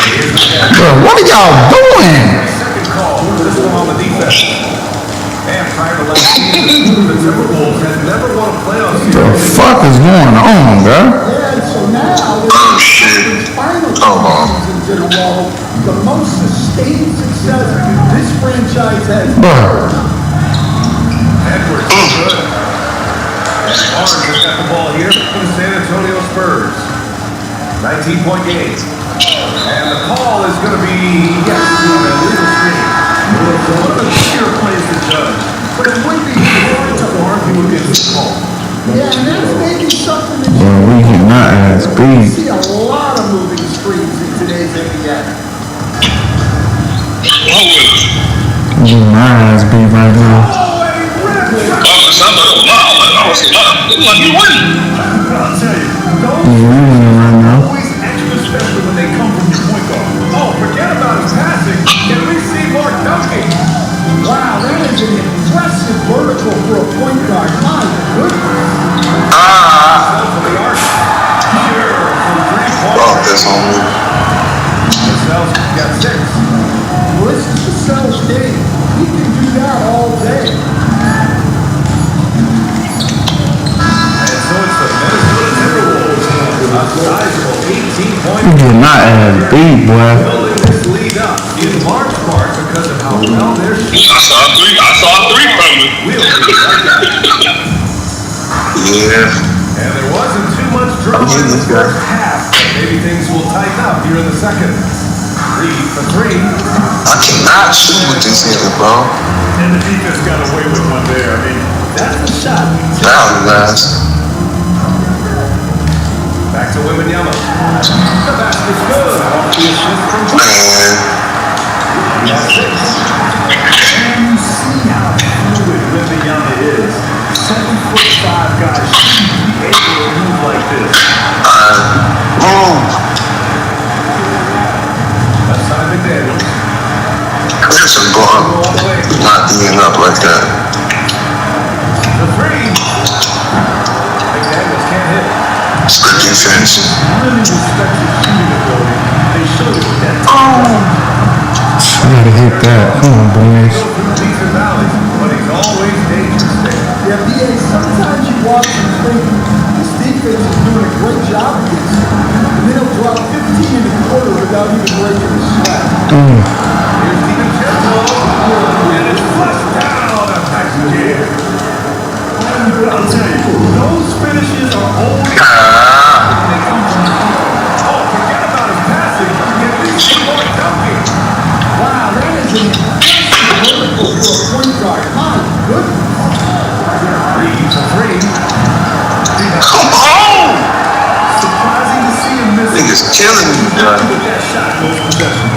Here's the catch. Bro, what are y'all doing? Second call. This one on the defense. And prior to last season, the Timberwolves had never won a playoff The series. fuck is going on, bro? Yeah, and so now, Oh, shit. final Come on. seasons in a row, the most sustained success this franchise has. Bro, Edwards is good. And Barnes has got the ball here for the San Antonio Spurs. 19-point game. And the call is going to be, yes, an illegal screen. One of the clear plays to judge. But it would be hard to argue against the call. Yeah, and that's maybe something that bro, we cannot ask you beat. see a lot of moving screens in today's NBA. You my ass beat right now. Oh, and he ripped. I was like, you winning. I'll tell you, those You winning right now. always extra special when they come from your point guard. Oh, forget about his passing. Can we see more dunking? Wow, that is an impressive vertical for a point guard. My goodness. Up for the arc. Sure, from 3 points. Oh, that's on me. Lascelles got 6. Well, this is the Cells game. He can do that all day. And so it's the Minnesota Timberwolves. A sizable 18-point You cannot ask beat, boy. building this lead up in large part because of how well they're shooting. I saw three coming. We'll be right back. Yeah. And there wasn't too much drama in the first half. Maybe things will tighten up here in the second. Reed for 3. I cannot shoot with this nigga, bro. And the defense got away with one there. I mean, that's the shot. Down, guys. Back to Wembanyama. The basket's good. Off the assist from Brown. Man. That's 6. And you see how fluid Wembanyama is. 7'5" guys shouldn't be able to move like this. Move. Left side McDaniels. There's a guard not being up like that. The 3. McDaniels can't hit. It's good defense. Really respect his shooting ability. They showed it with that. I gotta hit that. Come on, boys. Go through peaks and valleys, but he's always dangerous there. Yeah, BA, sometimes you watch and think this defense is doing a great job against him. And then he'll drop 15 in the quarter without even breaking a sweat. Here's Steven Temple, and it's flushed down a Tyson Kidd. I'll tell you, those finishes are always when they come from the top. Oh, forget about his passing. Get this more dunking. Wow, that is an impressive vertical for a point guard. My goodness. Reed for 3. Come on! Surprising to see him miss. Niggas killing me, bro. With that shot, those possessions.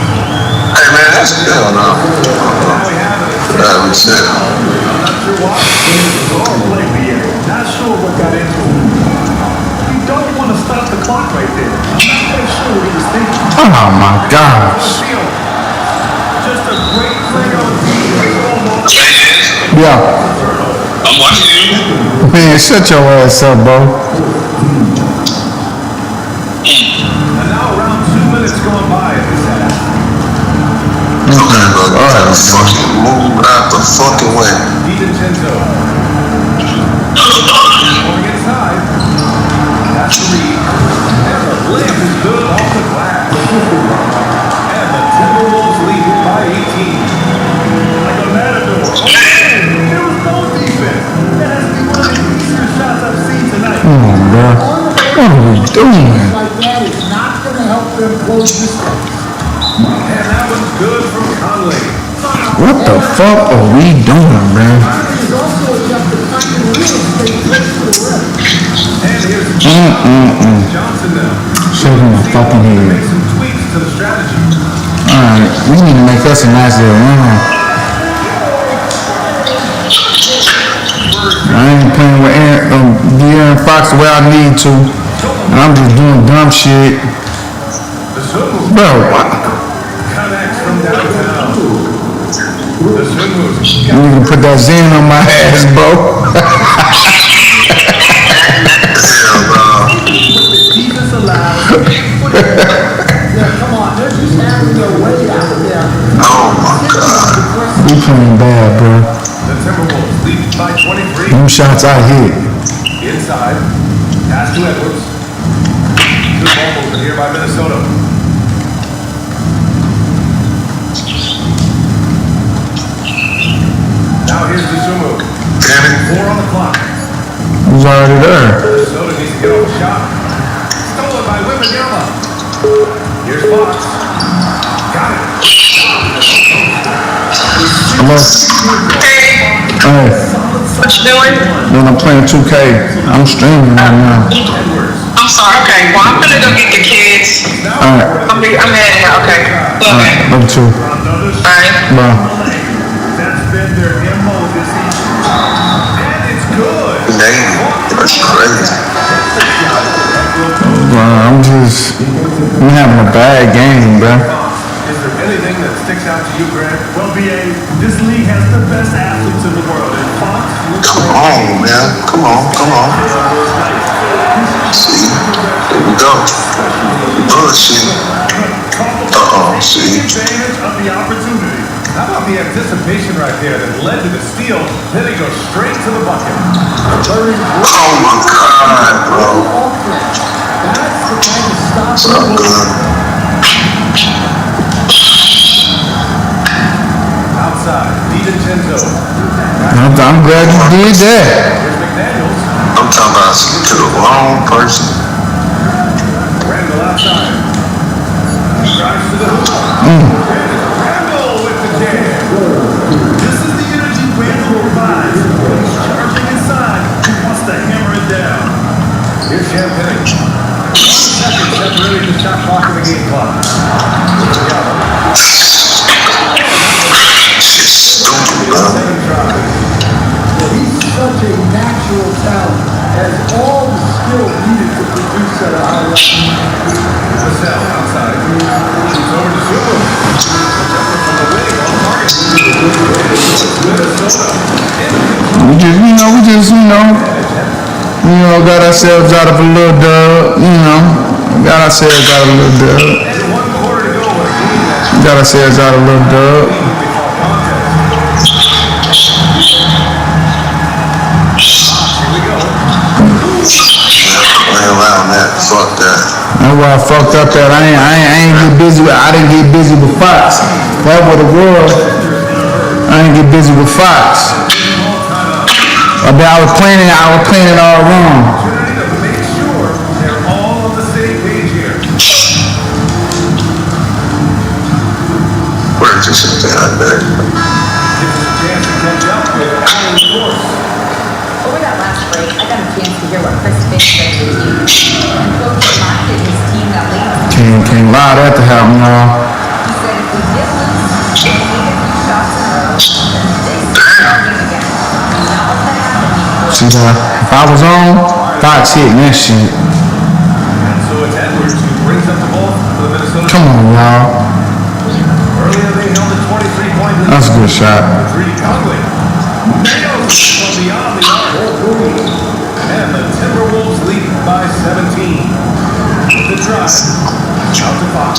Hey, man, that's hell no. Now we have it. That was it. I'm not sure why. Or lately, not sure what got into him. You don't want to stop the clock right there. I'm not quite sure what he was thinking. Oh my gosh. Just a great play on defense. Yeah. I'm watching you. Man, shut your ass up, bro. And now around 2 minutes going by in this half. Okay, bro. You gotta fucking move out the fucking way. DiVincenzo. Going inside. That's Reed. And the lays is good off the glass. And the Timberwolves lead by 18. Like a matador. Oh, there was no defense. That has to be one of the easier shots I've seen tonight. Come on, bro. What are we doing? Like that is not going to help them close this game. And that one's good from Conley. What the fuck are we doing, man? He's also adjusted time and real estate close to the rim. And here's Johnson now. Shaking my fucking Make head. some tweaks to the strategy. Alright, we need to make us a nice little run. I ain't playing with De'Aaron Fox the way I need to. And I'm just doing dumb shit. The Sumo Bro, connects from downtown. The Sumos you need to put that Zen on my ass, bro. Defense allowed. Yeah, come on. They're just having their way out there. Oh my God. We playing bad, bro. The Timberwolves lead by 23. Them shots I hit. Inside. Pass to Edwards. Good ball movement here by Minnesota. Now here's the Sumo. 4 on the clock. Who's already there? Minnesota needs to get off a shot. Stolen by Wembanyama. Here's Fox. Got it. Hello? Hey. What you doing? Then I'm playing 2K. I'm streaming right now. I'm sorry. Okay. Well, I'm gonna go get the kids. Alright. I'm heading out. Okay. Alright. Love you too. Alright. Bye. That's been their MO this season. And it's good. That's crazy. Bro, I'm having a bad game, bro. Is there anything that sticks out to you, Greg? Well, BA, this league has the best athletes in the world, and Fox looks Come on, man. Come on. See? Here we go. Bullshit. See? advantage of the opportunity. How about the anticipation right there that led to the steal, then he goes straight to the bucket. Oh my God, bro. That's the kind of stuff. So good. Outside, DiVincenzo. I'm glad you did that. Here's McDaniels. I'm talking about to the wrong person. Randall outside. He drives to the hoop. Randall with the jam. This is the energy Randall provides. He's charging inside. He wants to hammer it down. Here's Champagne. 1 second separating the shot clock and the game clock. Shit's stupid, bro. He's such a natural talent. Has all the skill needed to produce at a high level. Vassell outside. Shoots over to Schuler. Jumper from the wing on target. Minnesota. Got ourselves out of a little dub, got ourselves out of a little dub. And 1 quarter to go with a game that's Got ourselves out of a little dub. before contest. Here we go. Play around that. Fuck that. That's why I fucked up that. I didn't get busy with Fox. That what it was. I didn't get busy with Fox. I was playing it all wrong. Opportunity to make sure they're all on the same page here. Where's this shit at, man? Gives us a chance to catch up with Allen Force. Over that last break, I got a chance to hear what Chris Finch said to the team. And Coach reminded his team that late Can't allow that to happen, y'all. he said if we did lose and take a few shots in a row, then this is starting again. We know that happened. See that? If I was on, Fox hitting that shit. And so it's Edwards who brings up the ball for the Minnesota. Come on, y'all. Earlier they held a 23-point lead. That's a good shot. Three Conley. Nails from beyond the arc. And the Timberwolves lead by 17. With the drive. Out to Fox.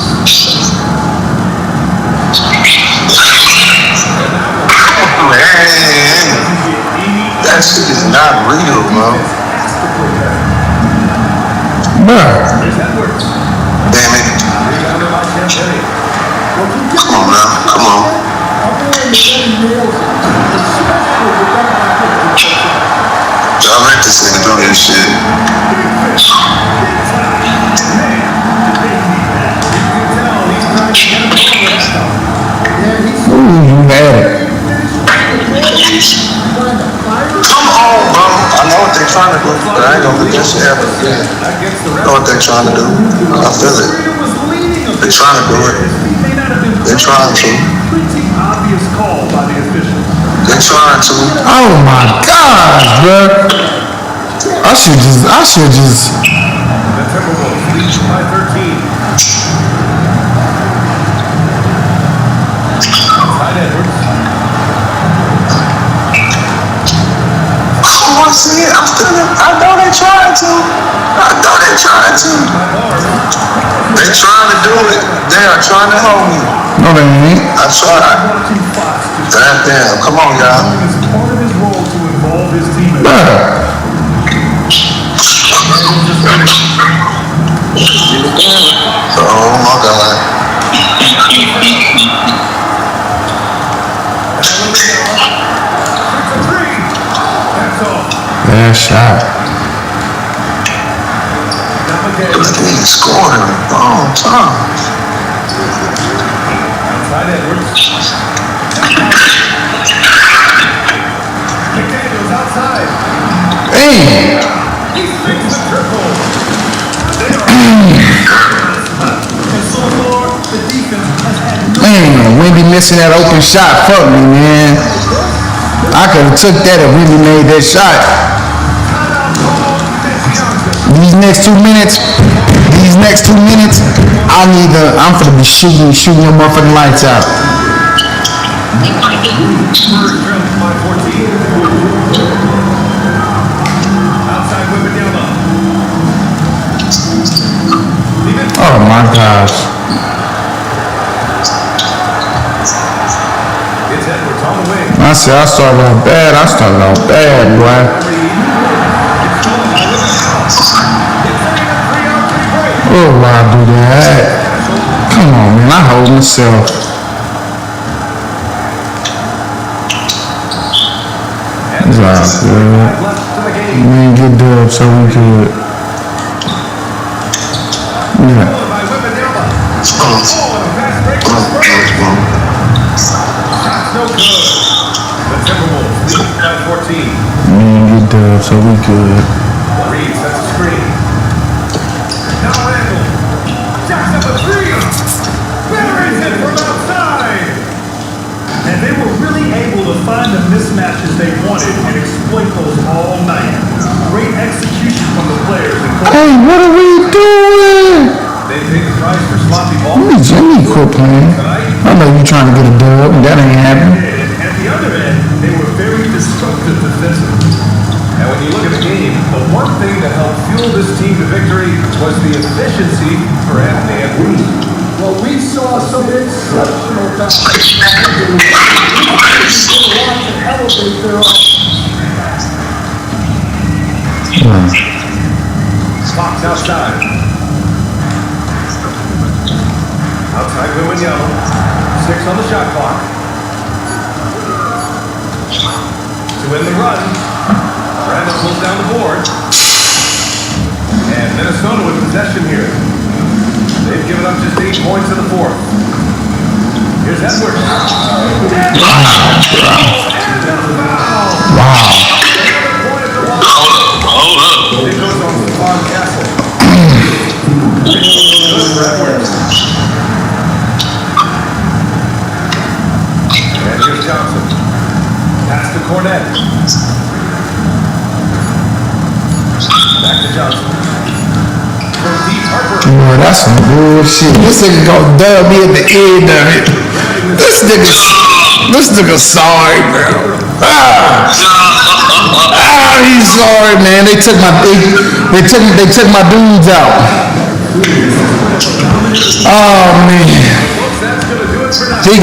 That shit is not real, bro. Bruh. Here's Edwards. that shit. Ooh, you had it. Come on, bro. I know what they're trying to do, but I ain't gonna let that shit happen again. I know what they're trying to do. I feel it. They're trying to do it. They're trying to. They're trying to. Oh my gosh, bro. I should just. The Timberwolves lead by 13. Outside Edwards. Oh, I see it. I'm feeling it. I know they're trying to. They're trying to do it. They are trying to hold me. No, they ain't. I tried. Damn. Come on, y'all. It's part of his role to involve his teammates. Bruh. Oh my God. Bad shot. Look at me scoring all the time. Outside Edwards. McDaniels outside. Hey. He makes the triple. And so far, the defense has had no. Man, we be missing that open shot. Fuck me, man. I could have took that and really made that shot. These next 2 minutes, I'm gonna be shooting your motherfucking lights out. Oh my gosh. I said I started off bad, boy. Oh, why I do that? Come on, man. I hold myself. It's all good. We didn't get dubbed, so we could. Yeah. We didn't get dubbed, so we could. Reed sets a screen. Now Randall. Jacks up a three. Buries it from outside. And they were really able to find the mismatches they wanted and exploit those all night. Great execution from the players. Hey, what are we doing? They paid the price for sloppy ball. Let me quit playing. I know you trying to get a dub, and that ain't happening. At the other end, they were very destructive defensively. And when you look at the game, the one thing that helped fuel this team to victory was the efficiency for Anthony Edwards. Well, we saw some exceptional Fox outside. Outside Wimanyama. 6 on the shot clock. To win the run. Brandon pulls down the board. And Minnesota with possession here. They've given up just 8 points in the fourth. Here's Edwards. Wow. Hold up. It goes on to Farm Castle. Good for Edwards. And here's Johnson. Pass to Cornette. Back to Johnson. From deep Harper. Boy, that's some bullshit. This nigga gonna dub me at the end of it. This nigga sorry, bro. He's sorry, man. They took my dudes out. Oh man. He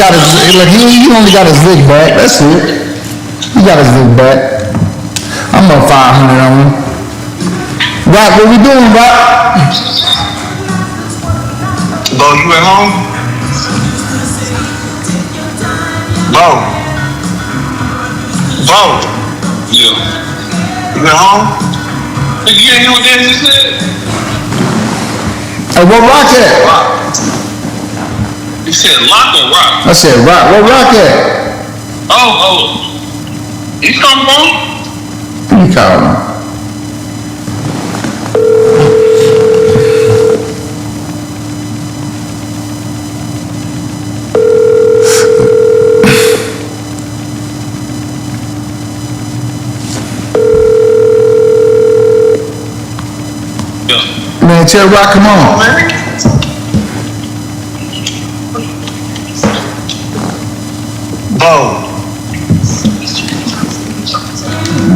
only got his lick back. That's it. He got his lick back. I'm up 500 on him. Rock, what we doing, Rock? Bo, you at home? Bo. Yeah. You at home? You can't hear what Dan just said? Hey, what rock at? He said lock or rock? I said rock. What rock at? Oh. He come from? Who you calling? Man, tell Rock, come on. Bo.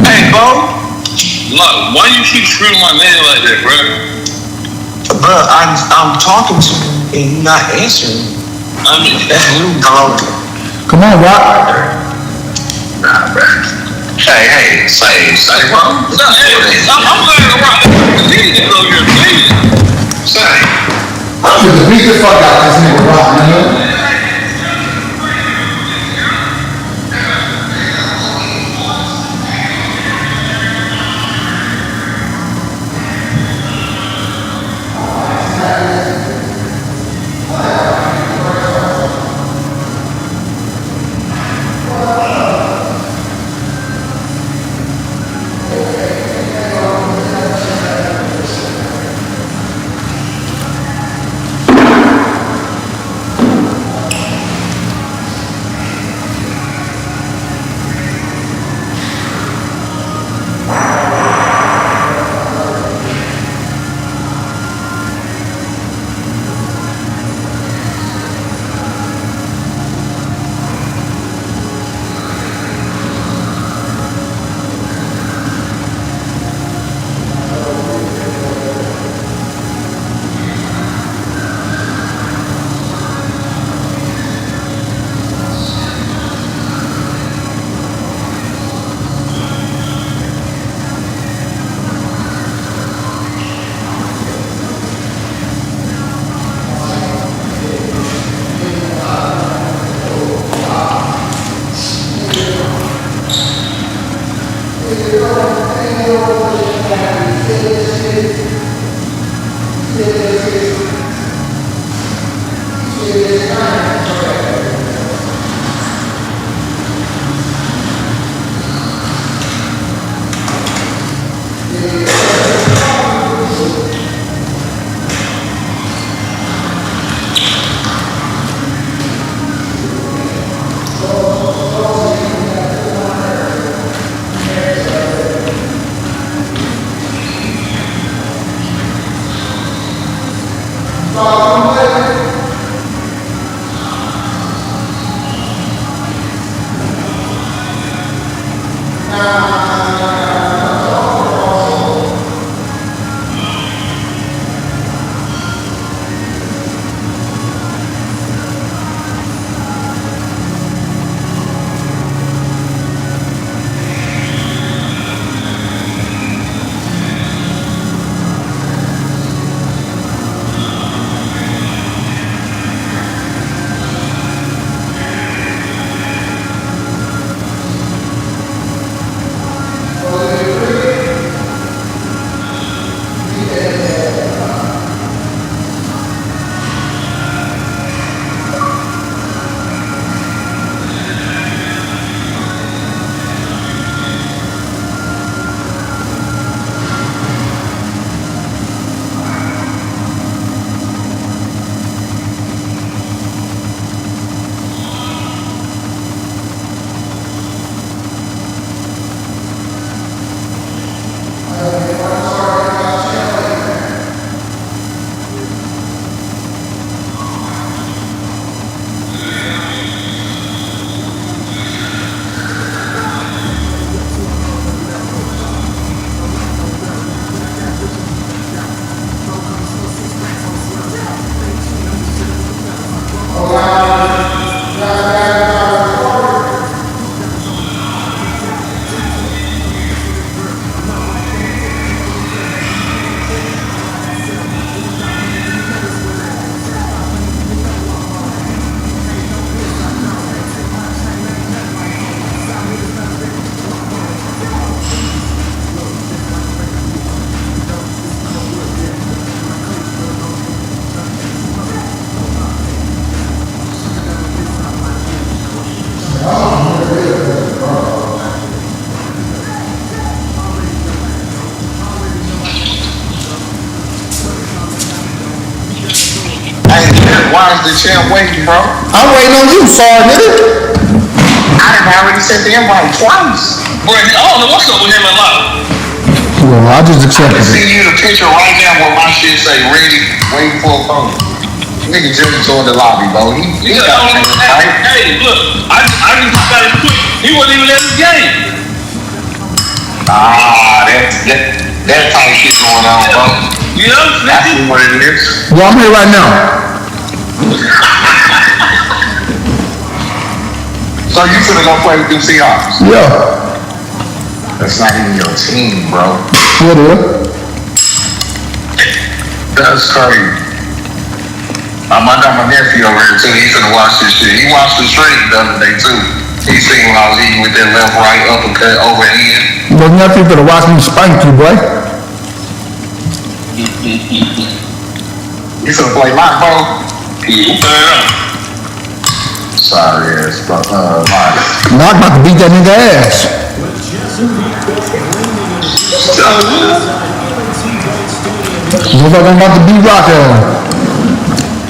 Hey, Bo. Look, why you keep screwing my name like that, bro? Bro, I'm talking to you and you're not answering. I mean, That's rude. Hello. Come on, Rock. Nah, bro. Hey, say, bro. I'm glad to rock. Please get over here, please. Say. I'm gonna beat the fuck out of this nigga Rock, man. Why is the champ waiting, bro? I'm waiting on you, sorry, nigga. I done already sent the invite twice. Bro, I don't know what's up with him and Locke. Well, I just I accepted can it. send you the picture right now where my shit say ready, waiting for a phone. Nigga just joined the lobby, bro. He got an invite. Hey, look, I just got it quick. He wasn't even at the game. That type shit going on, bro. You know, That's what it is. Well, I'm here right now. So you finna go play with them Seahawks? Yeah. That's not even your team, bro. What is? That's crazy. I got my nephew over here too. He's gonna watch this shit. He watched the stream the other day too. He seen when I was eating with that left, right, uppercut, overhand. There's nothing for to watch me spank you, boy. You finna play lock, bro? Sorry ass, bro. Lock. Now I'm about to beat that nigga ass. Look like I'm about to beat Rock out.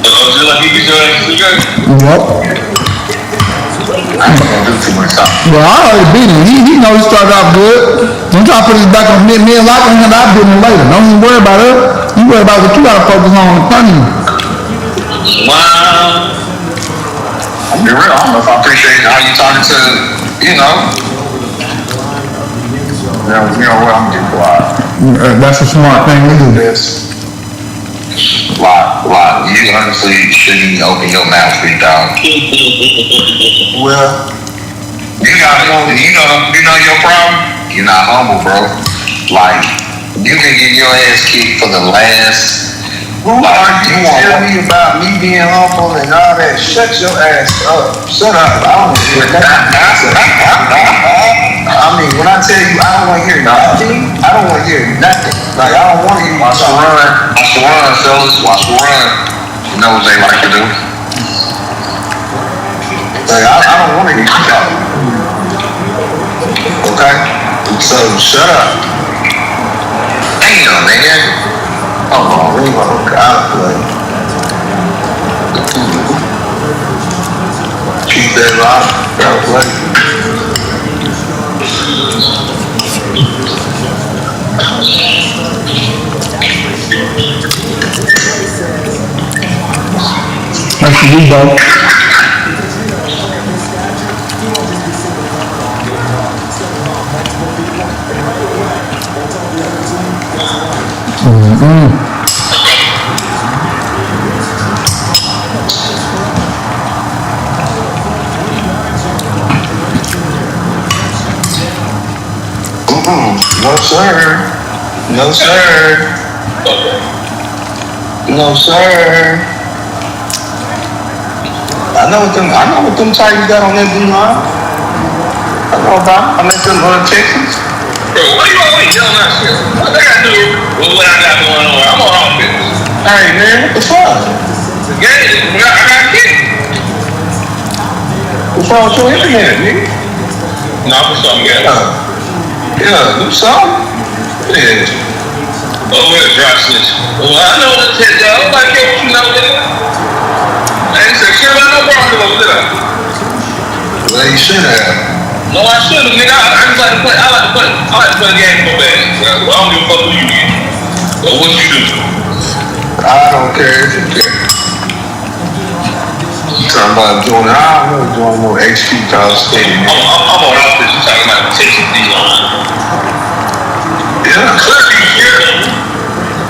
Just like he gets your ass to the game. Yep. I ain't gonna do too much talking. Well, I already beat him. He know he started off good. Don't try to put his back on me and Lock on him. I'll beat him later. Don't even worry about it. You worry about what you gotta focus on in front of you. Wow. I'm being real. I don't know if I appreciate how you talking to, you know. You know what? I'm getting quiet. That's a smart thing to do. This. Lot. You honestly shouldn't open your mouth, big dog. Well, you know your problem? You're not humble, bro. Like, you been getting your ass kicked for the last. Who are you telling me about me being humble and all that? Shut your ass up. Shut up. I don't hear nothing. I mean, when I tell you I don't want to hear nothing, I don't want to hear nothing. Like, I don't want to hear you. Watch the run, fellas. Watch the run. You know what they like to do. Like, I don't want to hear you talk. Okay? So, shut up. Damn, man. Hold on, leave on God play. Keep that lock, God play. That's the rebound. No sir. No sir. No sir. I know what them Titans got on that D-line. I know about. I met them Texans. Bro, why you always yelling that shit? What they gotta do with what I got going on? I'm on offense. Hey man, what the fuck? The game, I got kicked. What's wrong with your internet, nigga? No, for something, yeah. Yeah, do something. Yeah. Oh, we're a drop snitch. Well, I know what it is, y'all. Nobody care what you know, nigga. I ain't say shit about no Broncos, did I? Well, you should have. No, I shouldn't, nigga. I just like to play. I like to play the game so bad. Well, I don't give a fuck who you get. Or what you do. I don't care if you care. Talking about doing it. I don't know doing no HP College Stadium. I'm on offense. You talking about Texas D-line. Yeah. Clearly, here.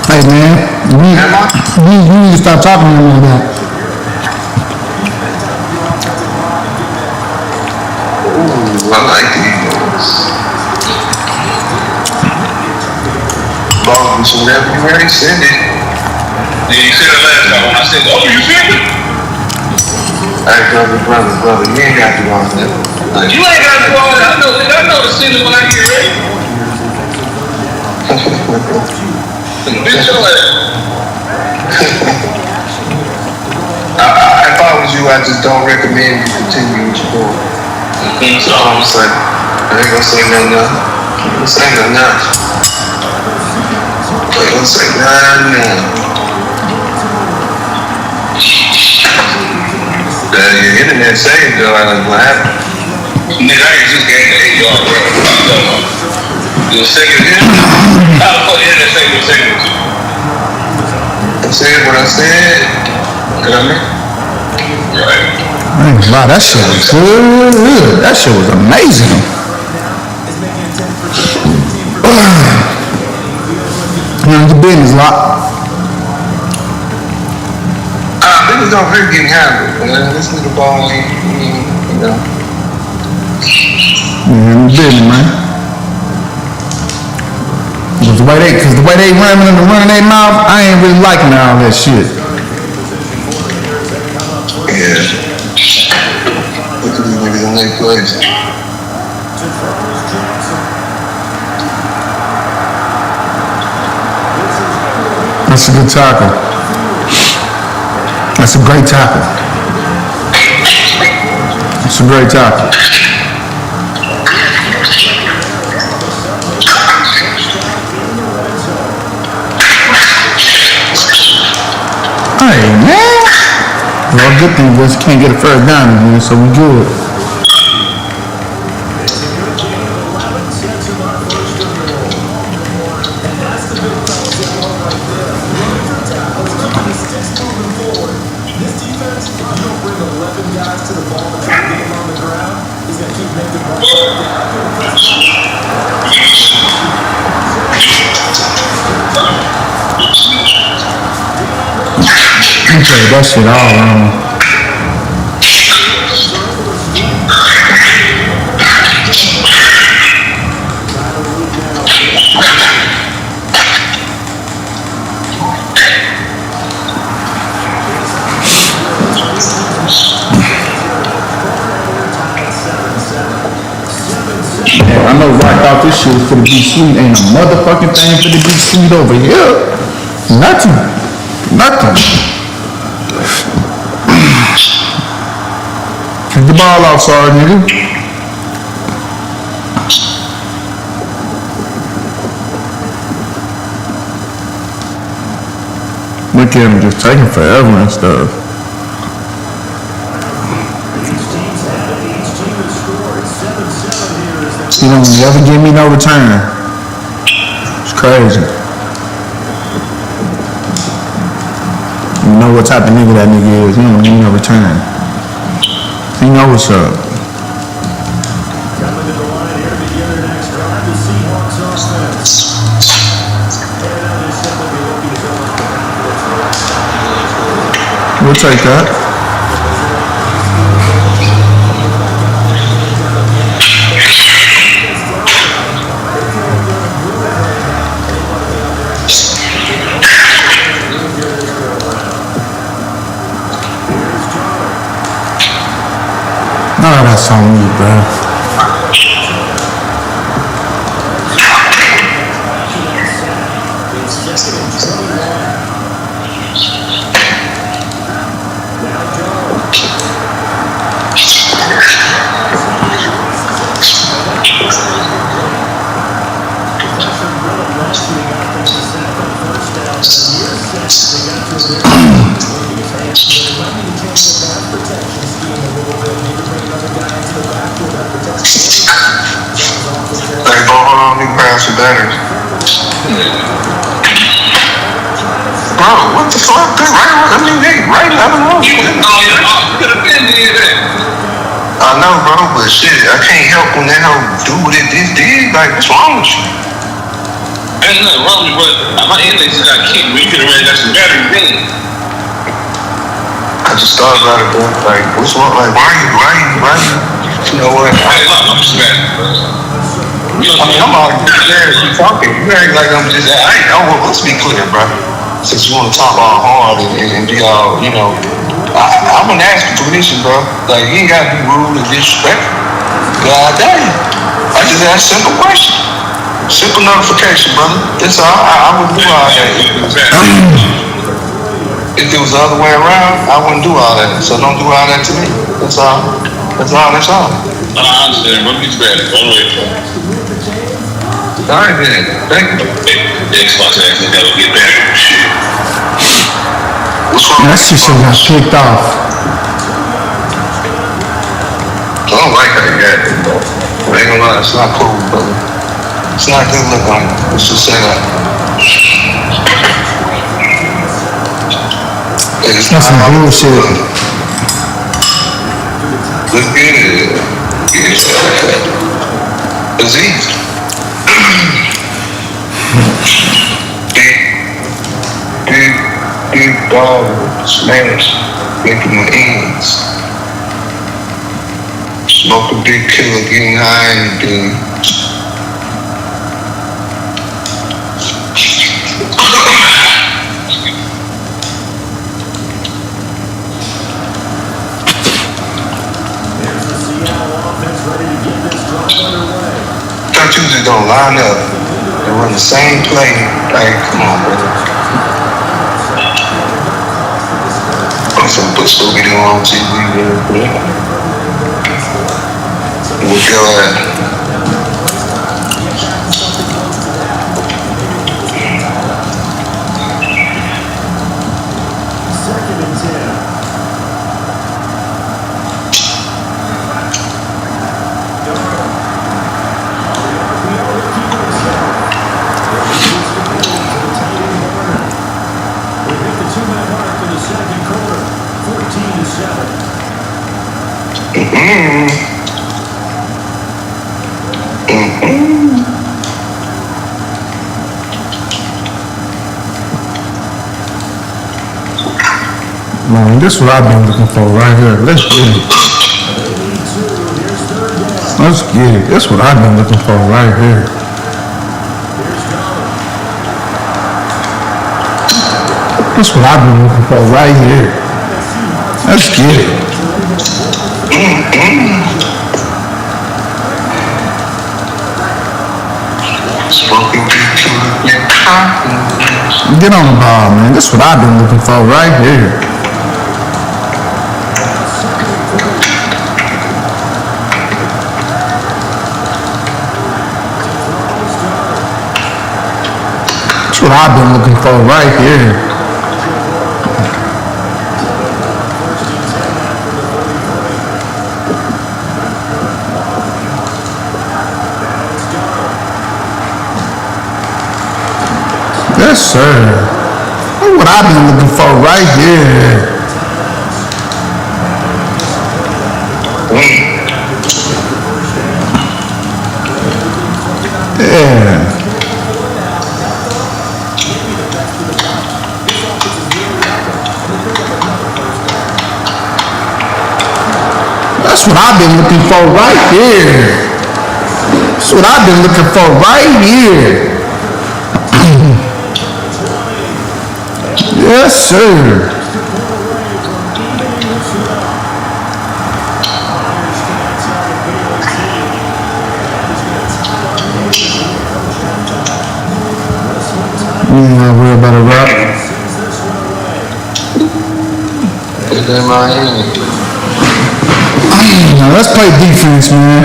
Hey man, you need to stop talking to me like that. Ooh, I like the Eagles. Long so whatever you already send it. Yeah, you said it last time when I said, oh, you sent it? Hey, brother, you ain't got to go on that. Like, You ain't got to go on that. I know the send it when I get ready. Bitch, your ass. If I was you, I just don't recommend you continue what you're doing. So I'm saying, I ain't gonna say nothing else. I ain't gonna say nothing else. I ain't gonna say nothing else. Your internet saved though. I don't know what happened. Nigga, I ain't just gained the 8 yard, bro. The second hit. How the fuck the internet saved the second hit? I said what I said. You know what I mean? Right. Wow, that shit was good. That shit was amazing. The business lot. Niggas don't hurt getting handled, man. This nigga ball ain't, you know. The business, man. Because the way they running their mouth, I ain't really liking all that shit. Yeah. Look at these niggas in their place. That's a good tackle. That's a great tackle. That's a great tackle. Hey, man. Well, good thing is can't get a first down, man, so we good. Okay, that shit all wrong. I know right out this shit was finna be sweet. Ain't a motherfucking thing finna be sweet over here. Nothing. Kick the ball off, sorry, nigga. Look at him just taking forever and stuff. He don't never give me no return. It's crazy. You know what type of nigga that nigga is. He don't give me no return. He know what's up. Coming to the line here to begin their next drive, the Seahawks offense. We'll take that. Oh, that's on me, bro. Better. Bro, what the fuck? Right? I mean, they right level up. You could have been there then. I know, bro, but shit, I can't help when that hoe do what it did. Like, what's wrong with you? Ain't nothing wrong with me, but my index got kicked. We could have already got some battery then. I just thought about it, bro. Like, what's wrong? Like, why you? You know what? I'm just mad. I mean, I'm all there as you talking. You act like I'm just, let's be clear, bro. Since you want to talk all hard and be all, you know, I wouldn't ask for permission, bro. Like, you ain't got to be rude and disrespectful. God damn. I just asked a simple question. Simple notification, brother. That's all. I wouldn't do all that. If it was the other way around, I wouldn't do all that. So don't do all that to me. That's all. I understand, bro. He's bad. All the way. All right, man. Thank you. The Xbox actually got to get back and shit. What's wrong That with shit should have got kicked off. I don't like how you got it, bro. I ain't gonna lie, it's not cool, brother. It's not good look on you. Let's just say that. It's That's some bullshit. Let's get it. It's easy. Big dog smash, making the ends. Smoke a big killer, getting high and then. Thought you just gonna line up and run the same play. Like, come on, bro. I'm finna put some video on TV real quick. With your ass. Man, this is what I've been looking for right here. Let's get it. Let's get it. That's what I've been looking for right here. That's what I've been looking for right here. Let's get it. Get on the ball, man. That's what I've been looking for right here. That's what I've been looking for right here. Yes, sir. That's what I've been looking for right here. Yeah. That's what I've been looking for right here. That's what I've been looking for right here. Yes, sir. You ain't gotta worry about a rock. It's in my hand. Now let's play defense, man.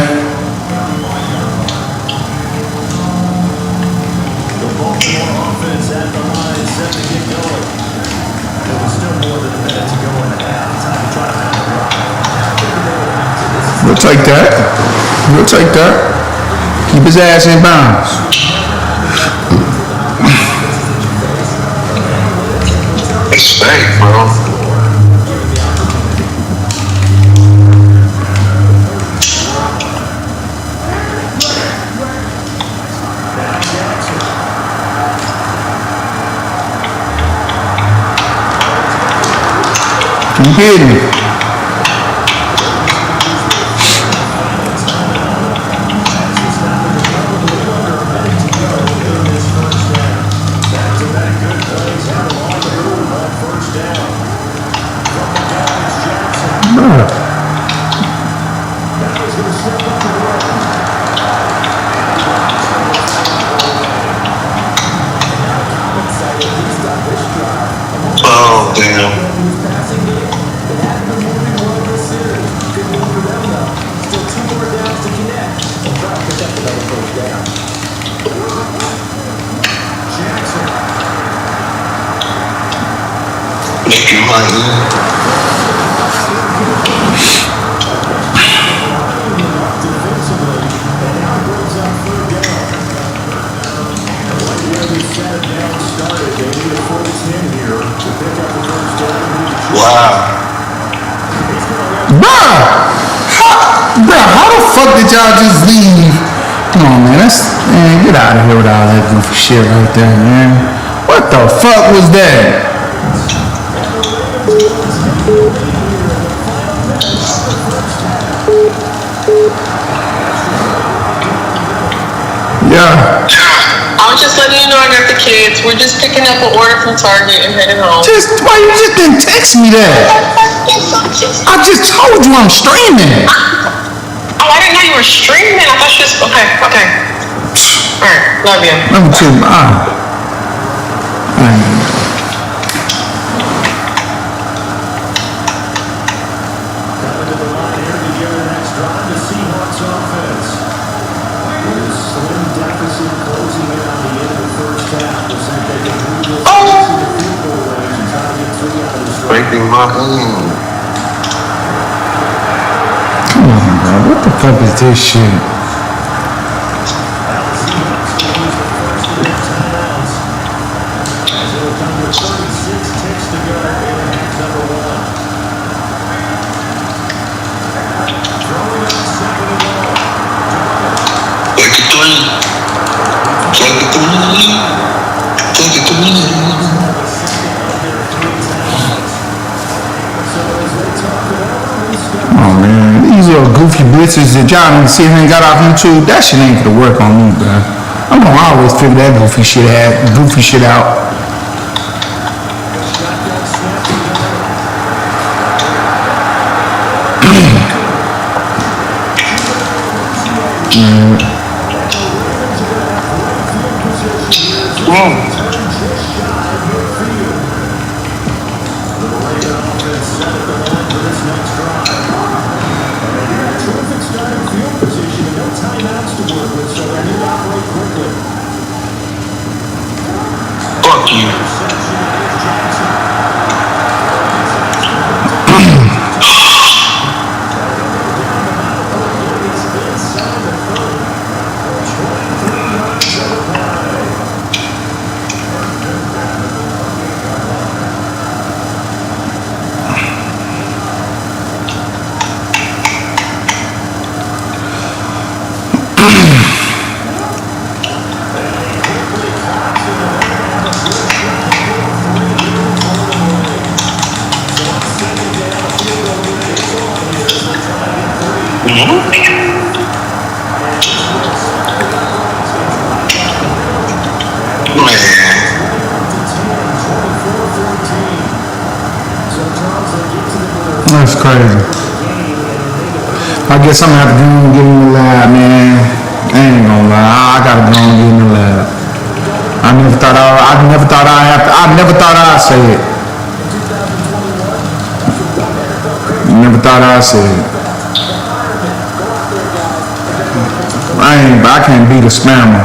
We'll take that. We'll take that. Keep his ass in bounds. It's fake, bro. You kidding me? Oh, damn. Thank you. Wow. Bruh, how the fuck did y'all just leave? Come on, man. Man, get out of here with all that goofy shit right there, man. What the fuck was that? Yeah. I was just letting you know I got the kids. We're just picking up an order from Target and heading home. Why you just didn't text me that? I just told you I'm streaming. Oh, I didn't know you were streaming. I thought you was, okay. All right, love you. Love you too. Breaking my hand. Come on, bro. What the fuck is this shit? Oh man, these little goofy blitzes that y'all didn't see and got off YouTube, that shit ain't gonna work on me, bro. I'm gonna always figure that goofy shit out. Fuck you. That's crazy. I guess I'm gonna have to go and get in the lab, man. I ain't gonna lie, I gotta go and get in the lab. I never thought I'd say it. Never thought I'd say it. I can't beat a spammer.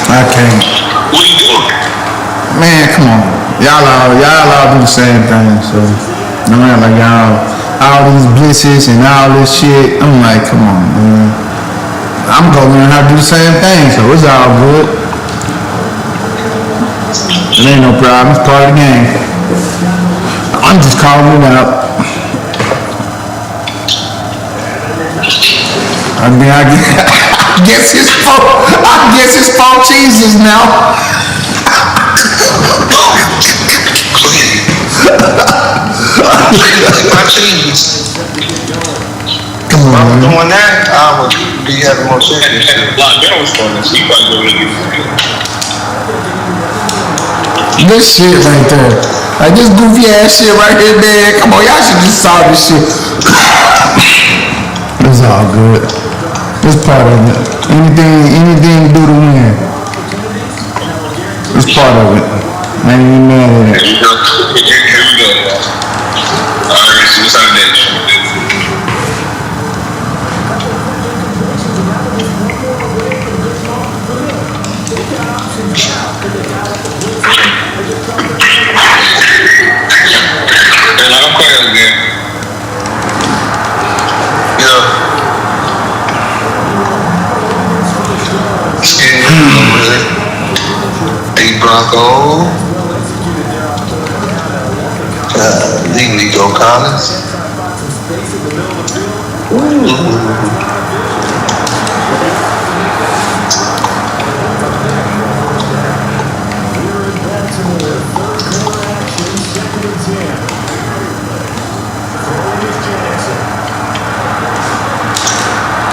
I can't. What are you doing? Man, come on. Y'all all do the same thing, so no matter like y'all, all these blitzes and all this shit, I'm like, come on, man. I'm gonna learn how to do the same thing, so it's all good. It ain't no problem, it's part of the game. I'm just calling it out. I mean, I guess it's four cheeses now. Come on, man. Doing that, I would be having more championship. That was fun. So you probably really This shit right there. Like this goofy ass shit right here, man. Come on, y'all should just saw this shit. It's all good. It's part of it. Anything to do to win. It's part of it. I ain't even mad at it. Here we go. Alright, so what's our next? Hey, Nico Collins.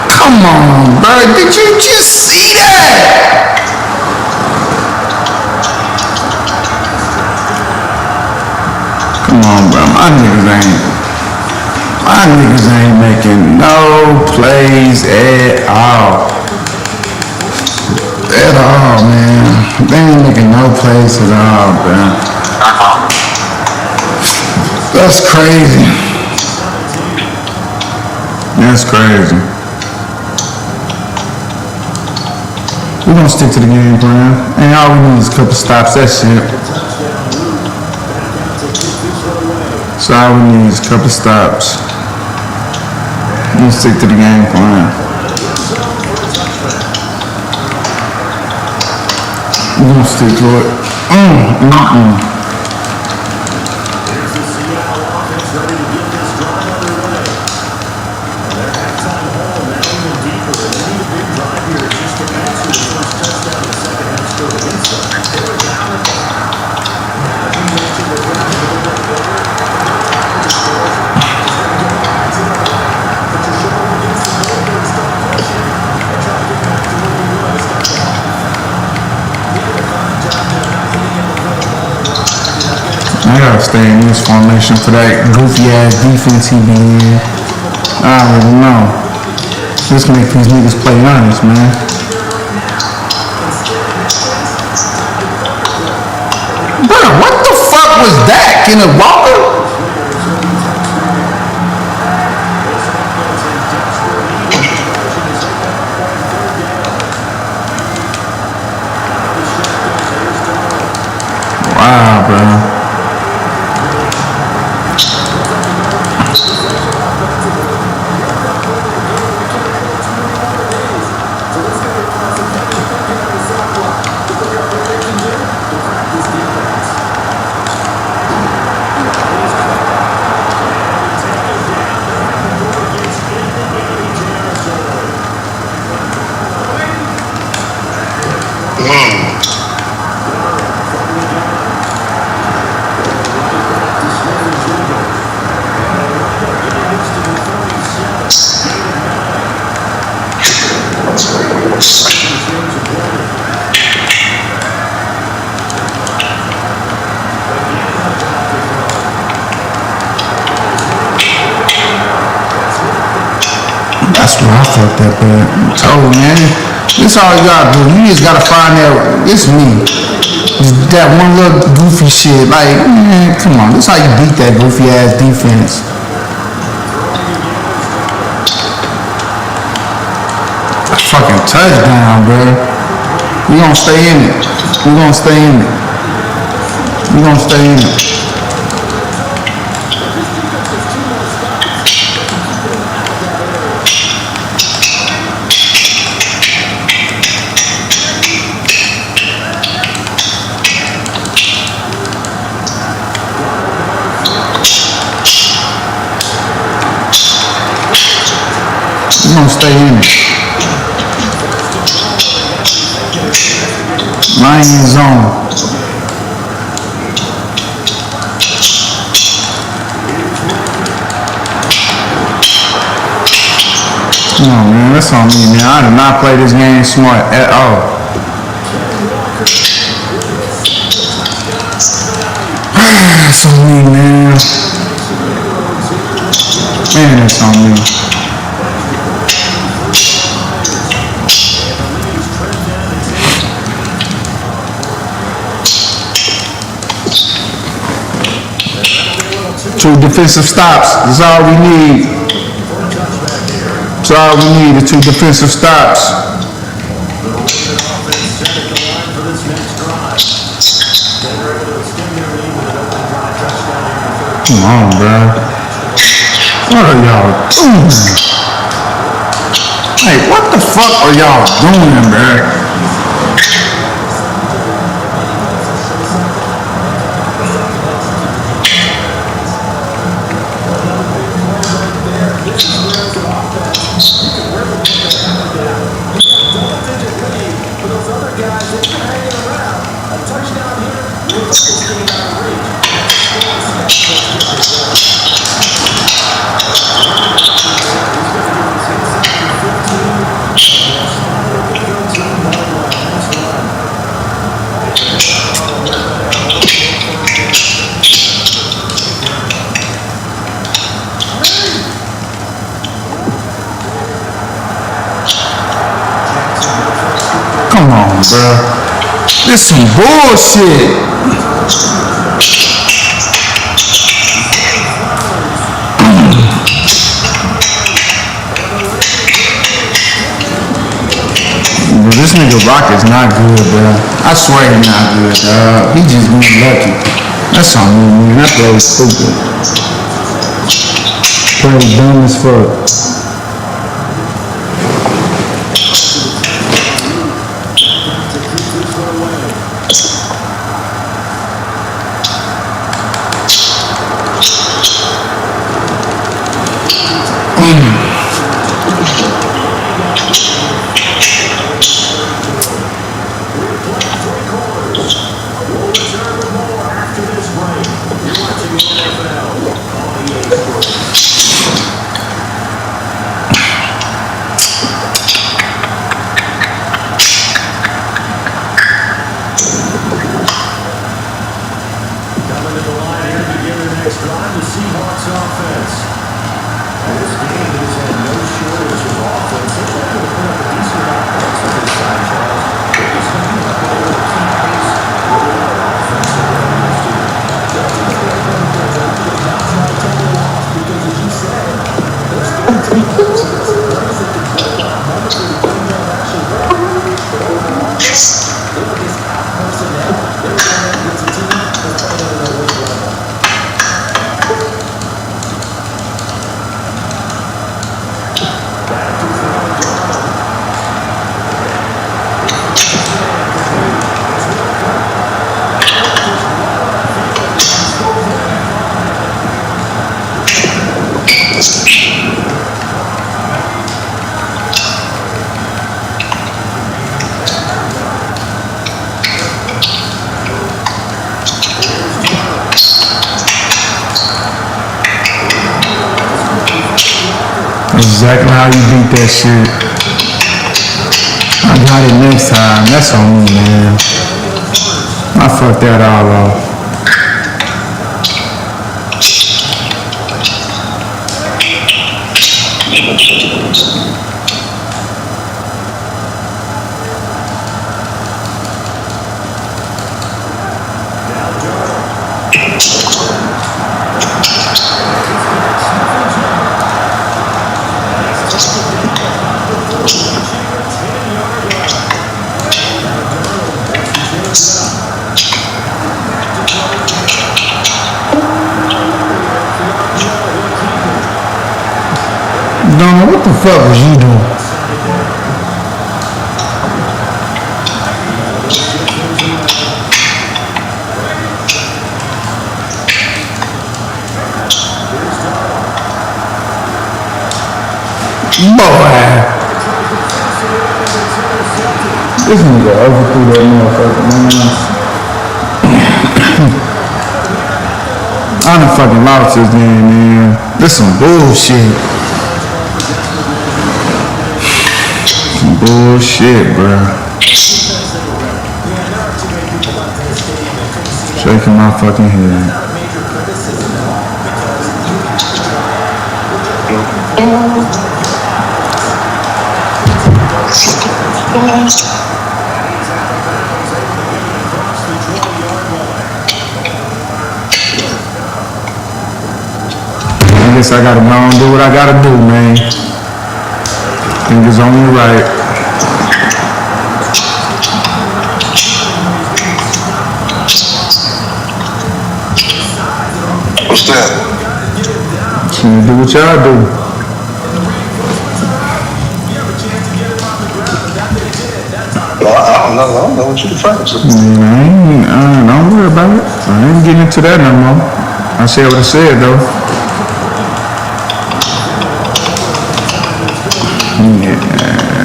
Come on, bro. Did you just see that? Come on, bro. My niggas ain't making no plays at all. At all, man. They ain't making no plays at all, bro. That's crazy. That's crazy. We're gonna stick to the game plan. And all we need is a couple stops. That's it. So all we need is a couple stops. We're gonna stick to the game plan. We're gonna stick to it. I gotta stay in this formation for that goofy ass defense he be in. I don't even know. Just make these niggas play honest, man. Bro, what the fuck was that? Kenneth Walker? Wow, bro. That's what I fucked up at. I told him, man, this all you gotta do. You just gotta find that. It's me. Just that one little goofy shit. Like, man, come on. This how you beat that goofy ass defense. A fucking touchdown, bro. We gonna stay in it. We gonna stay in it. We gonna stay in it. We're gonna stay in it. Lion zone. Come on, man. That's on me, man. I did not play this game smart at all. That's on me, man. Man, that's on me. Two defensive stops. That's all we need. That's all we need is two defensive stops. Come on, bro. What are y'all doing? Hey, what the fuck are y'all doing, bro? bro. This some bullshit. Bro, this nigga Rock is not good, bro. I swear he's not good, dog. He just being lucky. That's on me, man. That play was stupid. Play was dumb as fuck. Exactly how you beat that shit. I got it next time. That's on me, man. I fucked that all off. Donna, what the fuck was you doing? Boy! This nigga overthrew that motherfucker, man. I done fucking lost this game, man. This some bullshit. Bullshit, bro. Shaking my fucking head. I guess I gotta go and do what I gotta do, man. Think it's only right. What's that? Can you do what y'all do? Well, I don't know what you're referring to. Don't worry about it. I ain't getting into that no more. I said what I said, though. Yeah,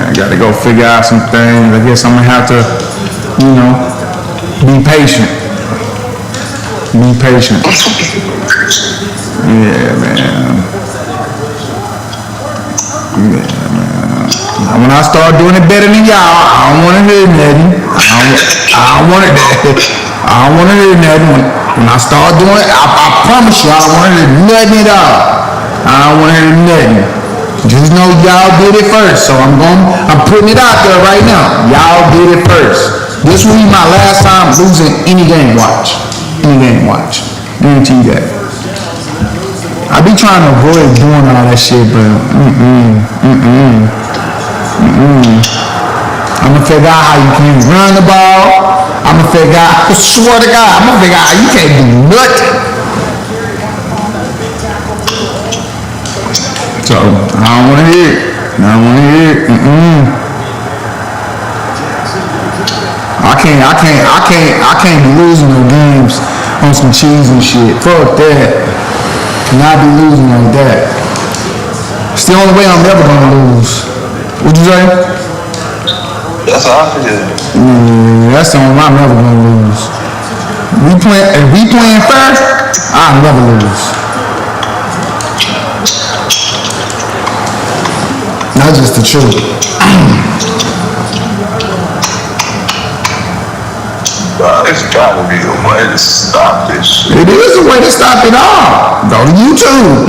I gotta go figure out some things. I guess I'm gonna have to, be patient. Be patient. Yeah, man. When I start doing it better than y'all, I don't want to hear nothing. I don't want to hear nothing. When I start doing it, I promise you, I don't want to hear nothing at all. I don't want to hear nothing. Just know y'all did it first, so I'm putting it out there right now. Y'all did it first. This will be my last time losing any game watch. Guarantee you that. I be trying to avoid doing all that shit, but I'm gonna figure out how you can run the ball. I'm gonna figure out, I swear to God, I'm gonna figure out how you can't do nothing. So, I don't wanna hear it. I can't be losing no games on some cheese and shit. Fuck that. Not be losing like that. It's the only way I'm ever gonna lose. What'd you say? That's how I feel. Yeah, that's the only way I'm ever gonna lose. If we playing fair, I'll never lose. That's just the truth. It's gotta be a way to stop this shit. It is a way to stop it all. Go to YouTube.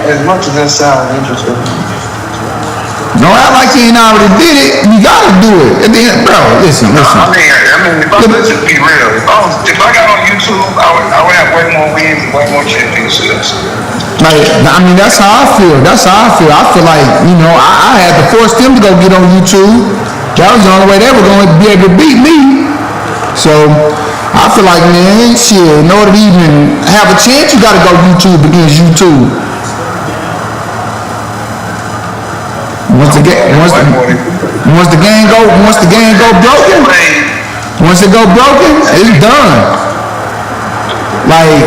As much as that sounds interesting. Don't act like you ain't already did it. You gotta do it. At the end, bro, listen. I mean, let's just be real. If I got on YouTube, I would have way more wins and way more championships. Like, I mean, that's how I feel. I feel like, I had to force them to go get on YouTube. That was the only way they were going to be able to beat me. So, I feel like, man, shit, in order to even have a chance, you got to go YouTube against YouTube. Once the game go broken, it's done. Like,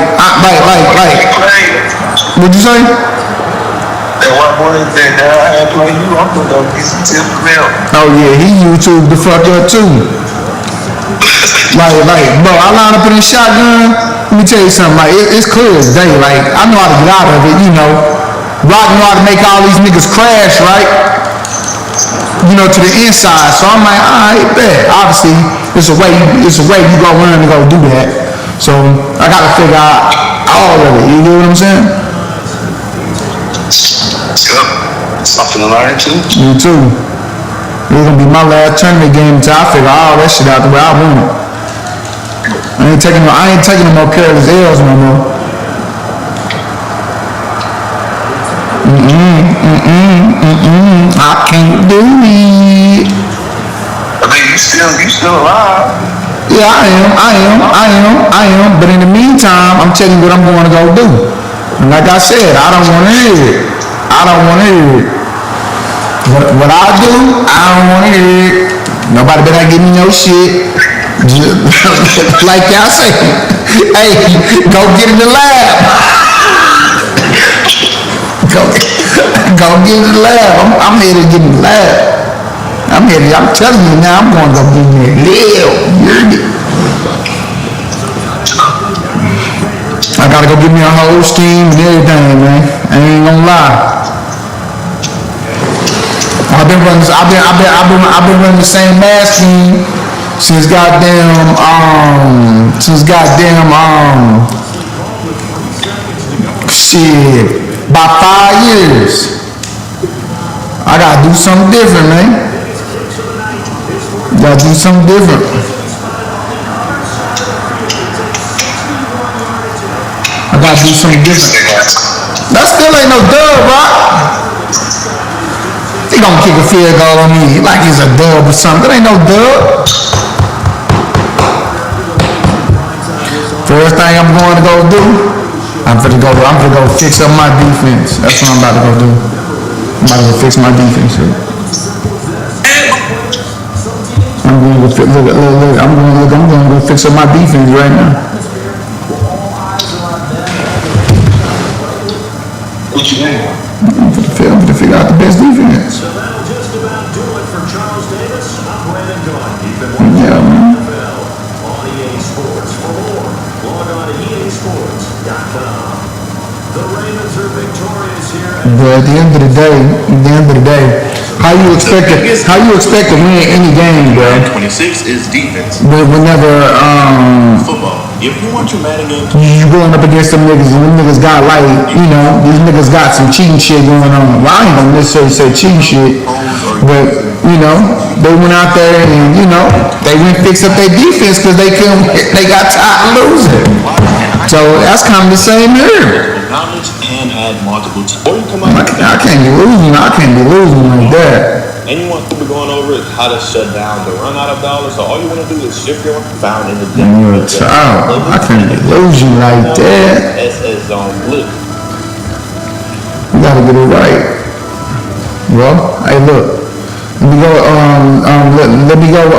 what'd you say? That white boy said, I ain't playing you, I'm gonna go get some tips from him. Oh yeah, he YouTube the fuck up too. like, bro, I line up in a shotgun. Let me tell you something. Like, it's clear as day. Like, I know how to get out of it. Rock know how to make all these niggas crash, right? To the inside. So I'm like, alright, bet. Obviously, it's a way you go learn to go do that. So I gotta figure out all of it. You get what I'm saying? Yep. Something to learn too. Me too. It's gonna be my last tournament game until I figure all that shit out the way I want it. I ain't taking no more careless L's no more. I can't do it. I mean, you still alive. Yeah, I am. But in the meantime, I'm telling you what I'm going to go do. And like I said, I don't want to hear it. What I do, I don't want to hear it. Nobody better give me no shit. Like y'all say, hey, go get in the lab. Go get in the lab. I'm here to get in the lab. I'm telling you now, I'm going to go get in there. I gotta go get me a whole steam and everything, man. I ain't gonna lie. I've been running the same mask scheme since goddamn shit, about 5 years. I gotta do something different, man. Gotta do something different. I gotta do something different. That still ain't no dub, Rock. He gonna kick a field goal on me like it's a dub or something. That ain't no dub. First thing I'm going to go do, I'm gonna go fix up my defense. That's what I'm about to go do. I'm about to go fix my defense. I'm going to go fix up my defense right now. What you mean? I'm going to figure out the best defense. Yeah, man. But at the end of the day, how you expect to win any game, bro? 26 is defense. Whenever football. If you want your Madigan, you going up against them niggas, and them niggas got like, you know, these niggas got some cheating shit going on. Well, I ain't gonna necessarily say cheating shit, but, you know, they went out there and, you know, they went fix up their defense because they got tired of losing. So that's kind of the same here. knowledge and add multiple times. Or you come out I can't be losing like that. and you want to be going over it, how to shut down the run out of dollars. So all you want to do is shift your found in the You're a child. I can't be losing like that. SS zone blitz. You gotta get it right. Well, hey, look. Let me go.